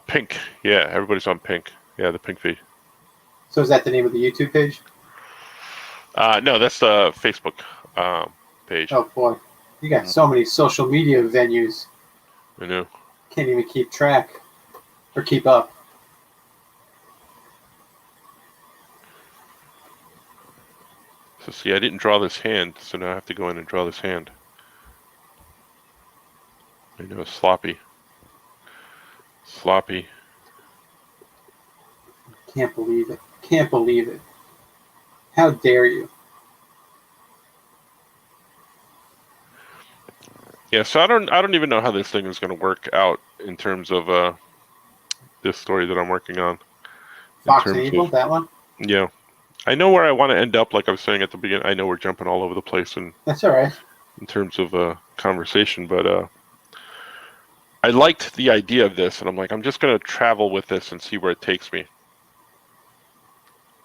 Speaker 1: Pink, yeah, everybody's on Pink. Yeah, the Pink feed.
Speaker 2: So is that the name of the YouTube page?
Speaker 1: No, that's the Facebook page.
Speaker 2: Oh boy, you got so many social media venues.
Speaker 1: I know.
Speaker 2: Can't even keep track or keep up.
Speaker 1: So see, I didn't draw this hand, so now I have to go in and draw this hand. I know, sloppy.
Speaker 2: Can't believe it. Can't believe it. How dare you?
Speaker 1: Yeah, so I don't even know how this thing is going to work out in terms of this story that I'm working on. In
Speaker 2: Fox and
Speaker 1: terms of,
Speaker 2: Evil, that one.
Speaker 1: yeah, I know where I want to end up. Like I was saying at the beginning, I know we're jumping all over the place
Speaker 2: That's all right.
Speaker 1: in terms of conversation, but I liked the idea of this, and I'm like, I'm just going to travel with this and see where it takes me.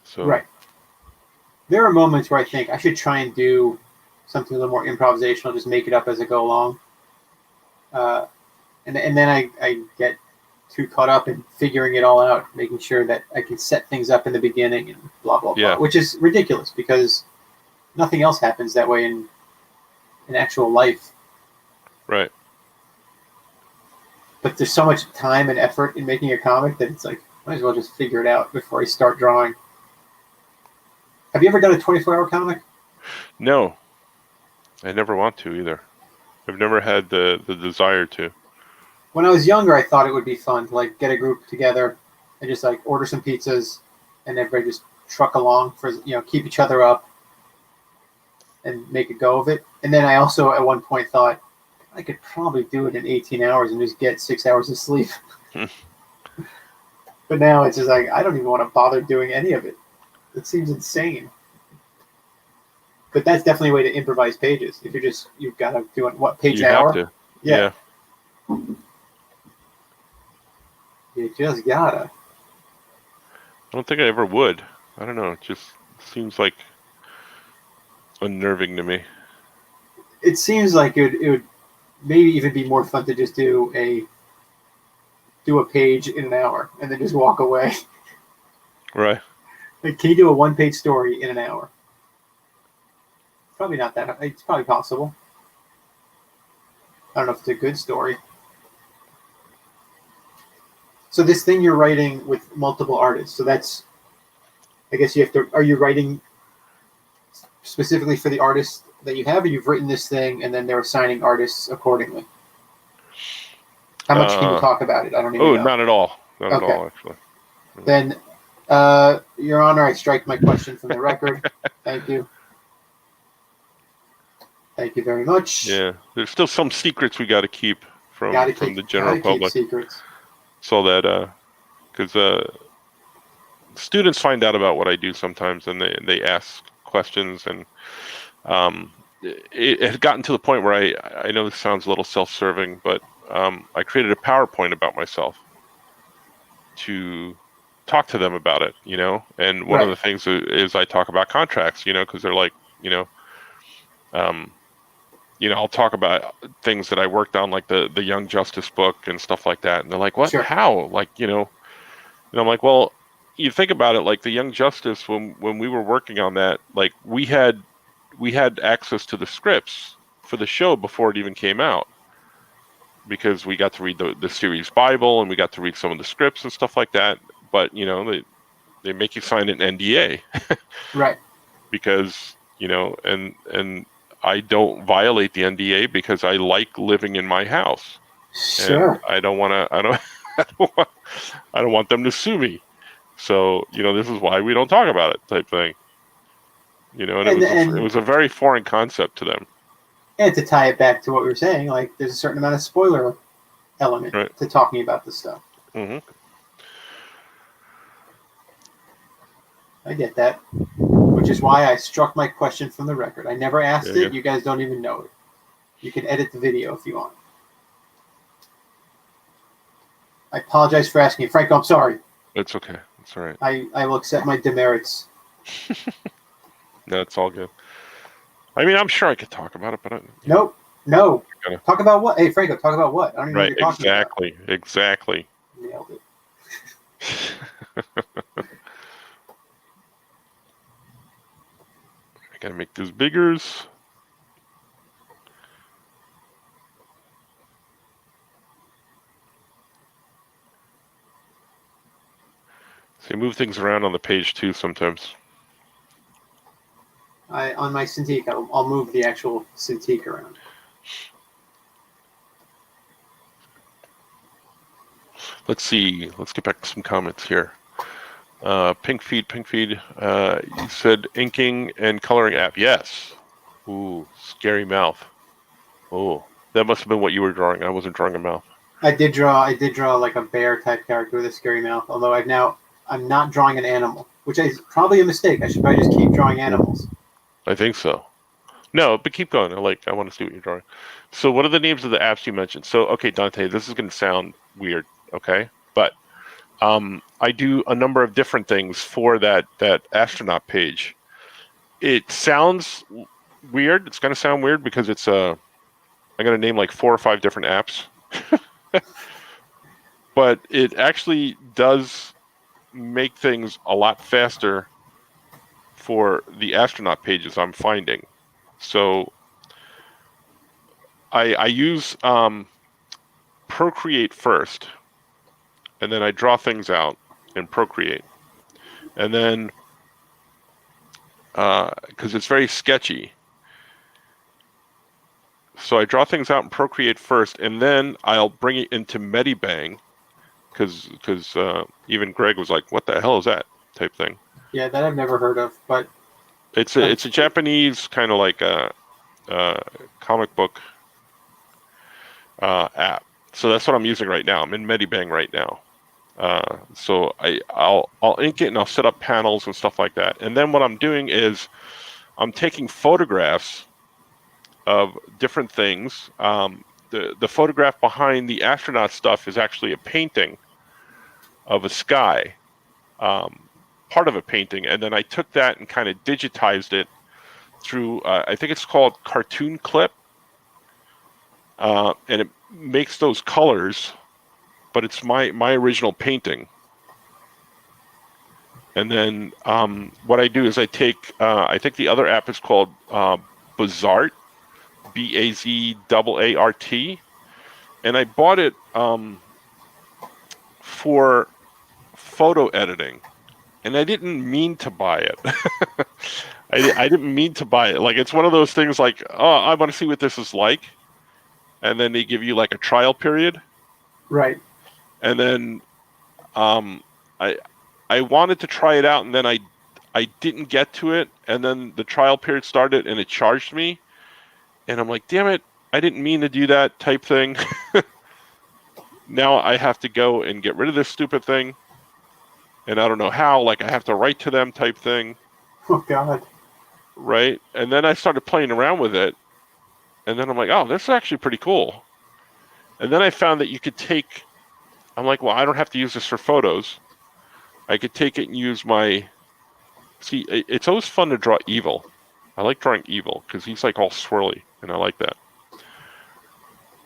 Speaker 1: So
Speaker 2: Right. There are moments where I think I should try and do something a little more improvisational, just make it up as I go along. And then I get too caught up in figuring it all out, making sure that I can set things up in the beginning and blah blah blah,
Speaker 1: yeah,
Speaker 2: which is ridiculous because nothing else happens that way in actual life.
Speaker 1: right.
Speaker 2: But there's so much time and effort in making a comic that it's like might as well just figure it out before I start drawing. Have you ever done a 24-hour comic?
Speaker 1: No, I never want to either. I've never had the desire to.
Speaker 2: When I was younger, I thought it would be fun to like get a group together and just like order some pizzas and everybody just truck along for keep each other up and make a go of it. And then I also at one point thought I could probably do it in 18 hours and just get 6 hours of sleep. But now it's just like I don't even want to bother doing any of it. It seems insane. But that's definitely a way to improvise pages. If you've got to do it what page
Speaker 1: You
Speaker 2: an
Speaker 1: have
Speaker 2: hour?
Speaker 1: to.
Speaker 2: Yeah. You just gotta.
Speaker 1: I don't think I ever would. I don't know. It just seems like unnerving to me.
Speaker 2: It seems like it would maybe even be more fun to just do a page in an hour and then just walk away.
Speaker 1: Right.
Speaker 2: Like, can you do a one-page story in an hour? Probably not that. It's probably possible. I don't know if it's a good story. So this thing you're writing with multiple artists. So that's, I guess you have to. Are you writing specifically for the artists that you have, or you've written this thing and then they're assigning artists accordingly? How much can you talk about it? I don't even know.
Speaker 1: Not at all. Not at
Speaker 2: Okay.
Speaker 1: all, actually.
Speaker 2: Then, Your Honor, I strike my question from the record. Thank you. Thank you very much.
Speaker 1: Yeah, there's still some secrets we got to keep from the general
Speaker 2: Keep
Speaker 1: public,
Speaker 2: secrets.
Speaker 1: so that because students find out about what I do sometimes, and they ask questions, and it had gotten to the point where I know this sounds a little self-serving, but I created a PowerPoint about myself to talk to them about it, and one of the things is I talk about contracts, because they're like, I'll talk about things that I worked on, like the Young Justice book and stuff like that, and they're like, what?
Speaker 2: Sure.
Speaker 1: How? Like, and I'm like, well, you think about it, like the Young Justice, when we were working on that, like we had access to the scripts for the show before it even came out, because we got to read the series Bible, and we got to read some of the scripts and stuff like that. But they make you sign an NDA,
Speaker 2: right?
Speaker 1: Because and I don't violate the NDA because I like living in my house.
Speaker 2: Sure.
Speaker 1: And I don't want to. I don't want them to sue me. So this is why we don't talk about it, type thing. And it was a very foreign concept to them.
Speaker 2: And to tie it back to what we were saying, like there's a certain amount of spoiler element to talking about this stuff.
Speaker 1: Mm-hmm.
Speaker 2: I get that, which is why I struck my question from the record. I never asked it. Yeah. You guys don't even know it. You can edit the video if you want. I apologize for asking you. Franco, I'm sorry.
Speaker 1: It's okay. It's all right.
Speaker 2: I will accept my demerits.
Speaker 1: No, it's all good. I mean, I'm sure I could talk about it, but
Speaker 2: Nope. No. Talk about what? Hey, Franco, talk about what? I don't even know what you're talking about.
Speaker 1: Exactly.
Speaker 2: Nailed it.
Speaker 1: I gotta make this bigger. So you move things around on the page too sometimes.
Speaker 2: On my Cintiq, I'll move the actual Cintiq around.
Speaker 1: Let's see. Let's get back to some comments here. Pink feed. You said inking and coloring app. Yes. Ooh, scary mouth. Oh. That must have been what you were drawing. I wasn't drawing a mouth.
Speaker 2: I did draw like a bear type character with a scary mouth. Although I'm not drawing an animal, which is probably a mistake. I should probably just keep drawing animals.
Speaker 1: I think so. No, but keep going. I want to see what you're drawing. So what are the names of the apps you mentioned? So, okay, Dante, this is going to sound weird, okay? But I do a number of different things for that astronaut page. It sounds weird. It's going to sound weird because it's I'm going to name like 4 or 5 different apps. But it actually does make things a lot faster for the astronaut pages I'm finding. So I use Procreate first, and then I draw things out in Procreate. And then, because it's very sketchy, so I draw things out in Procreate first, and then I'll bring it into Medibang, because even Greg was like, "What the hell is that?" type thing.
Speaker 2: Yeah, that I've never heard of, but
Speaker 1: it's a Japanese kind of like a comic book app. So that's what I'm using right now. I'm in Medibang right now. So I'll ink it and I'll set up panels and stuff like that. And then what I'm doing is I'm taking photographs of different things. The photograph behind the astronaut stuff is actually a painting of a sky, part of a painting. And then I took that and kind of digitized it through, I think it's called Cartoon Clip. And it makes those colors, but it's my original painting. And then what I do is I take, I think the other app is called Bazart, Bazaart, and I bought it for photo editing, and I didn't mean to buy it. I didn't mean to buy it. Like, it's one of those things like, oh, I want to see what this is like, and then they give you like a trial period.
Speaker 2: Right.
Speaker 1: And then I wanted to try it out, and then I didn't get to it, and then the trial period started, and it charged me, and I'm like, damn it, I didn't mean to do that type thing. Now I have to go and get rid of this stupid thing, and I don't know how. Like, I have to write to them type thing.
Speaker 2: Oh God.
Speaker 1: Right, and then I started playing around with it, and then I'm like, oh, this is actually pretty cool. And then I found that you could take. I'm like, well, I don't have to use this for photos. I could take it and use my. See, it's always fun to draw Evil. I like drawing Evil because he's like all swirly, and I like that.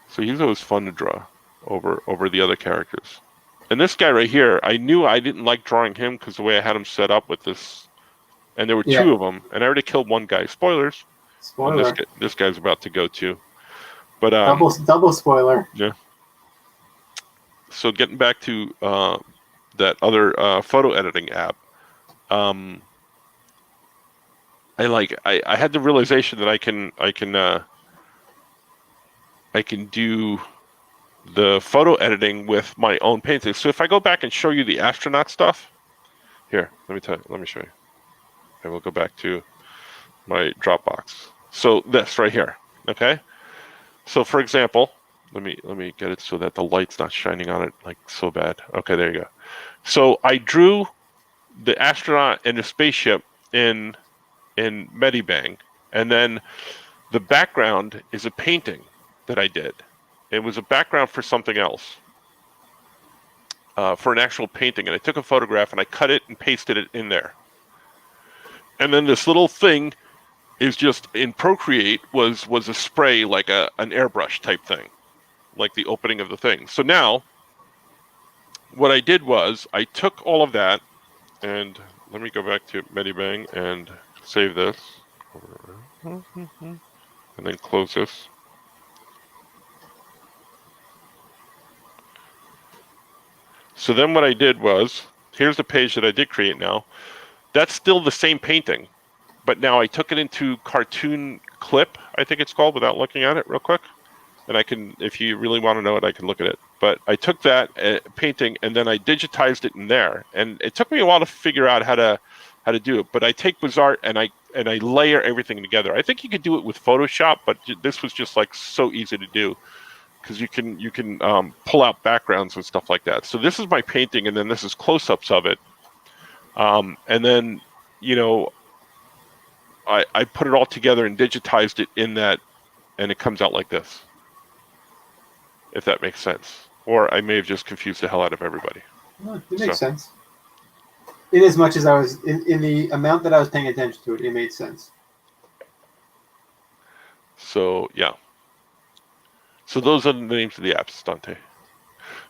Speaker 1: So he's always fun to draw over the other characters. And this guy right here, I knew I didn't like drawing him because the way I had him set up with this, and there were 2 of them, and I already killed one guy. Spoilers.
Speaker 2: Spoiler.
Speaker 1: This guy's about to go too. But
Speaker 2: double spoiler.
Speaker 1: Yeah. So getting back to that other photo editing app, I had the realization that I can do the photo editing with my own paintings. So if I go back and show you the astronaut stuff, here, let me show you. I will go back to my Dropbox. So this right here, okay? So for example, let me get it so that the light's not shining on it like so bad. Okay, there you go. So I drew the astronaut and the spaceship in Medibang, and then the background is a painting that I did. It was a background for something else, for an actual painting, and I took a photograph and I cut it and pasted it in there. And then this little thing is just in Procreate was a spray, like an airbrush type thing, like the opening of the thing. So now what I did was I took all of that, and let me go back to Medibang and save this, and then close this. So then what I did was, here's the page that I did create now. That's still the same painting, but now I took it into Cartoon Clip, I think it's called, without looking at it real quick. And I can, if you really want to know it, I can look at it. But I took that painting and then I digitized it in there. And it took me a while to figure out how to do it. But I take Bazart and and I layer everything together. I think you could do it with Photoshop, but this was just like so easy to do because you can pull out backgrounds and stuff like that. So this is my painting, and then this is close-ups of it, and then I put it all together and digitized it in that, and it comes out like this. If that makes sense, or I may have just confused the hell out of everybody.
Speaker 2: No, it makes sense. In as much as I was in the amount that I was paying attention to it, it made sense.
Speaker 1: So yeah. So those are the names of the apps, Dante.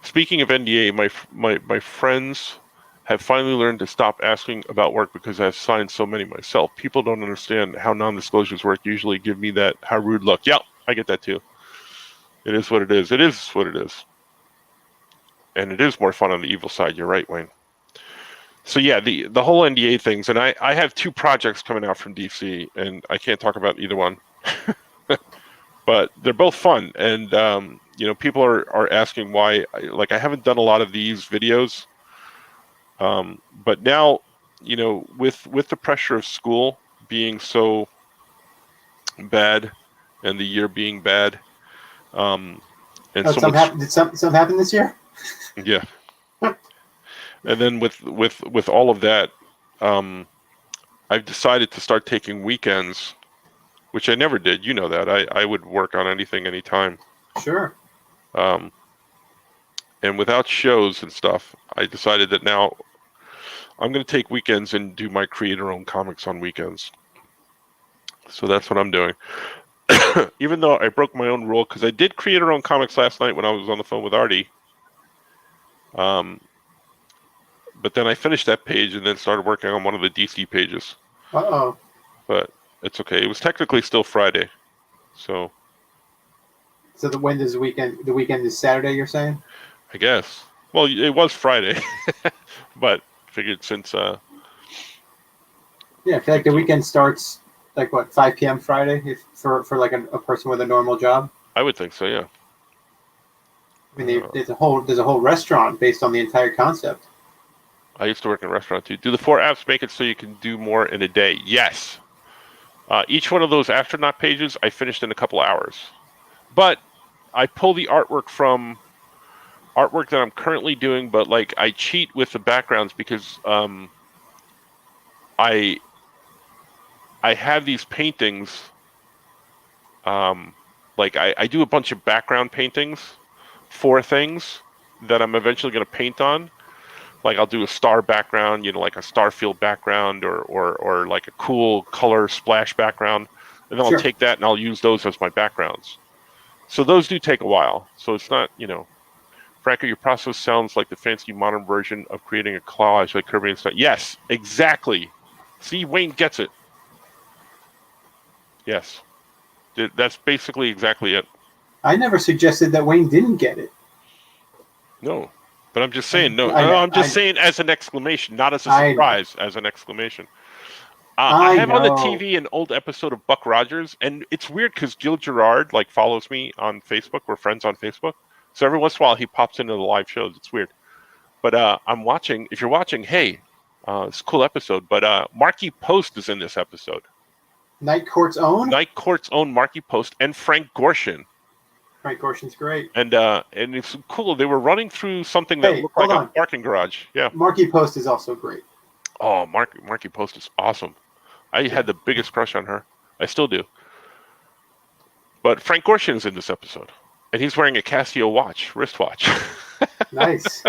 Speaker 1: Speaking of NDA, my friends have finally learned to stop asking about work because I've signed so many myself. People don't understand how non-disclosures work. Usually give me that how rude look. Yeah, I get that too. It is what it is. It is what it is. And it is more fun on the evil side. You're right, Wayne. So yeah, the whole NDA things, and I have 2 projects coming out from DC, and I can't talk about either one, but they're both fun. And people are asking why. I haven't done a lot of these videos, but now, with the pressure of school being so bad, and the year being bad, and
Speaker 2: something happen this year?
Speaker 1: Yeah. And then with all of that, I've decided to start taking weekends, which I never did. You know that. I would work on anything, anytime.
Speaker 2: Sure.
Speaker 1: And without shows and stuff, I decided that now I'm going to take weekends and do my creator-owned comics on weekends. So that's what I'm doing. Even though I broke my own rule, because I did creator-owned comics last night when I was on the phone with Artie. But then I finished that page and then started working on one of the DC pages.
Speaker 2: Uh-oh.
Speaker 1: But it's okay. It was technically still Friday. So
Speaker 2: when does the weekend? The weekend is Saturday, you're saying?
Speaker 1: I guess. Well, it was Friday. But figured since...
Speaker 2: Yeah, I feel like the weekend starts, 5 p.m. Friday for a person with a normal job?
Speaker 1: I would think so, yeah.
Speaker 2: I mean, there's a whole restaurant based on the entire concept.
Speaker 1: I used to work in a restaurant too. Do the 4 apps make it so you can do more in a day? Yes. Each one of those astronaut pages I finished in a couple hours. But I pull the artwork from artwork that I'm currently doing, but I cheat with the backgrounds because I have these paintings. I do a bunch of background paintings for things that I'm eventually going to paint on. I'll do a star background, like a Starfield background or like a cool color splash background. And then I'll take that and I'll use those as my backgrounds. So those do take a while. So it's not, Franco, your process sounds like the fancy modern version of creating a collage like Kirby and stuff. Yes, exactly. See, Wayne gets it. Yes. That's basically exactly it.
Speaker 2: I never suggested that Wayne didn't get it.
Speaker 1: No. But I'm just saying, I'm just saying as an exclamation, not as a surprise, as an exclamation. I have on the TV an old episode of Buck Rogers, and it's weird because Gil Gerard follows me on Facebook. We're friends on Facebook, so every once in a while he pops into the live shows. It's weird, but I'm watching. If you're watching, hey, it's a cool episode. But Marky Post is in this episode.
Speaker 2: Night Court's own
Speaker 1: Marky Post and Frank Gorshin.
Speaker 2: Frank Gorshin's great.
Speaker 1: And it's cool. They were running through something that looked like a parking garage. Yeah.
Speaker 2: Marky Post is also great.
Speaker 1: Oh, Marky Post is awesome. I had the biggest crush on her. I still do. But Frank Gorshin is in this episode. And he's wearing a Casio wristwatch.
Speaker 2: Nice.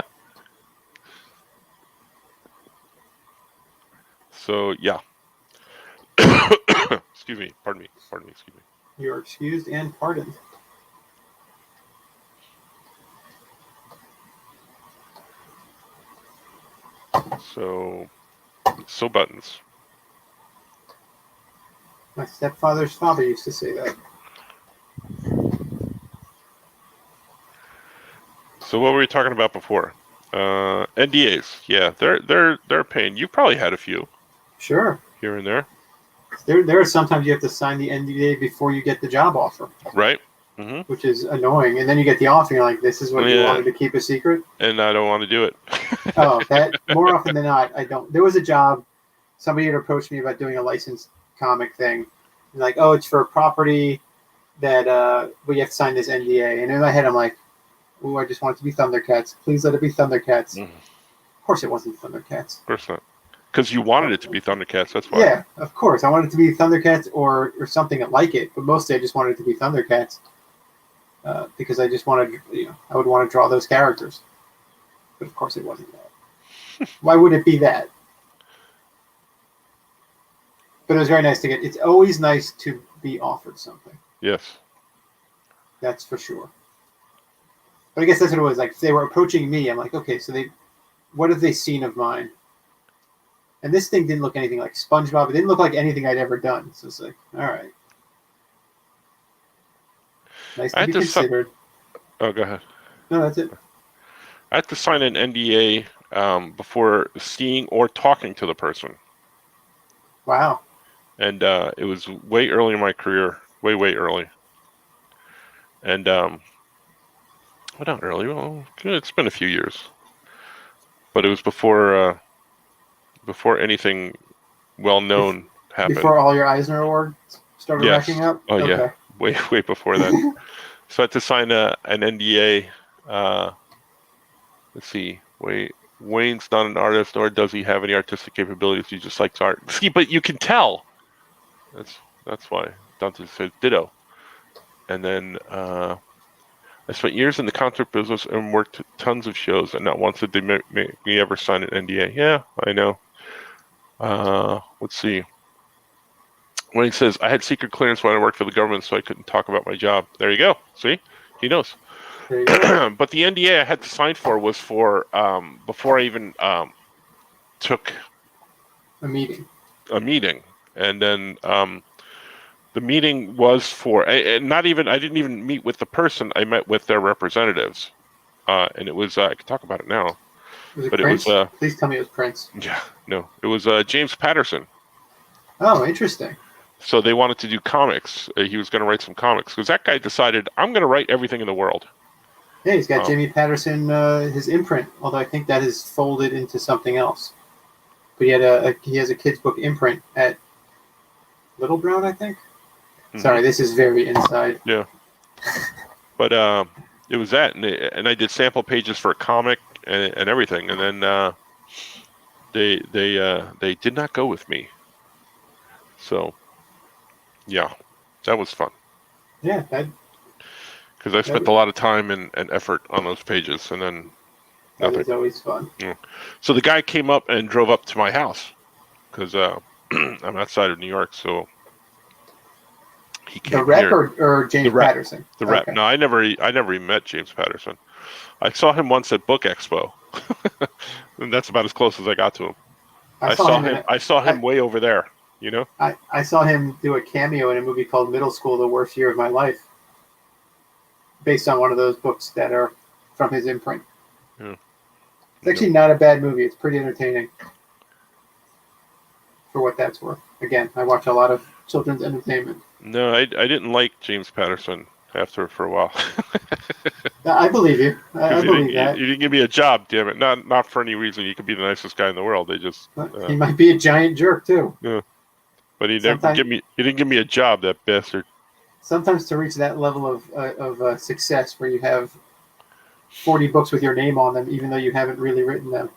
Speaker 1: So, yeah. Excuse me. Pardon me. Excuse me.
Speaker 2: You're excused and pardoned.
Speaker 1: So buttons.
Speaker 2: My stepfather's father used to say that.
Speaker 1: So what were we talking about before? NDAs. Yeah, they're a pain. You've probably had a few.
Speaker 2: Sure.
Speaker 1: Here and there.
Speaker 2: There are sometimes you have to sign the NDA before you get the job offer.
Speaker 1: Right. Mm-hmm.
Speaker 2: Which is annoying. And then you get the offer and you're like, this is what you wanted to keep a secret?
Speaker 1: And I don't want to do it.
Speaker 2: Oh, that more often than not, I don't. There was a job, somebody had approached me about doing a license comic thing. And like, oh, it's for a property that we have to sign this NDA. And in my head, I'm like, oh, I just want it to be Thundercats. Please let it be Thundercats. Of course, it wasn't Thundercats.
Speaker 1: Of course not. Because you wanted it to be Thundercats, that's why.
Speaker 2: Yeah, of course. I wanted it to be Thundercats or something like it, but mostly I just wanted it to be Thundercats because I just wanted, I would want to draw those characters. But of course, it wasn't that. Why would it be that? But it was very nice to get. It's always nice to be offered something.
Speaker 1: Yes.
Speaker 2: That's for sure. But I guess that's what it was. Like, if they were approaching me, I'm like, okay, so what have they seen of mine? And this thing didn't look anything like SpongeBob. It didn't look like anything I'd ever done. So it's like, all right. Nice to be considered.
Speaker 1: Oh, go ahead.
Speaker 2: No, that's it.
Speaker 1: I had to sign an NDA before seeing or talking to the person.
Speaker 2: Wow.
Speaker 1: And it was way early in my career. Way early. And, well, not early. Well, it's been a few years. But it was before anything well-known happened.
Speaker 2: Before all your Eisner Awards started racking up?
Speaker 1: Oh, okay. Yeah. Way before that. So I had to sign an NDA. Let's see. Wayne's not an artist, nor does he have any artistic capabilities. He just likes art. See, but you can tell. That's why Dante said ditto. And then I spent years in the concert business and worked tons of shows, and not once did they make me ever sign an NDA. Yeah, I know. Let's see. Wayne says, I had secret clearance when I worked for the government, so I couldn't talk about my job. There you go. See? He knows.
Speaker 2: There you go.
Speaker 1: But the NDA I had to sign for was for before I even took
Speaker 2: a meeting.
Speaker 1: And then the meeting was for I didn't even meet with the person. I met with their representatives, and it was I can talk about it now.
Speaker 2: Was it Prince? Please tell me it was Prince.
Speaker 1: Yeah, no, it was James Patterson.
Speaker 2: Oh, interesting.
Speaker 1: So they wanted to do comics. He was going to write some comics because that guy decided, I'm going to write everything in the world.
Speaker 2: Yeah, he's got Jamie Patterson, his imprint, although I think that is folded into something else. But he has a kid's book imprint at Little Brown, I think. Mm-hmm. Sorry, this is very inside.
Speaker 1: Yeah. But it was that, and I did sample pages for a comic and everything, and then they did not go with me. So, yeah, that was fun.
Speaker 2: Yeah,
Speaker 1: because I spent a lot of time and effort on those pages, and then nothing.
Speaker 2: That was always fun.
Speaker 1: Yeah. So the guy came up and drove up to my house because I'm outside of New York, so he came.
Speaker 2: The rep
Speaker 1: here.
Speaker 2: or James Patterson?
Speaker 1: The rep. No, I never even met James Patterson. I saw him once at Book Expo, and that's about as close as I got to him. I saw him way over there. You know.
Speaker 2: I saw him do a cameo in a movie called Middle School: The Worst Year of My Life, based on one of those books that are from his imprint. Yeah. It's actually not a bad movie. It's pretty entertaining for what that's worth. Again, I watch a lot of children's entertainment.
Speaker 1: No, I didn't like James Patterson for a while.
Speaker 2: I believe you. I believe that.
Speaker 1: You didn't give me a job, damn it. Not for any reason. You could be the nicest guy in the world. They just
Speaker 2: he might be a giant jerk too.
Speaker 1: Yeah. But he didn't give me a job, that bastard.
Speaker 2: Sometimes to reach that level of success where you have 40 books with your name on them, even though you haven't really written them,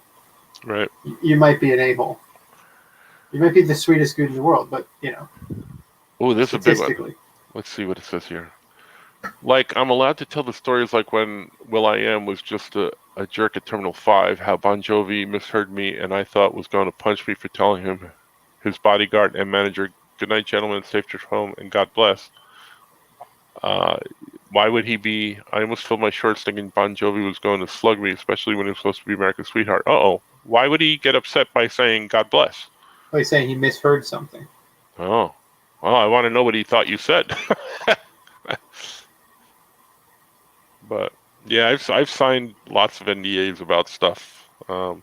Speaker 1: right?
Speaker 2: You might be an a-hole. You might be the sweetest dude in the world, but
Speaker 1: Oh, this is a big one. Let's see what it says here. Like, I'm allowed to tell the stories like when Will.i.am was just a jerk at Terminal 5, how Bon Jovi misheard me and I thought was going to punch me for telling him, his bodyguard and manager, good night, gentlemen, safe trip home, and God bless. Why would he be? I almost filled my shorts thinking Bon Jovi was going to slug me, especially when he was supposed to be America's sweetheart. Why would he get upset by saying God bless?
Speaker 2: Oh, he's saying he misheard something.
Speaker 1: Oh, well, I want to know what he thought you said. But yeah, I've signed lots of NDAs about stuff.
Speaker 2: But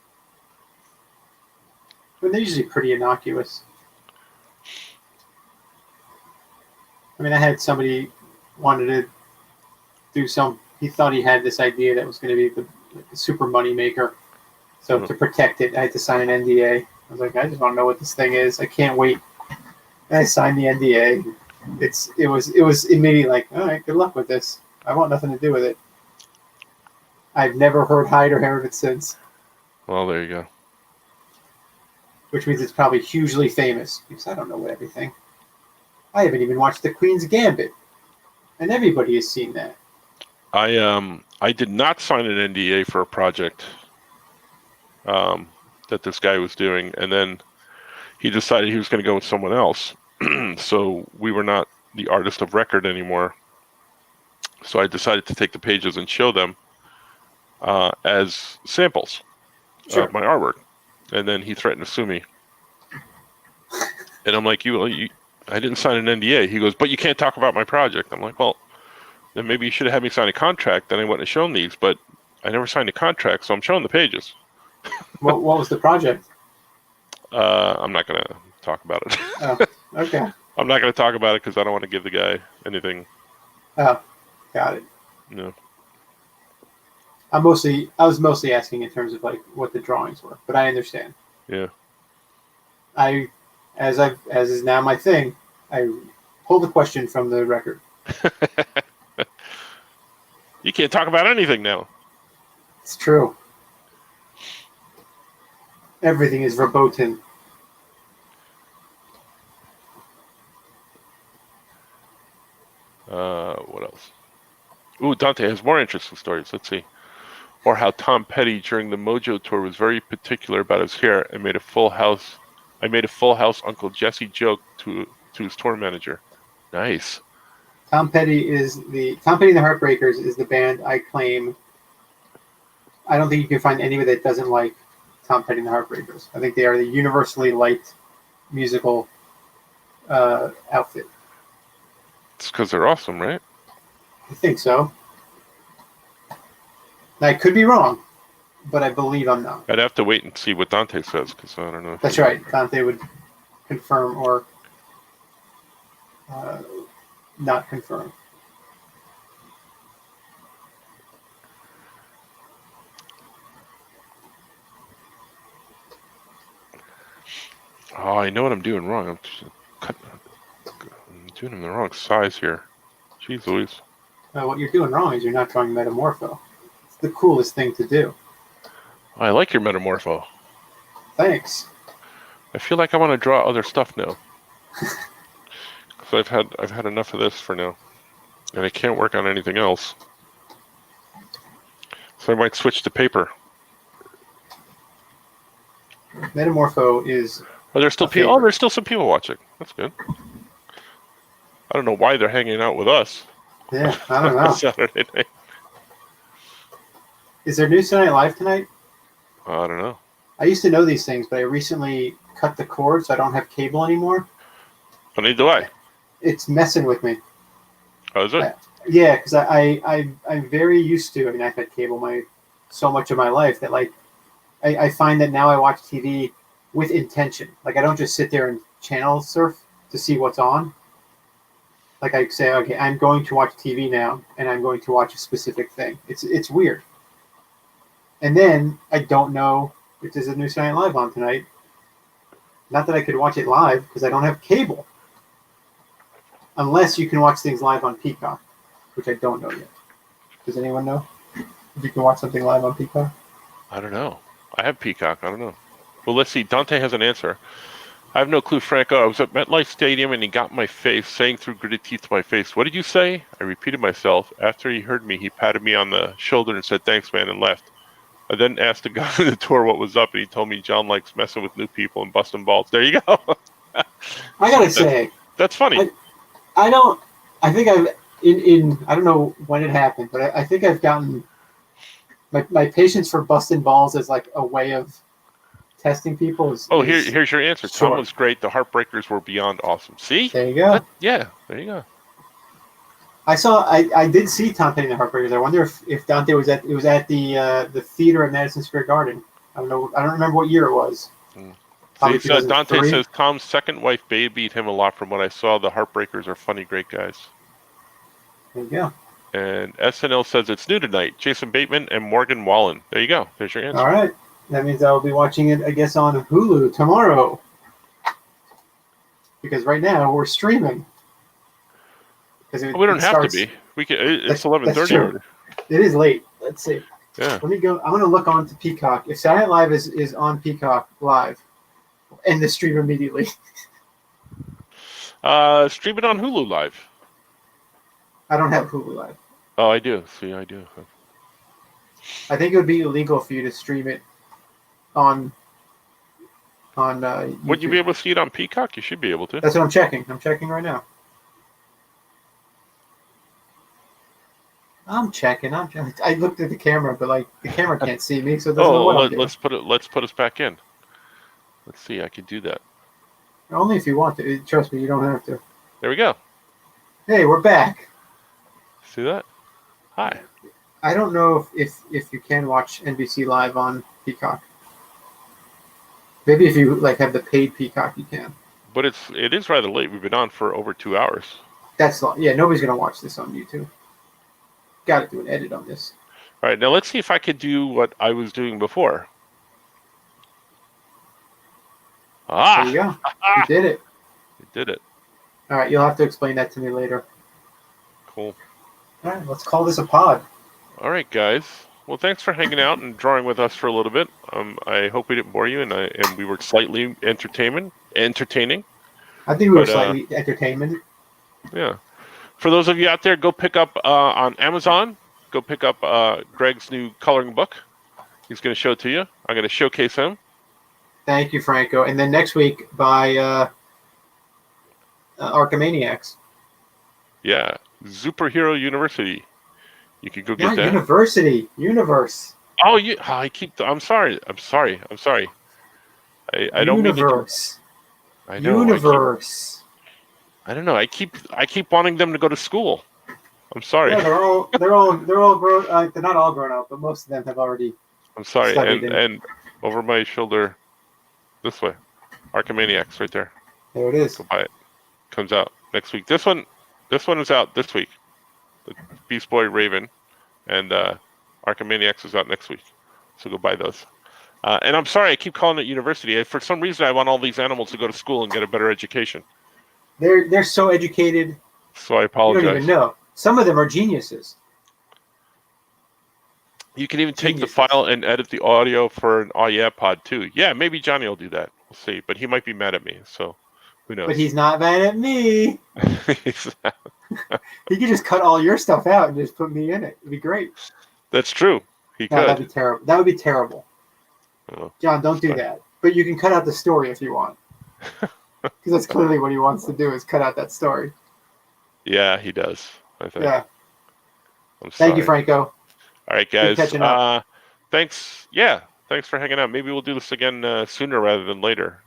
Speaker 2: they're usually pretty innocuous. I mean, I had somebody wanted to do he thought he had this idea that was going to be the super money maker. So to protect it, I had to sign an NDA. I was like, I just want to know what this thing is. I can't wait And I signed the NDA. It was immediately like, all right, good luck with this. I want nothing to do with it. I've never heard hide or hair of it since,
Speaker 1: Well, there you go.
Speaker 2: which means it's probably hugely famous because I don't know everything. I haven't even watched The Queen's Gambit, and everybody has seen that.
Speaker 1: I did not sign an NDA for a project that this guy was doing, and then he decided he was going to go with someone else. So we were not the artist of record anymore. So I decided to take the pages and show them as samples of my artwork. And then he threatened to sue me. And I'm like, I didn't sign an NDA. He goes, but you can't talk about my project. I'm like, well, then maybe you should have had me sign a contract. Then I wouldn't have shown these, but I never signed a contract, so I'm showing the pages.
Speaker 2: What was the project?
Speaker 1: I'm not going to talk about it.
Speaker 2: Oh, okay.
Speaker 1: I'm not going to talk about it because I don't want to give the guy anything.
Speaker 2: Oh, got it.
Speaker 1: No.
Speaker 2: I was mostly asking in terms of like what the drawings were, but I understand.
Speaker 1: Yeah.
Speaker 2: As is now my thing, I pull the question from the record.
Speaker 1: You can't talk about anything now.
Speaker 2: It's true. Everything is verboten.
Speaker 1: What else? Ooh, Dante has more interesting stories. Let's see. Or how Tom Petty during the Mojo tour was very particular about his hair and made a full house. I made a full house Uncle Jesse joke to his tour manager. Nice.
Speaker 2: Tom Petty and the Heartbreakers is the band I claim. I don't think you can find anybody that doesn't like Tom Petty and the Heartbreakers. I think they are the universally liked musical outfit.
Speaker 1: It's because they're awesome, right?
Speaker 2: I think so. Now, I could be wrong, but I believe I'm not.
Speaker 1: I'd have to wait and see what Dante says because I don't know.
Speaker 2: That's right. Dante would confirm or not confirm.
Speaker 1: Oh, I know what I'm doing wrong. I'm doing them the wrong size here. Jeez Louise.
Speaker 2: What you're doing wrong is you're not drawing Metamorpho. It's the coolest thing to do.
Speaker 1: I like your Metamorpho.
Speaker 2: Thanks.
Speaker 1: I feel like I want to draw other stuff now. So I've had enough of this for now, and I can't work on anything else. So I might switch to paper.
Speaker 2: Metamorpho is.
Speaker 1: Oh, there's still people. Oh, there's still some people watching. That's good. I don't know why they're hanging out with us.
Speaker 2: Yeah, I don't know.
Speaker 1: Saturday night.
Speaker 2: Is there News Tonight Live tonight?
Speaker 1: I don't know.
Speaker 2: I used to know these things, but I recently cut the cord, so I don't have cable anymore.
Speaker 1: Well, neither do I.
Speaker 2: It's messing with me.
Speaker 1: Oh, is it?
Speaker 2: Yeah, because I'm very used to. I mean, I've had cable so much of my life that like I find that now I watch TV with intention. Like I don't just sit there and channel surf to see what's on. Like I say, okay, I'm going to watch TV now, and I'm going to watch a specific thing. It's weird. And then I don't know if there's a News Tonight Live on tonight. Not that I could watch it live because I don't have cable. Unless you can watch things live on Peacock, which I don't know yet. Does anyone know if you can watch something live on Peacock?
Speaker 1: I don't know. I have Peacock. I don't know. Well, let's see. Dante has an answer. I have no clue, Franco. I was at MetLife Stadium and he got in my face, saying through gritted teeth to my face, "What did you say?" I repeated myself. After he heard me, he patted me on the shoulder and said, "Thanks, man," and left. I then asked the guy on the tour what was up, and he told me John likes messing with new people and busting balls. There you go.
Speaker 2: I gotta say,
Speaker 1: that's funny.
Speaker 2: I think I've I don't know when it happened, but I think I've gotten my patience for busting balls as like a way of testing people.
Speaker 1: Here's your answer.
Speaker 2: Sure.
Speaker 1: Tom was great. The Heartbreakers were beyond awesome. See?
Speaker 2: There you go.
Speaker 1: Yeah, there you go.
Speaker 2: I did see Tom Petty and the Heartbreakers. I wonder if Dante was at the theater at Madison Square Garden. I don't remember what year it was.
Speaker 1: Dante says Tom's second wife babied him a lot. From what I saw, the Heartbreakers are funny, great guys.
Speaker 2: There you go.
Speaker 1: And SNL says it's new tonight. Jason Bateman and Morgan Wallen. There you go. There's your answer.
Speaker 2: All right. That means I'll be watching it, I guess, on Hulu tomorrow. because right now we're streaming. Because
Speaker 1: we don't have to be. We can. It's 11:30.
Speaker 2: It is late. Let's see.
Speaker 1: Yeah.
Speaker 2: Let me go. I'm going to look on to Peacock. If Saturday Night Live is on Peacock Live, end the stream immediately.
Speaker 1: Stream it on Hulu Live.
Speaker 2: I don't have Hulu Live.
Speaker 1: Oh, I do. See, I do.
Speaker 2: I think it would be illegal for you to stream it on YouTube.
Speaker 1: Would you be able to see it on Peacock? You should be able to.
Speaker 2: That's what I'm checking. I'm checking right now. I'm checking. I looked at the camera, but like the camera can't see me, so it doesn't know what I'm doing.
Speaker 1: Let's put us back in. Let's see. I could do that.
Speaker 2: Only if you want to. Trust me, you don't have to.
Speaker 1: There we go.
Speaker 2: Hey, we're back.
Speaker 1: See that? Hi.
Speaker 2: I don't know if you can watch NBC Live on Peacock. Maybe if you like have the paid Peacock, you can.
Speaker 1: But it is rather late. We've been on for over 2 hours.
Speaker 2: That's long. Yeah, nobody's gonna watch this on YouTube. Got to do an edit on this.
Speaker 1: All right, now let's see if I could do what I was doing before.
Speaker 2: There you go. You did it.
Speaker 1: You did it.
Speaker 2: All right, you'll have to explain that to me later.
Speaker 1: Cool.
Speaker 2: All right, let's call this a pod.
Speaker 1: All right, guys. Well, thanks for hanging out and drawing with us for a little bit. I hope we didn't bore you, and we were slightly entertaining.
Speaker 2: I think we were slightly entertainment.
Speaker 1: Yeah. For those of you out there, go pick up on Amazon. Go pick up Gregg's new coloring book. He's going to show it to you. I'm going to showcase him.
Speaker 2: Thank you, Franco. And then next week by Archimaniacs.
Speaker 1: Yeah, Superhero University. You can go get that.
Speaker 2: Universe.
Speaker 1: Oh, I'm sorry. I don't mean to. I know.
Speaker 2: Universe.
Speaker 1: I don't know. I keep wanting them to go to school. I'm sorry.
Speaker 2: Yeah, they're all grown. They're not all grown up, but most of them have already.
Speaker 1: I'm sorry. And over my shoulder, this way, Archimaniacs right there.
Speaker 2: There it is.
Speaker 1: Go buy it. Comes out next week. This one is out this week. The Beast Boy Raven, and Archimaniacs is out next week. So go buy those. And I'm sorry, I keep calling it university. For some reason, I want all these animals to go to school and get a better education.
Speaker 2: They're so educated.
Speaker 1: So I apologize.
Speaker 2: You don't even know. Some of them are geniuses.
Speaker 1: You can even take the file and edit the audio for an Oh Yeah pod too. Yeah, maybe Johnny will do that. We'll see. But he might be mad at me, so who knows?
Speaker 2: But he's not mad at me. He could just cut all your stuff out and just put me in it. It'd be great.
Speaker 1: That's true. He could.
Speaker 2: That'd be terrible. That would be terrible.
Speaker 1: Oh,
Speaker 2: John, don't do that. But you can cut out the story if you want. Because that's clearly what he wants to do is cut out that story.
Speaker 1: Yeah, he does. I think.
Speaker 2: Yeah.
Speaker 1: I'm sorry.
Speaker 2: Thank you, Franco.
Speaker 1: All right, guys.
Speaker 2: Catching up.
Speaker 1: Thanks. Yeah, thanks for hanging out. Maybe we'll do this again sooner rather than later.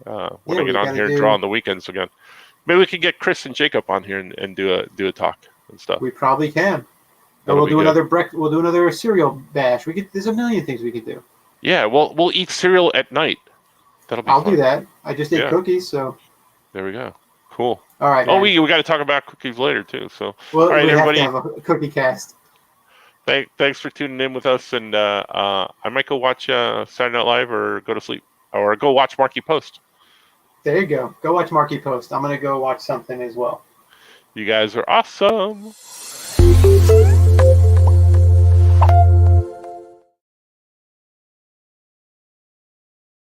Speaker 1: When I get on here and draw on the weekends again. Maybe we can get Chris and Jacob on here and do a talk and stuff.
Speaker 2: We probably can. Or we'll do another We'll do another cereal bash. There's a million things we could do.
Speaker 1: Yeah, we'll eat cereal at night. That'll be.
Speaker 2: I'll do that. I just ate cookies, so.
Speaker 1: There we go. Cool.
Speaker 2: All right.
Speaker 1: Oh, we got to talk about cookies later too. So,
Speaker 2: all right,
Speaker 1: everybody.
Speaker 2: Have to have a cookie cast.
Speaker 1: Thanks for tuning in with us, and I might go watch Saturday Night Live or go to sleep or go watch Marky Post.
Speaker 2: There you go. Go watch Marky Post. I'm gonna go watch something as well.
Speaker 1: You guys are awesome.